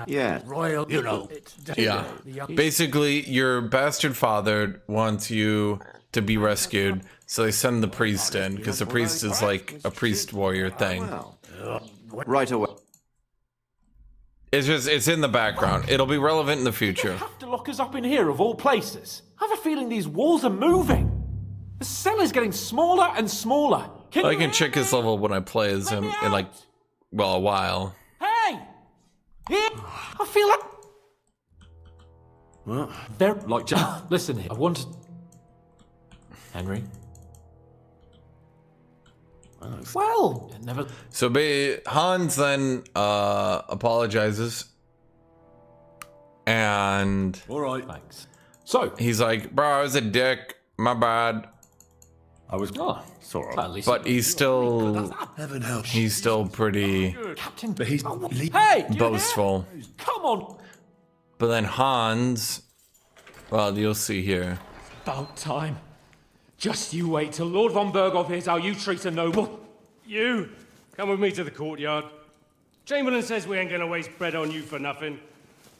Yeah. Royal, you know. yeah. Basically, your bastard father wants you to be rescued, so they send the priest in, because the priest is like a priest warrior thing. Right away. It's in the background. It'll be relevant in the future. You have to lock us up in here of all places. I have a feeling these walls are moving. The cell is getting smaller and smaller. I can check his level when I play as him in like, well, a while. Hey! Here! I feel like... What? They're like, just listen here. I want... Henry? Well, never... So Hans then apologizes. And... Alright. Thanks. So... He's like, bro, I was a dick. My bad. I was... Oh, sorry. But he's still... Heaven help. He's still pretty... Captain... But he's... Hey! boastful. Come on! But then Hans... Well, you'll see here. About time. Just you wait till Lord von Berghoff hears how you treat a noble. You, come with me to the courtyard. Chamberlain says we ain't gonna waste bread on you for nothing.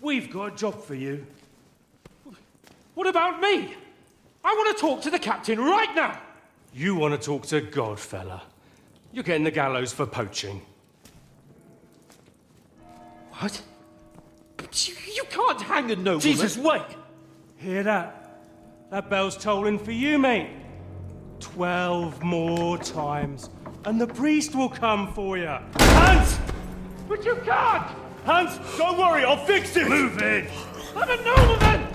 We've got a job for you. What about me? I want to talk to the captain right now. You want to talk to God, fella. You're getting the gallows for poaching. What? But you can't hang a nobleman. Jesus, wait! Hear that? That bell's tolling for you, mate. 12 more times, and the priest will come for you. Hunt! But you can't! Hans, don't worry, I'll fix it! Move it! I'm a nobleman!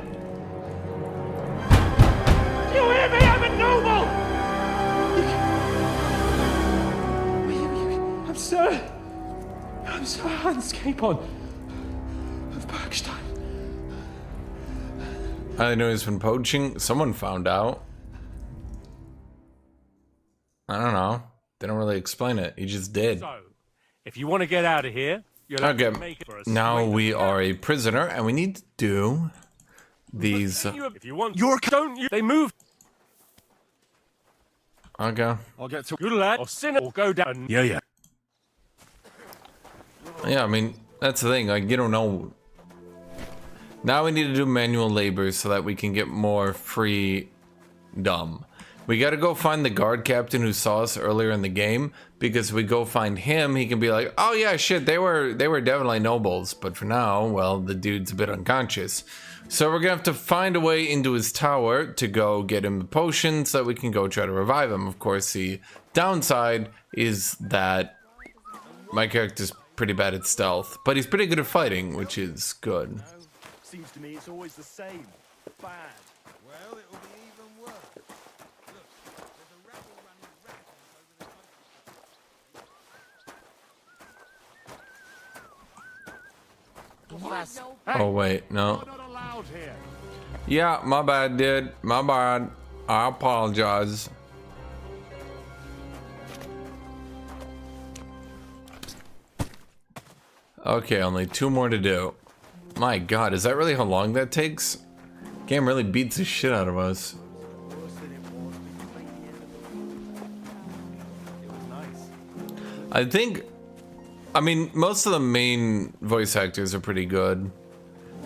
Do you hear me? I'm a noble! I'm Sir Hans Capon of Bergstein. I know he's been poaching. Someone found out. I don't know. They don't really explain it. He just did. So, if you want to get out of here, you'll have to make it for us. Now we are a prisoner, and we need to do these. If you want, don't you? They moved. Okay. I'll get to good lad or sinner or go down. Yeah. Yeah, I mean, that's the thing. Like, you don't know. Now we need to do manual labor so that we can get more freedom. We gotta go find the guard captain who saw us earlier in the game, because if we go find him, he can be like, oh yeah, shit, they were definitely nobles, but for now, well, the dude's a bit unconscious. So we're gonna have to find a way into his tower to go get him the potion so that we can go try to revive him. Of course, the downside is that my character's pretty bad at stealth, but he's pretty good at fighting, which is good. Seems to me it's always the same. Bad. Well, it'll be even worse. Look, there's a rebel running rampant over the Oh wait, no. Yeah, my bad, dude. My bad. I apologize. Okay, only 2 more to do. My god, is that really how long that takes? Game really beats the shit out of us. I mean, most of the main voice actors are pretty good.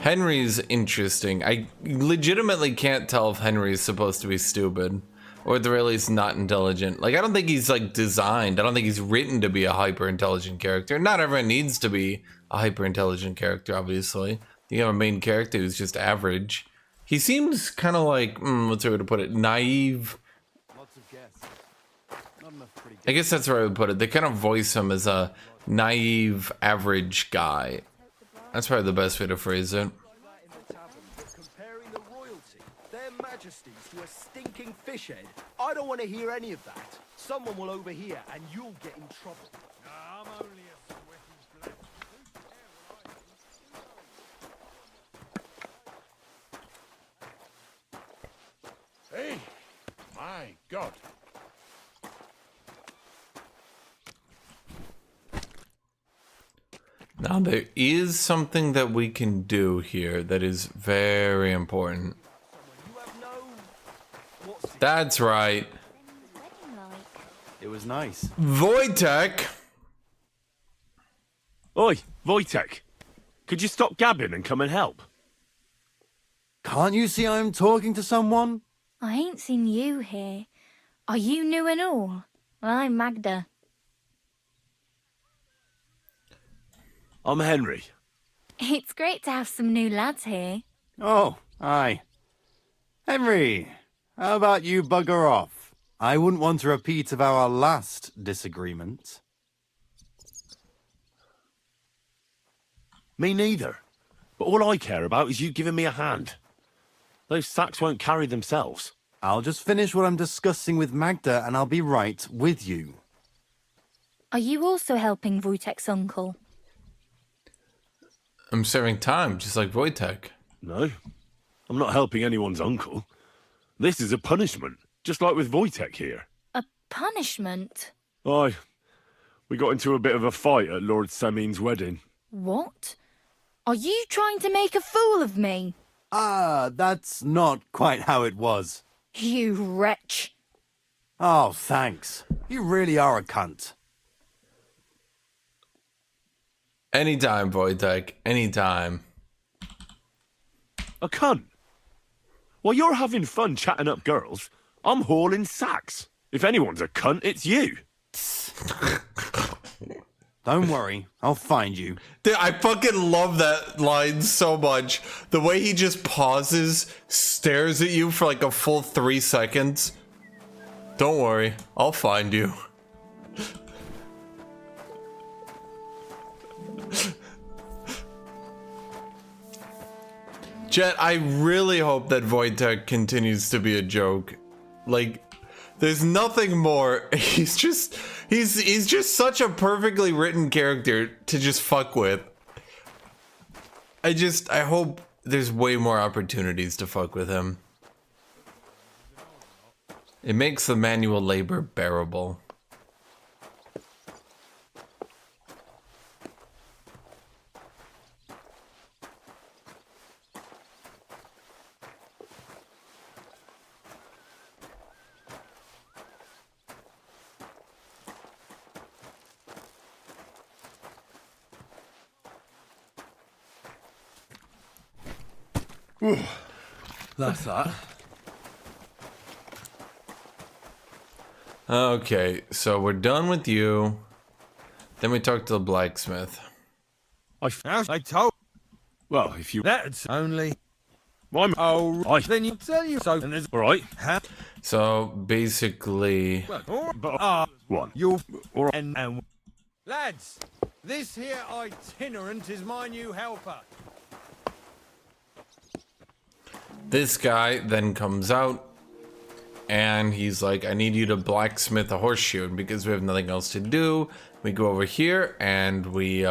Henry's interesting. I legitimately can't tell if Henry's supposed to be stupid or at the very least not intelligent. Like, I don't think he's like designed. I don't think he's written to be a hyper intelligent character. Not everyone needs to be a hyper intelligent character, obviously. You have a main character who's just average. He seems kind of like, what's the way to put it? Naive. I guess that's where I would put it. They kind of voice him as a naive, average guy. That's probably the best way to phrase it. Comparing the royalty, their majesties, to a stinking fish head. I don't want to hear any of that. Someone will overhear and you'll get in trouble. I'm only a sweating blood. Hey, my God. Now there is something that we can do here that is very important. That's right. It was nice. Wojtek! Oi, Wojtek. Could you stop gabbing and come and help? Can't you see I'm talking to someone? I ain't seen you here. Are you new and all? Well, I'm Magda. I'm Henry. It's great to have some new lads here. Oh, aye. Henry, how about you bugger off? I wouldn't want a repeat of our last disagreement. Me neither. But all I care about is you giving me a hand. Those sacks won't carry themselves. I'll just finish what I'm discussing with Magda and I'll be right with you. Are you also helping Wojtek's uncle? I'm serving time, just like Wojtek. No, I'm not helping anyone's uncle. This is a punishment, just like with Wojtek here. A punishment? Aye, we got into a bit of a fight at Lord Semin's wedding. What? Are you trying to make a fool of me? Ah, that's not quite how it was. You wretch. Oh, thanks. You really are a cunt. Anytime, Wojtek. Anytime. A cunt? While you're having fun chatting up girls, I'm hauling sacks. If anyone's a cunt, it's you. Don't worry, I'll find you. Dude, I fucking love that line so much. The way he just pauses, stares at you for like a full 3 seconds. Don't worry, I'll find you. Jet, I really hope that Wojtek continues to be a joke. Like, there's nothing more. He's just such a perfectly written character to just fuck with. I hope there's way more opportunities to fuck with him. It makes the manual labor bearable. That's that. Okay, so we're done with you. Then we talk to the blacksmith. I told. Well, if you... That's only... then you tell you so. And there's... Alright. So, basically... One. You... And... Lads, this here itinerant is my new helper. This guy then comes out and he's like, I need you to blacksmith a horseshoe. And because we have nothing else to do, we go over here and we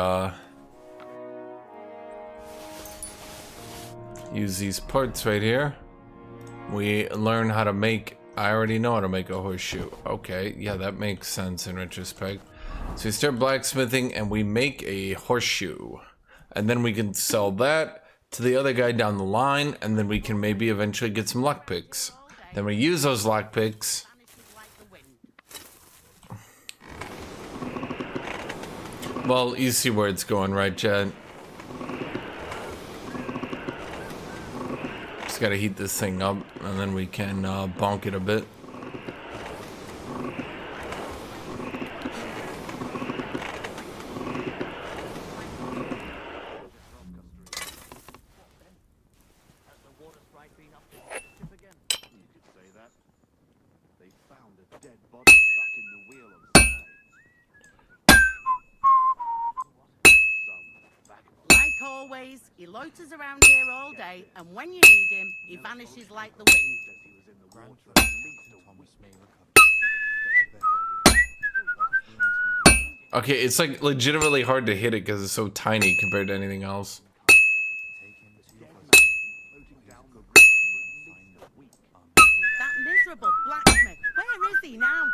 use these parts right here. We learn how to make, I already know how to make a horseshoe. Okay, yeah, that makes sense in retrospect. So we start blacksmithing and we make a horseshoe. And then we can sell that to the other guy down the line, and then we can maybe eventually get some lockpicks. Then we use those lockpicks. Well, you see where it's going, right, Chad? Just gotta heat this thing up, and then we can bonk it a bit. He loiters around here all day, and when you need him, he vanishes like the wind. Okay, it's like legitimately hard to hit it because it's so tiny compared to anything else. That miserable blacksmith, where is he now?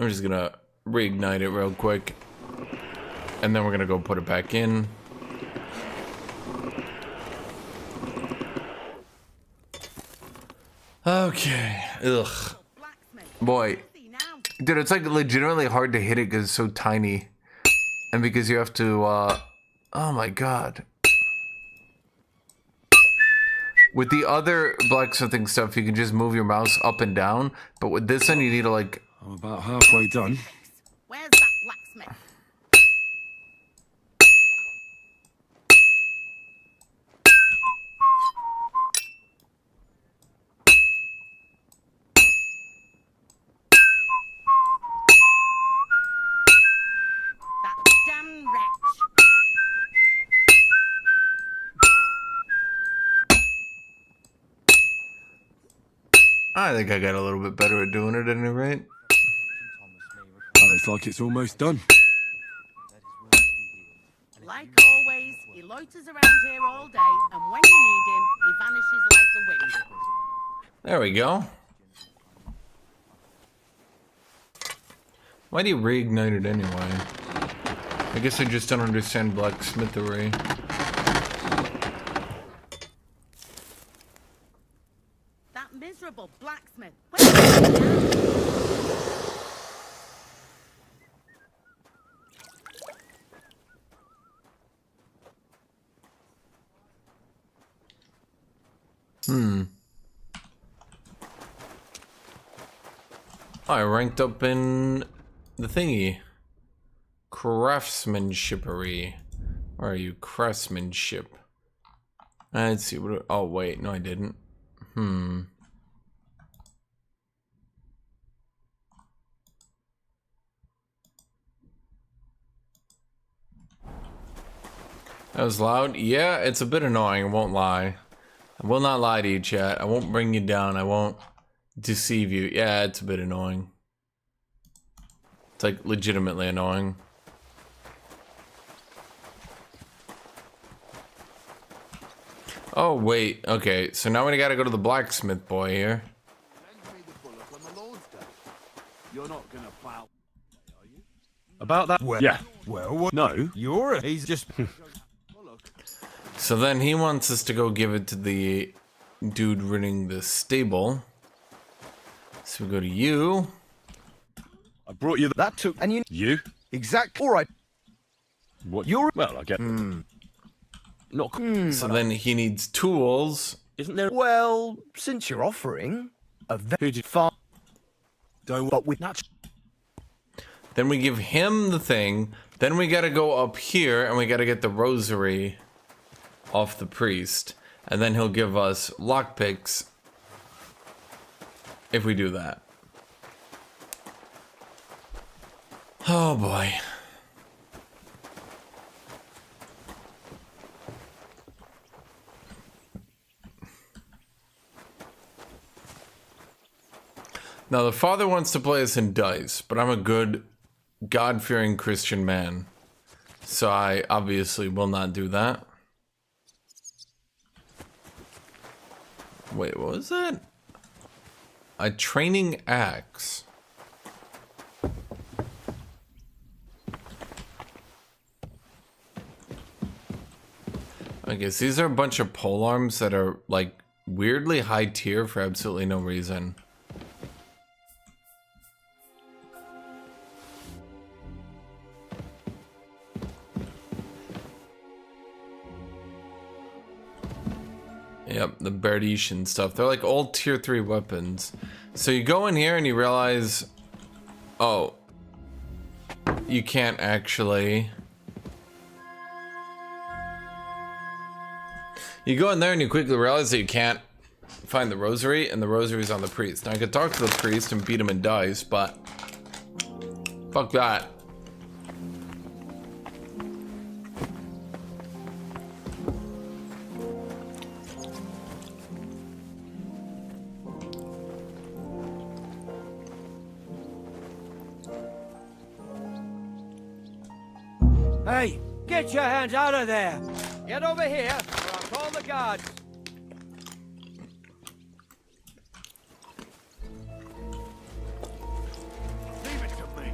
I'm just gonna reignite it real quick. And then we're gonna go put it back in. Okay. Ugh. Boy. Dude, it's like legitimately hard to hit it because it's so tiny. And because you have to, oh my god. With the other blacksmithing stuff, you can just move your mouse up and down. But with this one, you need to like... I'm about halfway done. Where's that blacksmith? That damn wretch. I think I got a little bit better at doing it at any rate. Well, it's like it's almost done. Like always, he loiters around here all day, and when you need him, he vanishes like the wind. There we go. Why do you reignite it anyway? I guess I just don't understand blacksmithery. That miserable blacksmith. I ranked up in the thingy. craftsmanshipery. Where are you? Craftsmanship. Let's see. What? Oh, wait. No, I didn't. That was loud. Yeah, it's a bit annoying. I won't lie. I will not lie to you, chat. I won't bring you down. I won't deceive you. Yeah, it's a bit annoying. It's like legitimately annoying. Oh, wait. Okay, so now we gotta go to the blacksmith boy here. You're not gonna plow. About that? Well, yeah. Well, what? No. He's just. So then he wants us to go give it to the dude running the stable. So we go to you. I brought you that too, and you exact. All right. What? You're well. I get. Not. So then he needs tools. Isn't there? Well, since you're offering a very far. Don't what with natural. Then we give him the thing. Then we gotta go up here and we gotta get the rosary off the priest. And then he'll give us lockpicks if we do that. Oh boy. Now the father wants to play us in dice, but I'm a good, God-fearing Christian man. So I obviously will not do that. Wait, what was that? A training axe. I guess these are a bunch of polearms that are like weirdly high tier for absolutely no reason. Yep, the Berdish and stuff. They're like old tier 3 weapons. So you go in here and you realize, oh, you can't actually. You go in there and you quickly realize that you can't find the rosary, and the rosary's on the priest. Now I could talk to the priest and beat him in dice, but fuck that. Hey, get your hands out of there! Get over here, or I'll call the guards. Leave it to me.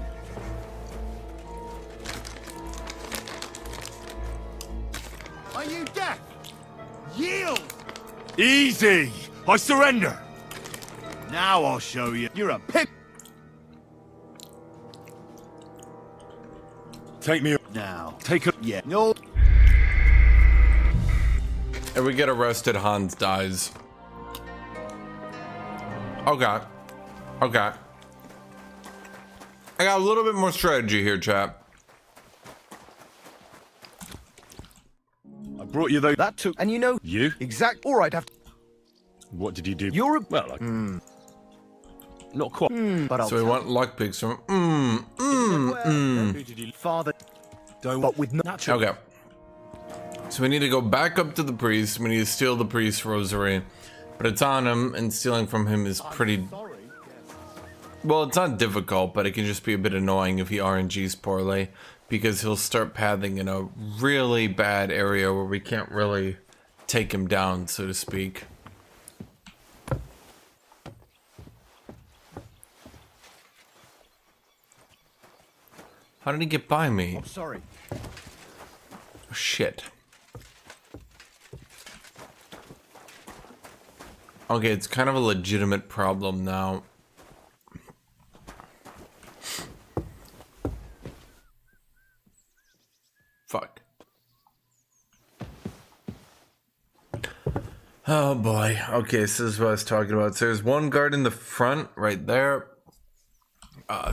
Are you deaf? Yield! easy. I surrender. Now I'll show you. You're a pig. Take me Now. Take a Yeah. No. And we get arrested, Hans dies. Okay. Okay. I got a little bit more strategy here, chap. I brought you though. That too, and you know. You? Exact. All right. Have to. What did you do? You're a. Well, I... not quite. But I'll So we tell want luckpicks from. Who did you father? Don't. But with natural. Okay. So we need to go back up to the priest. We need to steal the priest's rosary. But it's on him, and stealing from him is pretty... Well, it's not difficult, but it can just be a bit annoying if he RNGs poorly. Because he'll start pathing in a really bad area where we can't really take him down, so to speak. How did he get by me? Oh, sorry. Oh, shit. Okay, it's kind of a legitimate problem now. Fuck. Oh boy. Okay, so this is what I was talking about. So there's one guard in the front right there.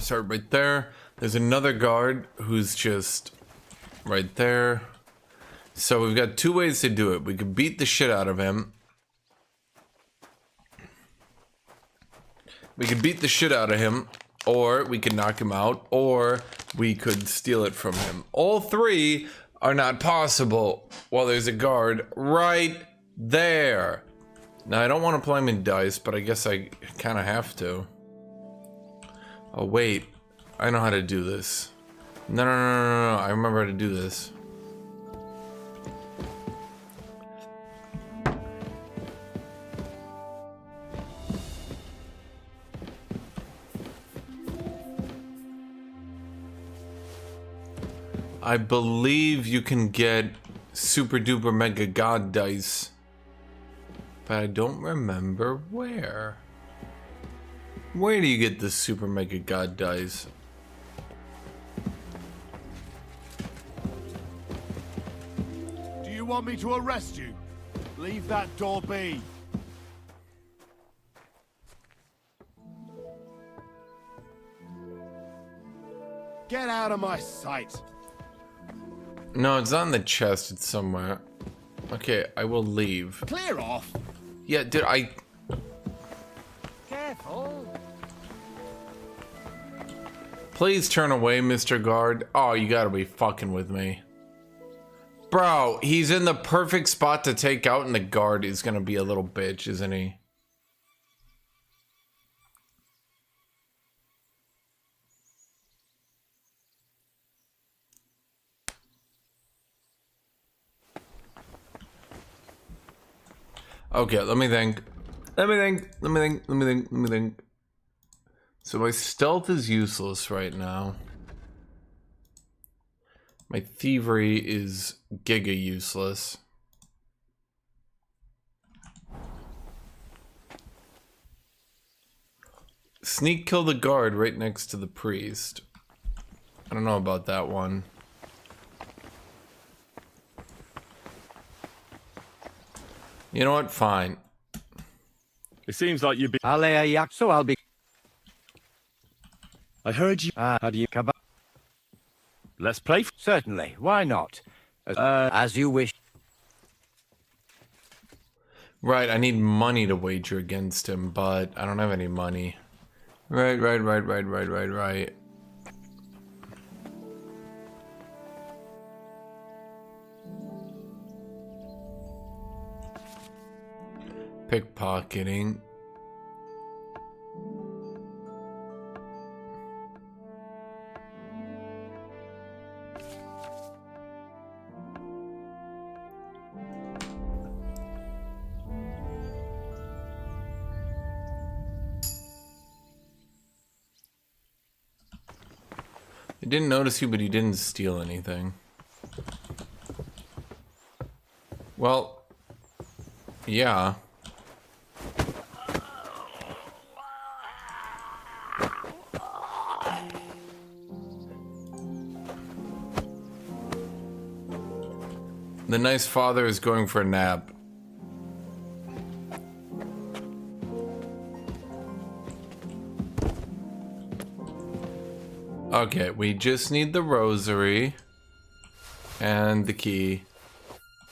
Sorry, right there. There's another guard who's just right there. So we've got two ways to do it. We could beat the shit out of him. We could beat the shit out of him, or we could knock him out, or we could steal it from him. All three are not possible while there's a guard right there. Now, I don't want to play him in dice, but I guess I kind of have to. Oh, wait. I know how to do this. No. I remember how to do this. I believe you can get super duper mega god dice, but I don't remember where. Where do you get the super mega god dice? Do you want me to arrest you? Leave that door be. Get out of my sight. No, it's not in the chest, it's somewhere. Okay, I will leave. Clear off. Yeah, dude, Careful. Please turn away, Mr. Guard. Oh, you gotta be fucking with me. Bro, he's in the perfect spot to take out, and the guard is gonna be a little bitch, isn't he? Okay, let me think. So my stealth is useless right now. My thievery is giga useless. Sneak kill the guard right next to the priest. I don't know about that one. You know what? Fine. It seems like you've been... I'll lay a yak, so I'll be... I heard you... how do you come up? Let's play... Certainly, why not? As you wish. Right, I need money to wager against him, but I don't have any money. Right. Pickpocketing. I didn't notice you, but he didn't steal anything. Well, yeah. The nice father is going for a nap. Okay, we just need the rosary and the key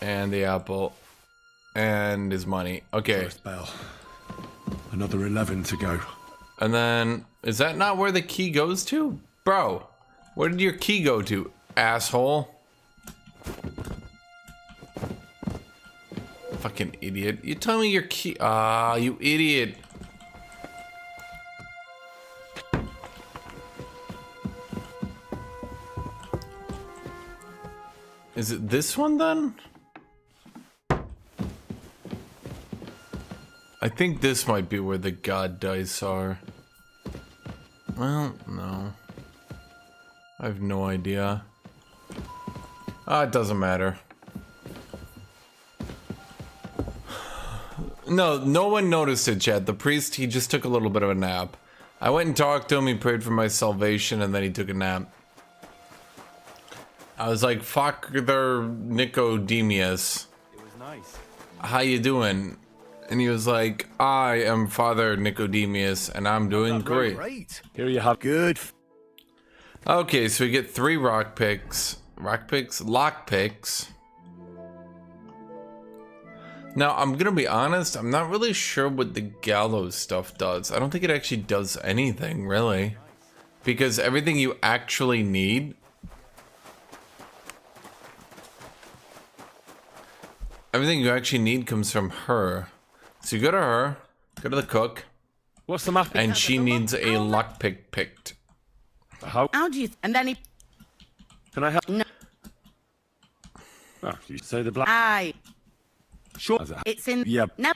and the apple and his money. Okay. First bell. Another 11 to go. And then, is that not where the key goes to? Bro, where did your key go to, asshole? Fucking idiot. You tell me your key. Ah, you idiot. Is it this one then? I think this might be where the god dice are. Well, no. I have no idea. Ah, it doesn't matter. No one noticed it, Chad. The priest, he just took a little bit of a nap. I went and talked to him, he prayed for my salvation, and then he took a nap. I was like, fuck their Nicodemius. It was nice. How you doing? And he was like, I am Father Nicodemus, and I'm doing great. Here you have good. Okay, so we get 3 rock picks. Rock picks? Lock picks. Now, I'm gonna be honest, I'm not really sure what the gallows stuff does. I don't think it actually does anything, really. Because everything you actually need... Everything you actually need comes from her. So you go to her, go to the cook. What's the map? And she needs a lockpick picked. How do you... and then he... Can I help? No. Oh, you say the black... Aye. Sure. It's in... Yeah. No.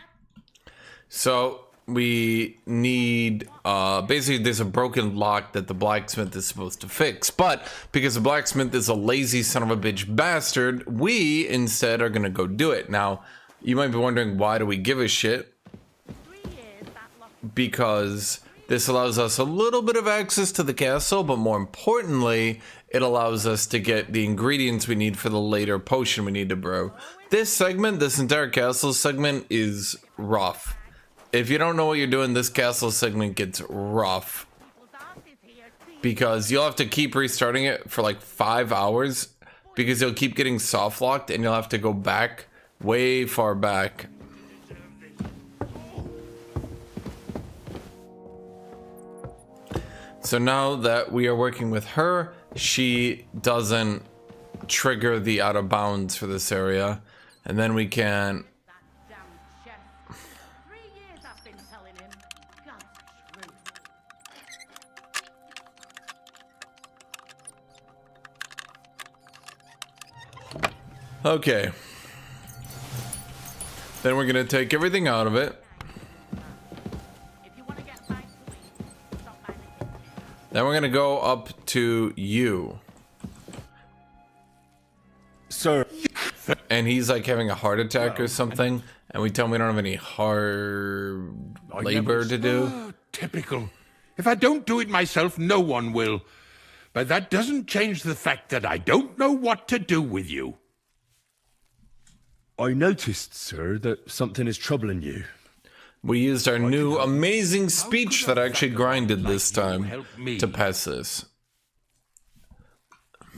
So we need... basically, there's a broken lock that the blacksmith is supposed to fix. But because the blacksmith is a lazy son of a bitch bastard, we instead are going to go do it. Now, you might be wondering, why do we give a shit? Because this allows us a little bit of access to the castle, but more importantly, it allows us to get the ingredients we need for the later potion we need to brew. This segment, this entire castle segment, is rough. If you don't know what you're doing, this castle segment gets rough. Because you'll have to keep restarting it for like 5 hours, because you'll keep getting soft locked and you'll have to go back, way far back. So now that we are working with her, she doesn't trigger the out of bounds for this area. And then we can... Okay. Then we're gonna take everything out of it. Then we're gonna go up to you. Sir. And he's like having a heart attack or something, and we tell him we don't have any hard labor to do. Oh, typical. If I don't do it myself, no one will. But that doesn't change the fact that I don't know what to do with you. I noticed, sir, that something is troubling you. We used our new amazing speech that actually grinded this time to pass this.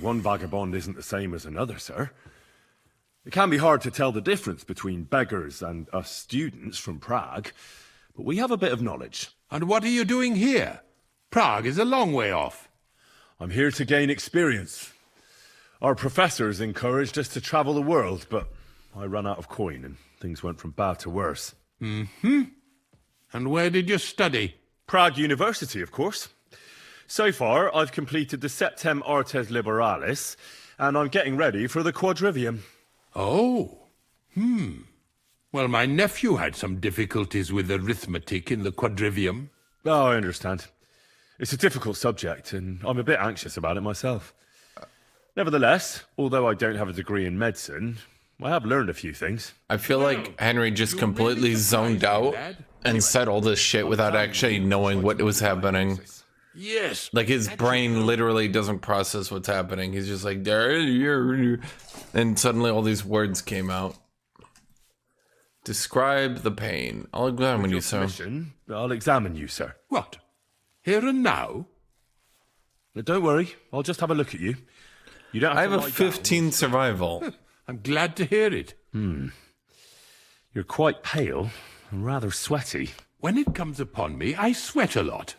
One vagabond isn't the same as another, sir. It can be hard to tell the difference between beggars and us students from Prague, but we have a bit of knowledge. And what are you doing here? Prague is a long way off. I'm here to gain experience. Our professors encouraged us to travel the world, but I ran out of coin and things went from bad to worse. Mm-hmm. And where did you study? Prague University, of course. So far, I've completed the Septem Artes Liberalis, and I'm getting ready for the Quadrivium. Oh. Well, my nephew had some difficulties with arithmetic in the Quadrivium. Oh, I understand. It's a difficult subject, and I'm a bit anxious about it myself. Nevertheless, although I don't have a degree in medicine, I have learned a few things. I feel like Henry just completely zoned out and said all this shit without actually knowing what was happening. Yes. Like his brain literally doesn't process what's happening. He's just like, and suddenly all these words came out. Describe the pain. I'll examine you, sir. I'll examine you, sir. What? Here and now? Don't worry. I'll just have a look at you. You don't have I have a 15 survival. I'm glad to hear it. You're quite pale and rather sweaty. When it comes upon me, I sweat a lot.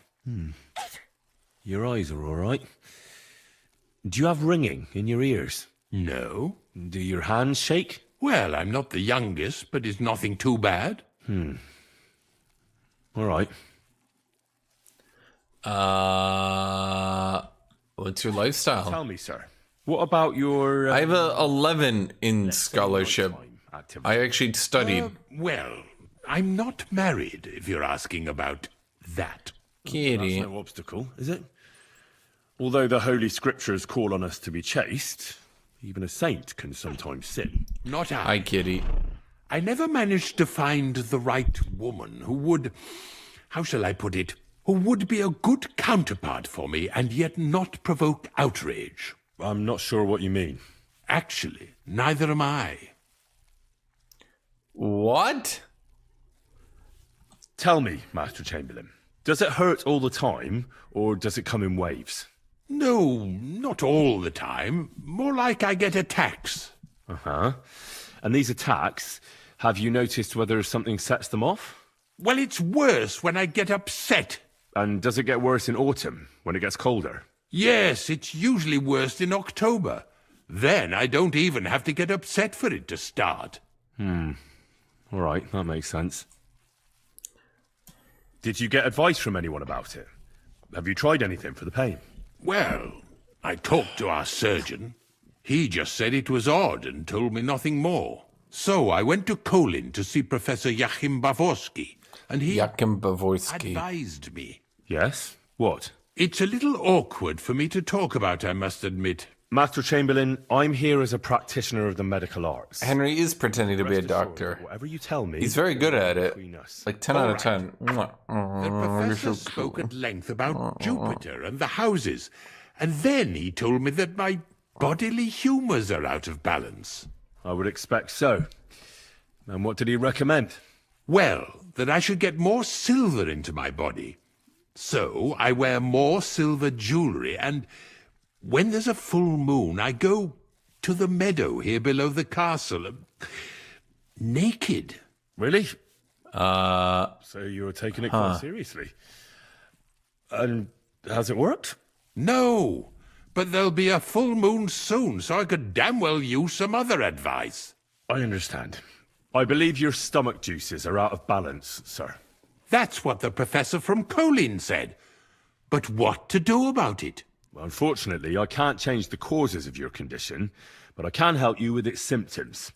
Your eyes are all right. Do you have ringing in your ears? No. Do your hands shake? Well, I'm not the youngest, but it's nothing too bad. All right. What's your lifestyle? Tell me, sir. What about your... I have a 11 in scholarship. I actually studied. Well, I'm not married, if you're asking about that. Kitty. That's no obstacle, is it? Although the Holy Scriptures call on us to be chaste, even a saint can sometimes sin. Not I. Hi, Kitty. I never managed to find the right woman who would... How shall I put it? Who would be a good counterpart for me and yet not provoke outrage. I'm not sure what you mean. Actually, neither am I. What? Tell me, Master Chamberlain, does it hurt all the time, or does it come in waves? No, not all the time. More like I get attacks. Uh-huh. And these attacks, have you noticed whether something sets them off? Well, it's worse when I get upset. And does it get worse in autumn, when it gets colder? Yes, it's usually worse in October. Then I don't even have to get upset for it to start. All right, that makes sense. Did you get advice from anyone about it? Have you tried anything for the pain? Well, I talked to our surgeon. He just said it was odd and told me nothing more. So I went to Kolin to see Professor Joachim Bavorsky, and he advised me. Yes? What? It's a little awkward for me to talk about, I must admit. Master Chamberlain, I'm here as a practitioner of the medical arts. Henry is pretending to be a doctor. Whatever you tell me, he's very good at it. Like 10 out of 10. The professor spoke at length about Jupiter and the houses, and then he told me that my bodily humours are out of balance. I would expect so. And what did he recommend? Well, that I should get more silver into my body. So I wear more silver jewellery, and when there's a full moon, I go to the meadow here below the castle, naked. Really? So you were taking it quite seriously. And has it worked? No, but there'll be a full moon soon, so I could damn well use some other advice. I understand. I believe your stomach juices are out of balance, sir. That's what the professor from Kolin said. But what to do about it? Well, unfortunately, I can't change the causes of your condition, but I can help you with its symptoms.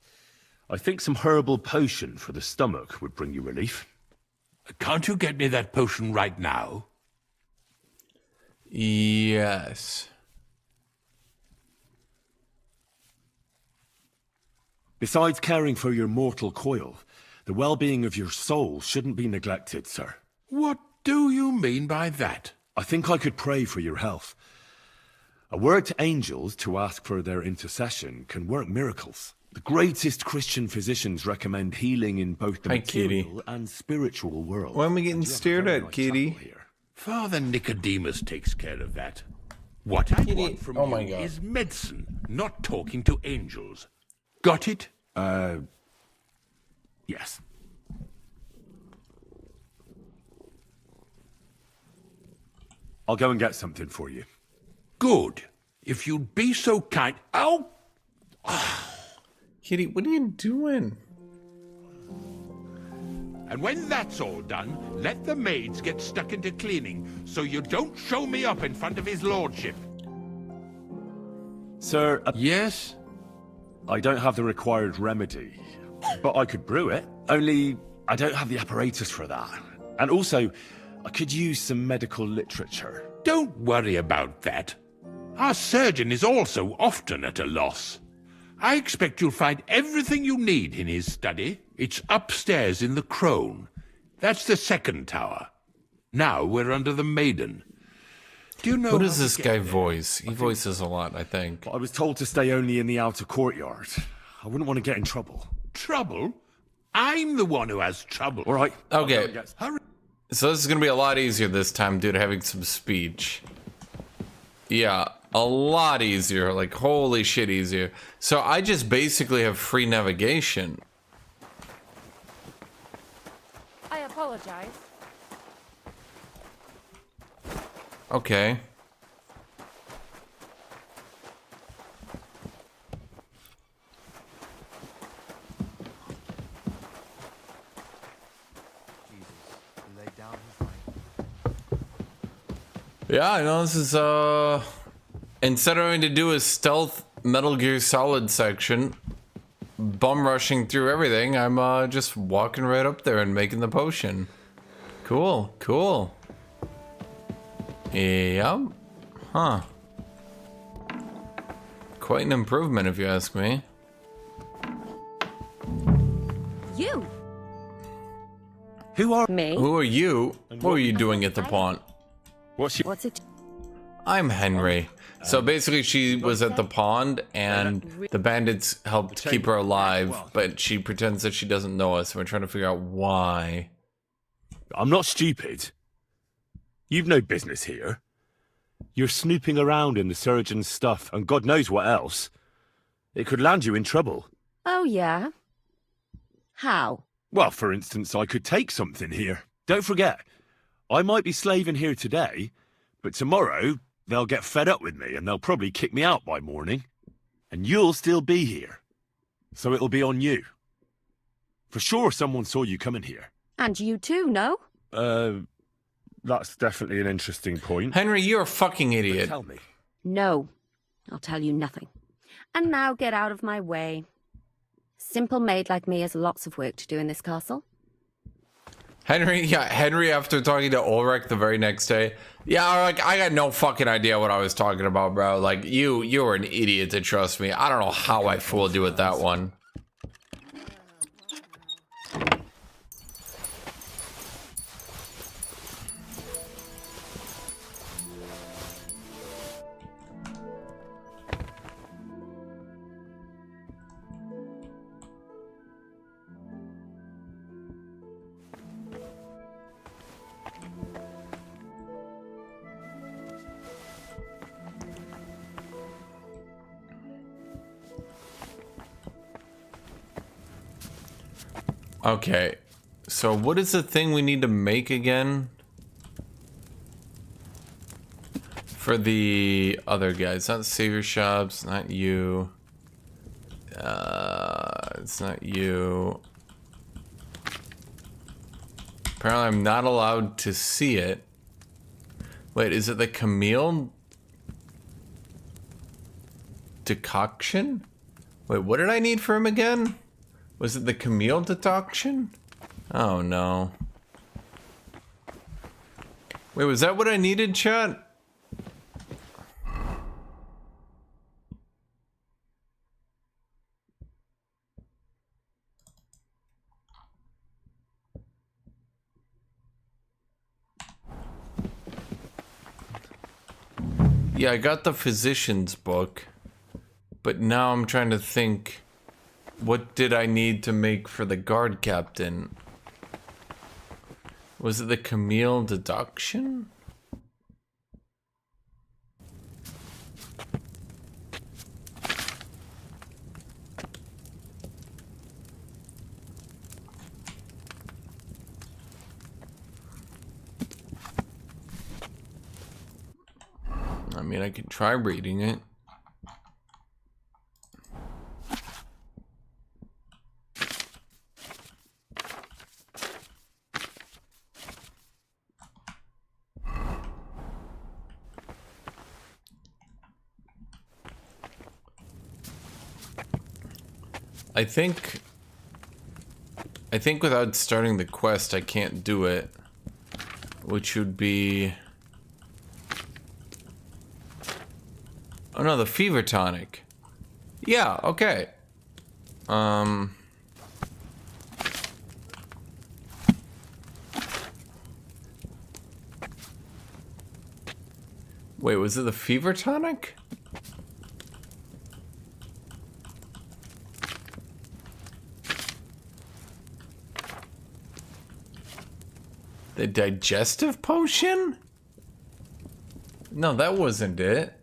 I think some herbal potion for the stomach would bring you relief. Can't you get me that potion right now? Yes. Besides caring for your mortal coil, the well-being of your soul shouldn't be neglected, sir. What do you mean by that? I think I could pray for your health. A word to angels to ask for their intercession can work miracles. The greatest Christian physicians recommend healing in both the material and spiritual world. Why am I getting stared at, Kitty? Father Nicodemus takes care of that. What I want from you is medicine, not talking to angels. Got it? Yes. I'll go and get something for you. Good. If you'd be so kind... Ow! Kitty, what are you doing? And when that's all done, let the maids get stuck into cleaning, so you don't show me up in front of his lordship. Sir... Yes? I don't have the required remedy, but I could brew it. Only, I don't have the apparatus for that. And also, I could use some medical literature. Don't worry about that. Our surgeon is also often at a loss. I expect you'll find everything you need in his study. It's upstairs in the Crone. That's the second tower. Now we're under the Maiden. Do you know... What does this guy voice? He voices a lot, I think. I was told to stay only in the outer courtyard. I wouldn't want to get in trouble. Trouble? I'm the one who has trouble. All right. Okay. So this is going to be a lot easier this time due to having some speech. Yeah, a lot easier. Like, holy shit easier. So I just basically have free navigation. I apologize. Okay. Yeah, I know this is, instead of having to do a stealth Metal Gear Solid section, bum rushing through everything, I'm, just walking right up there and making the potion. Cool, cool. Yep. Huh. Quite an improvement, if you ask me. You. Who are me? Who are you? What are you doing at the pond? What's it? I'm Henry. So basically she was at the pond and the bandits helped keep her alive, but she pretends that she doesn't know us and we're trying to figure out why. I'm not stupid. You've no business here. You're snooping around in the surgeon's stuff, and God knows what else. It could land you in trouble. Oh, yeah? How? Well, for instance, I could take something here. Don't forget, I might be slaving here today, but tomorrow they'll get fed up with me and they'll probably kick me out by morning. And you'll still be here. So it'll be on you. For sure someone saw you coming here. And you too, no? That's definitely an interesting point. Henry, you're a fucking idiot. But tell me. No. I'll tell you nothing. And now get out of my way. Simple maid like me has lots of work to do in this castle. Henry, after talking to Ulrich the very next day, I got no fucking idea what I was talking about, bro. Like, you were an idiot to trust me. I don't know how I fooled you with that one. Okay, so what is the thing we need to make again? For the other guys, not Savior Shops, not you. It's not you. Apparently I'm not allowed to see it. Wait, is it the Camille decoction? Wait, what did I need for him again? Was it the Camille decoction? Oh no. Wait, was that what I needed, chat? Yeah, I got the physician's book, but now I'm trying to think, what did I need to make for the guard captain? Was it the Camille deduction? I mean, I could try reading it. I think without starting the quest, I can't do it, which would be... Oh no, the fever tonic. Yeah, okay. Wait, was it the fever tonic? The digestive potion? No, that wasn't it.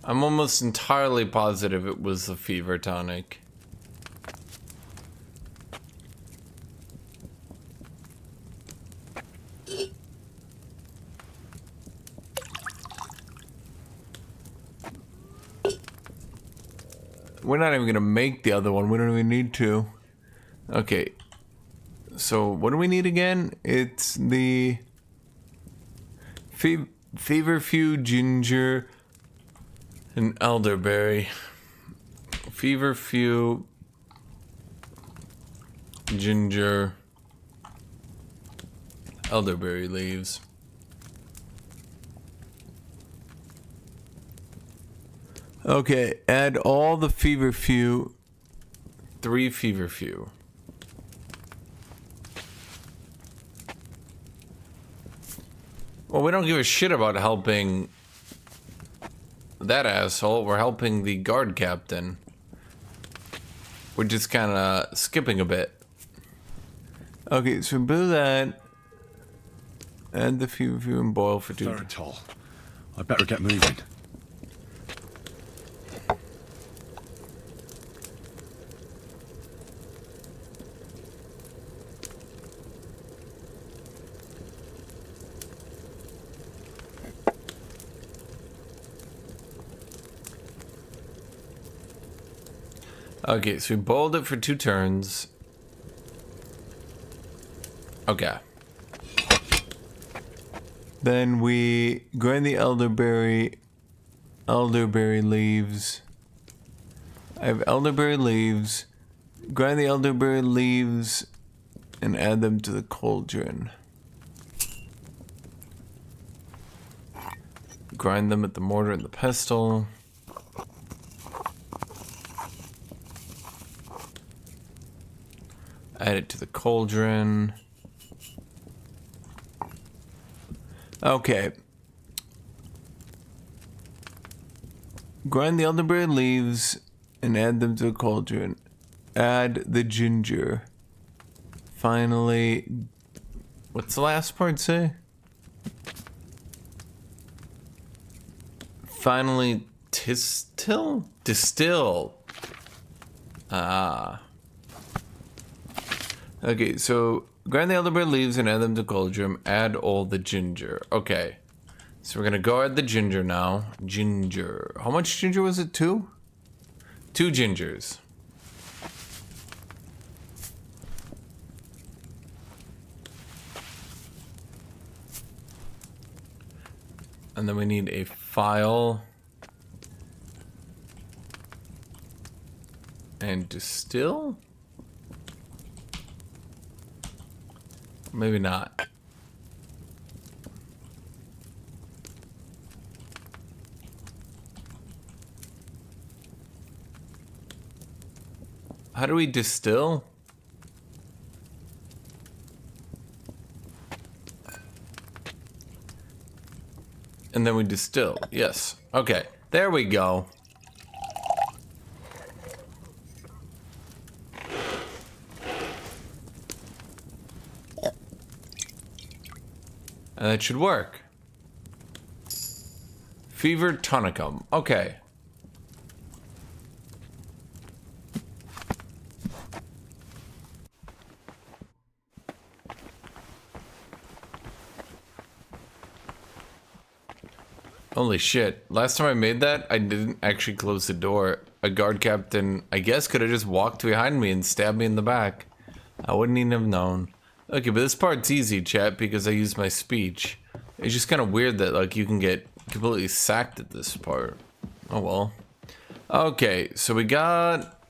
I'm almost entirely positive it was the fever tonic. We're not even gonna make the other one. We don't even need to. Okay. So what do we need again? It's the feverfew, ginger, and elderberry. Feverfew, ginger, elderberry leaves. Okay, add all the feverfew, 3 feverfew. Well, we don't give a shit about helping that asshole. We're helping the guard captain. We're just kind of skipping a bit. Okay, so do that. Add the fever and boil for 2. Third tall. I better get moving. Okay, so we boiled it for 2 turns. Okay. Then we grind the elderberry leaves. I have elderberry leaves. Grind the elderberry leaves and add them to the cauldron. Grind them at the mortar and the pestle. Add it to the cauldron. Okay. Grind the elderberry leaves and add them to the cauldron. Add the ginger. Finally, what's the last part say? Finally, distill. Ah. Okay, so grind the elderberry leaves and add them to cauldron. Add all the ginger. Okay. So we're gonna go add the ginger now. Ginger. How much ginger was it? 2? 2 gingers. And then we need a file. And distill? Maybe not. How do we distill? And then we distill. Yes. Okay. There we go. And that should work. Fever tonicum. Okay. Holy shit. Last time I made that, I didn't actually close the door. A guard captain, I guess, could have just walked behind me and stabbed me in the back. I wouldn't even have known. Okay, but this part's easy, chat, because I use my speech. It's just kind of weird that, like, you can get completely sacked at this part. Oh, well. Okay, so we got...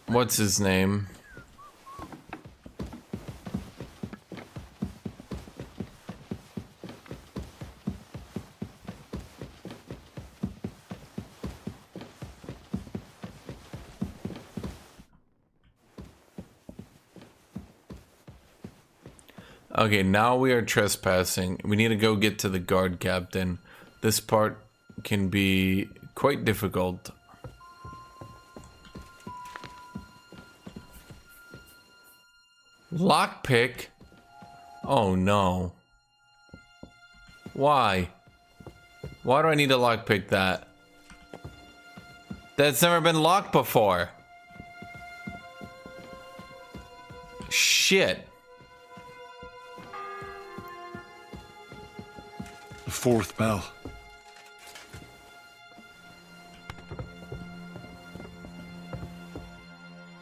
What's his name? Okay, now we are trespassing. We need to go get to the guard captain. This part can be quite difficult. Lockpick? Oh no. Why? Why do I need to lockpick that? That's never been locked before. Shit. The 4th bell.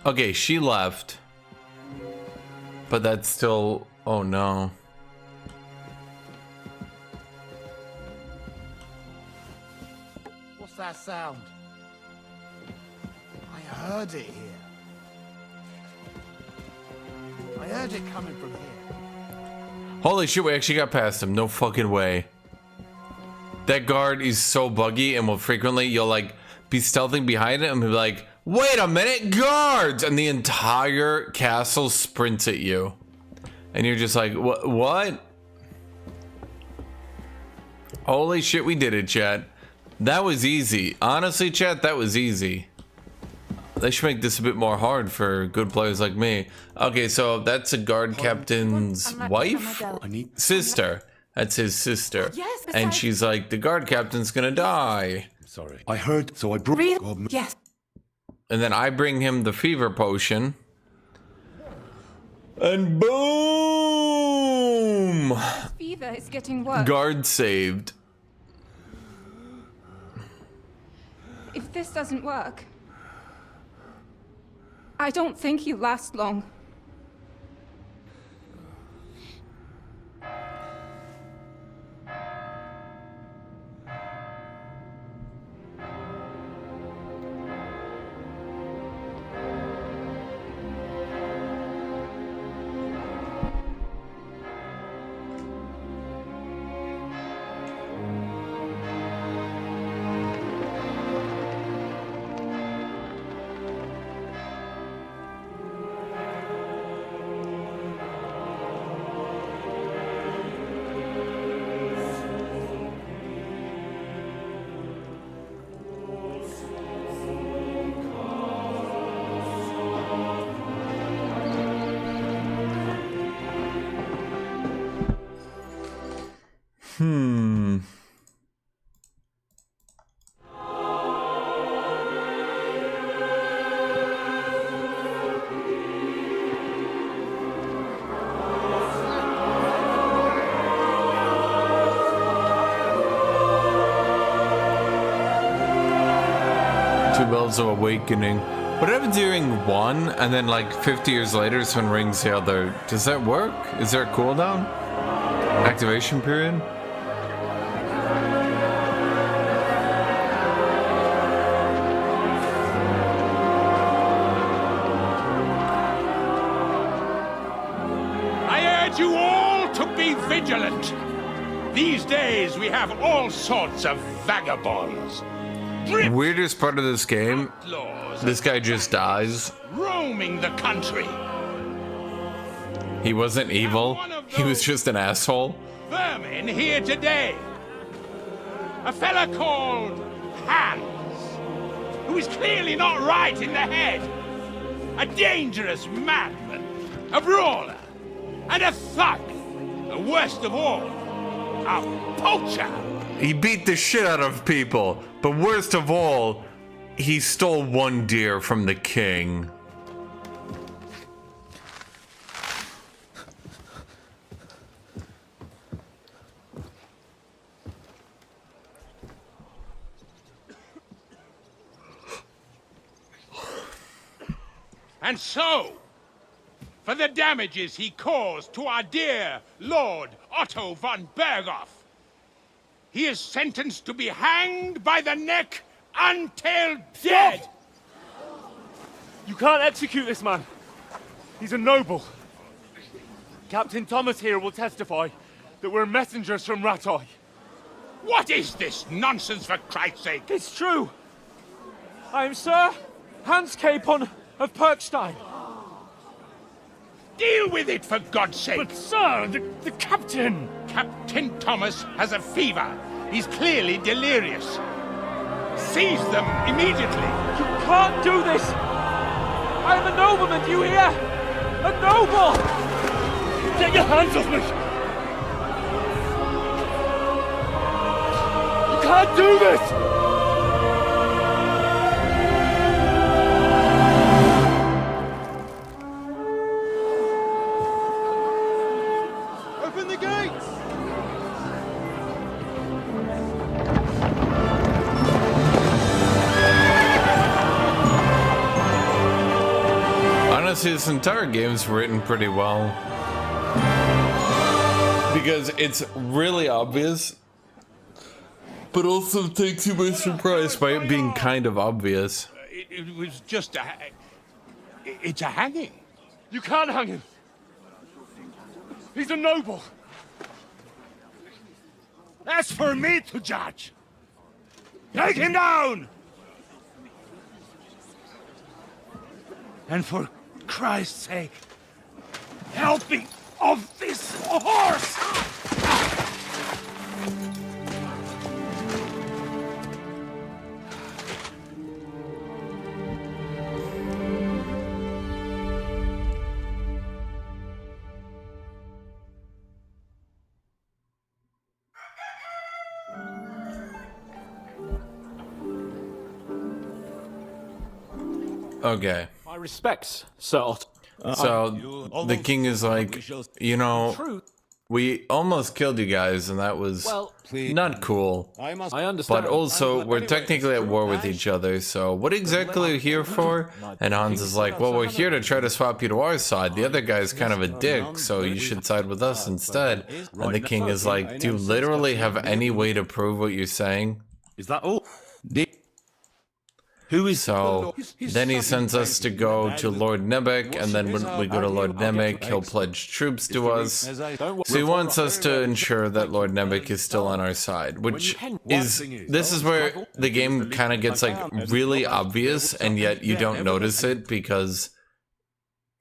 Okay, she left. But that's still... Oh no. What's that sound? I heard it here. I heard it coming from here. Holy shit, we actually got past him. No fucking way. That guard is so buggy and will frequently, you'll like be stealthing behind it and be like, wait a minute, guards! And the entire castle sprints at you. And you're just like, what? Holy shit, we did it, chat. That was easy. Honestly, chat, that was easy. They should make this a bit more hard for good players like me. Okay, so that's a guard captain's wife? Sister. That's his sister. Yes, and she's like, the guard captain's gonna die. Sorry. I heard, so I brought... Yes. And then I bring him the fever potion. And boom! Fever is getting worse. Guard saved. If this doesn't work, I don't think he'll last long. Two Bells of Awakening. What happens during one and then like 50 years later someone rings the other? Does that work? Is there a cooldown? Activation period? I urge you all to be vigilant. These days we have all sorts of vagabonds. Weirdest part of this game, this guy just dies. Roaming the country. He wasn't evil, he was just an asshole. Vermin here today. A fella called Hans, who is clearly not right in the head. A dangerous madman, a brawler, and a thug. The worst of all, a poacher. He beat the shit out of people, but worst of all, he stole one deer from the king. And so, for the damages he caused to our dear Lord Otto von Berghoff, he is sentenced to be hanged by the neck until dead. You can't execute this man. He's a noble. Captain Thomas here will testify that we're messengers from Ratoi. What is this nonsense, for Christ's sake? It's true. I am Sir Hans Capon of Perkstein. Deal with it, for God's sake! But, sir, the captain! Captain Thomas has a fever. He's clearly delirious. Seize them immediately. You can't do this! I am a nobleman, do you hear? A noble! Get your hands off me! You can't do this! Honestly, this entire game's written pretty well. Because it's really obvious, but also takes you by surprise by it being kind of obvious. It was just a... It's a hanging. You can't hang him. He's a noble. That's for me to judge. Take him down! And for Christ's sake, help me off this horse! Okay. My respects, Sir Otto. So the king is like, you know, we almost killed you guys, and that was not cool. I understand. But also, we're technically at war with each other, so what exactly are you here for? And Hans is like, well, we're here to try to swap you to our side. The other guy's kind of a dick, so you should side with us instead. And the king is like, do you literally have any way to prove what you're saying? Is that all? Who is so? Then he sends us to go to Lord Nebek, and then when we go to Lord Nebek, he'll pledge troops to us. So he wants us to ensure that Lord Nebek is still on our side, which is, this is where the game kind of gets like really obvious, and yet you don't notice it because,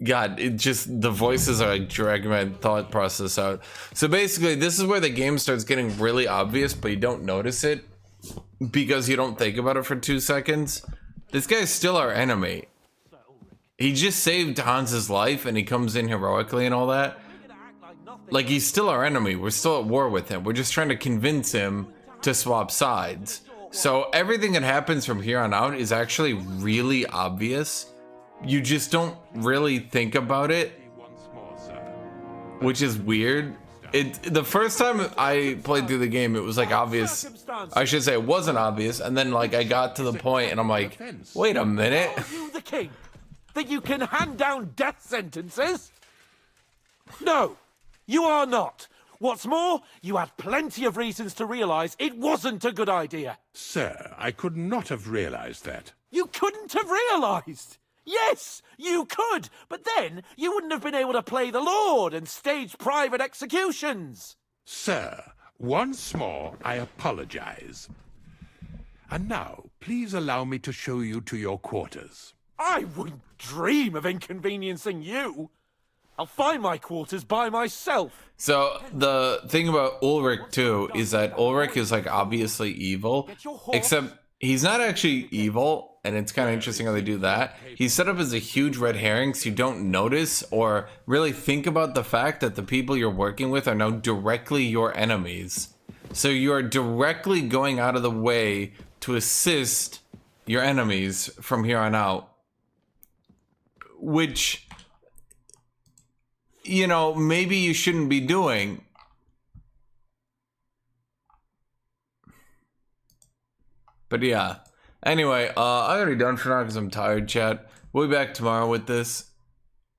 God, it just, the voices are like dragging my thought process out. So basically, this is where the game starts getting really obvious, but you don't notice it because you don't think about it for 2 seconds. This guy's still our enemy. He just saved Hans's life and he comes in heroically and all that. Like, he's still our enemy. We're still at war with him. We're just trying to convince him to swap sides. So everything that happens from here on out is actually really obvious. You just don't really think about it, which is weird. The first time I played through the game, it was like obvious. I should say it wasn't obvious, and then like I got to the point, and I'm like, wait a minute. Are you the king? That you can hand down death sentences? No, you are not. What's more, you had plenty of reasons to realize it wasn't a good idea. Sir, I could not have realized that. You couldn't have realized. Yes, you could, but then you wouldn't have been able to play the Lord and stage private executions. Sir, once more, I apologize. And now, please allow me to show you to your quarters. I wouldn't dream of inconveniencing you. I'll find my quarters by myself. So the thing about Ulrich too is that Ulrich is like obviously evil, except he's not actually evil. And it's kind of interesting how they do that. He's set up as a huge red herring, so you don't notice or really think about the fact that the people you're working with are now directly your enemies. So you are directly going out of the way to assist your enemies from here on out. Which, you know, maybe you shouldn't be doing. But yeah. Anyway, I'm already done for now because I'm tired, chat. We'll be back tomorrow with this.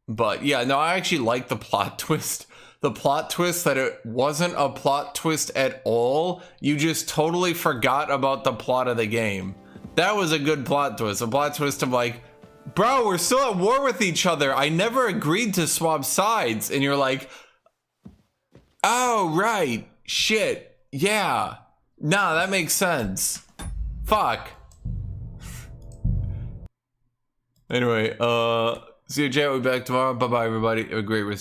But yeah, no, I actually like the plot twist. The plot twist that it wasn't a plot twist at all. You just totally forgot about the plot of the game. That was a good plot twist. A plot twist of like, bro, we're still at war with each other. I never agreed to swap sides. And you're like, oh, right. Shit. Yeah. Nah, that makes sense. Fuck. Anyway, see you, chat. We'll be back tomorrow. Bye-bye, everybody. Have a great rest of your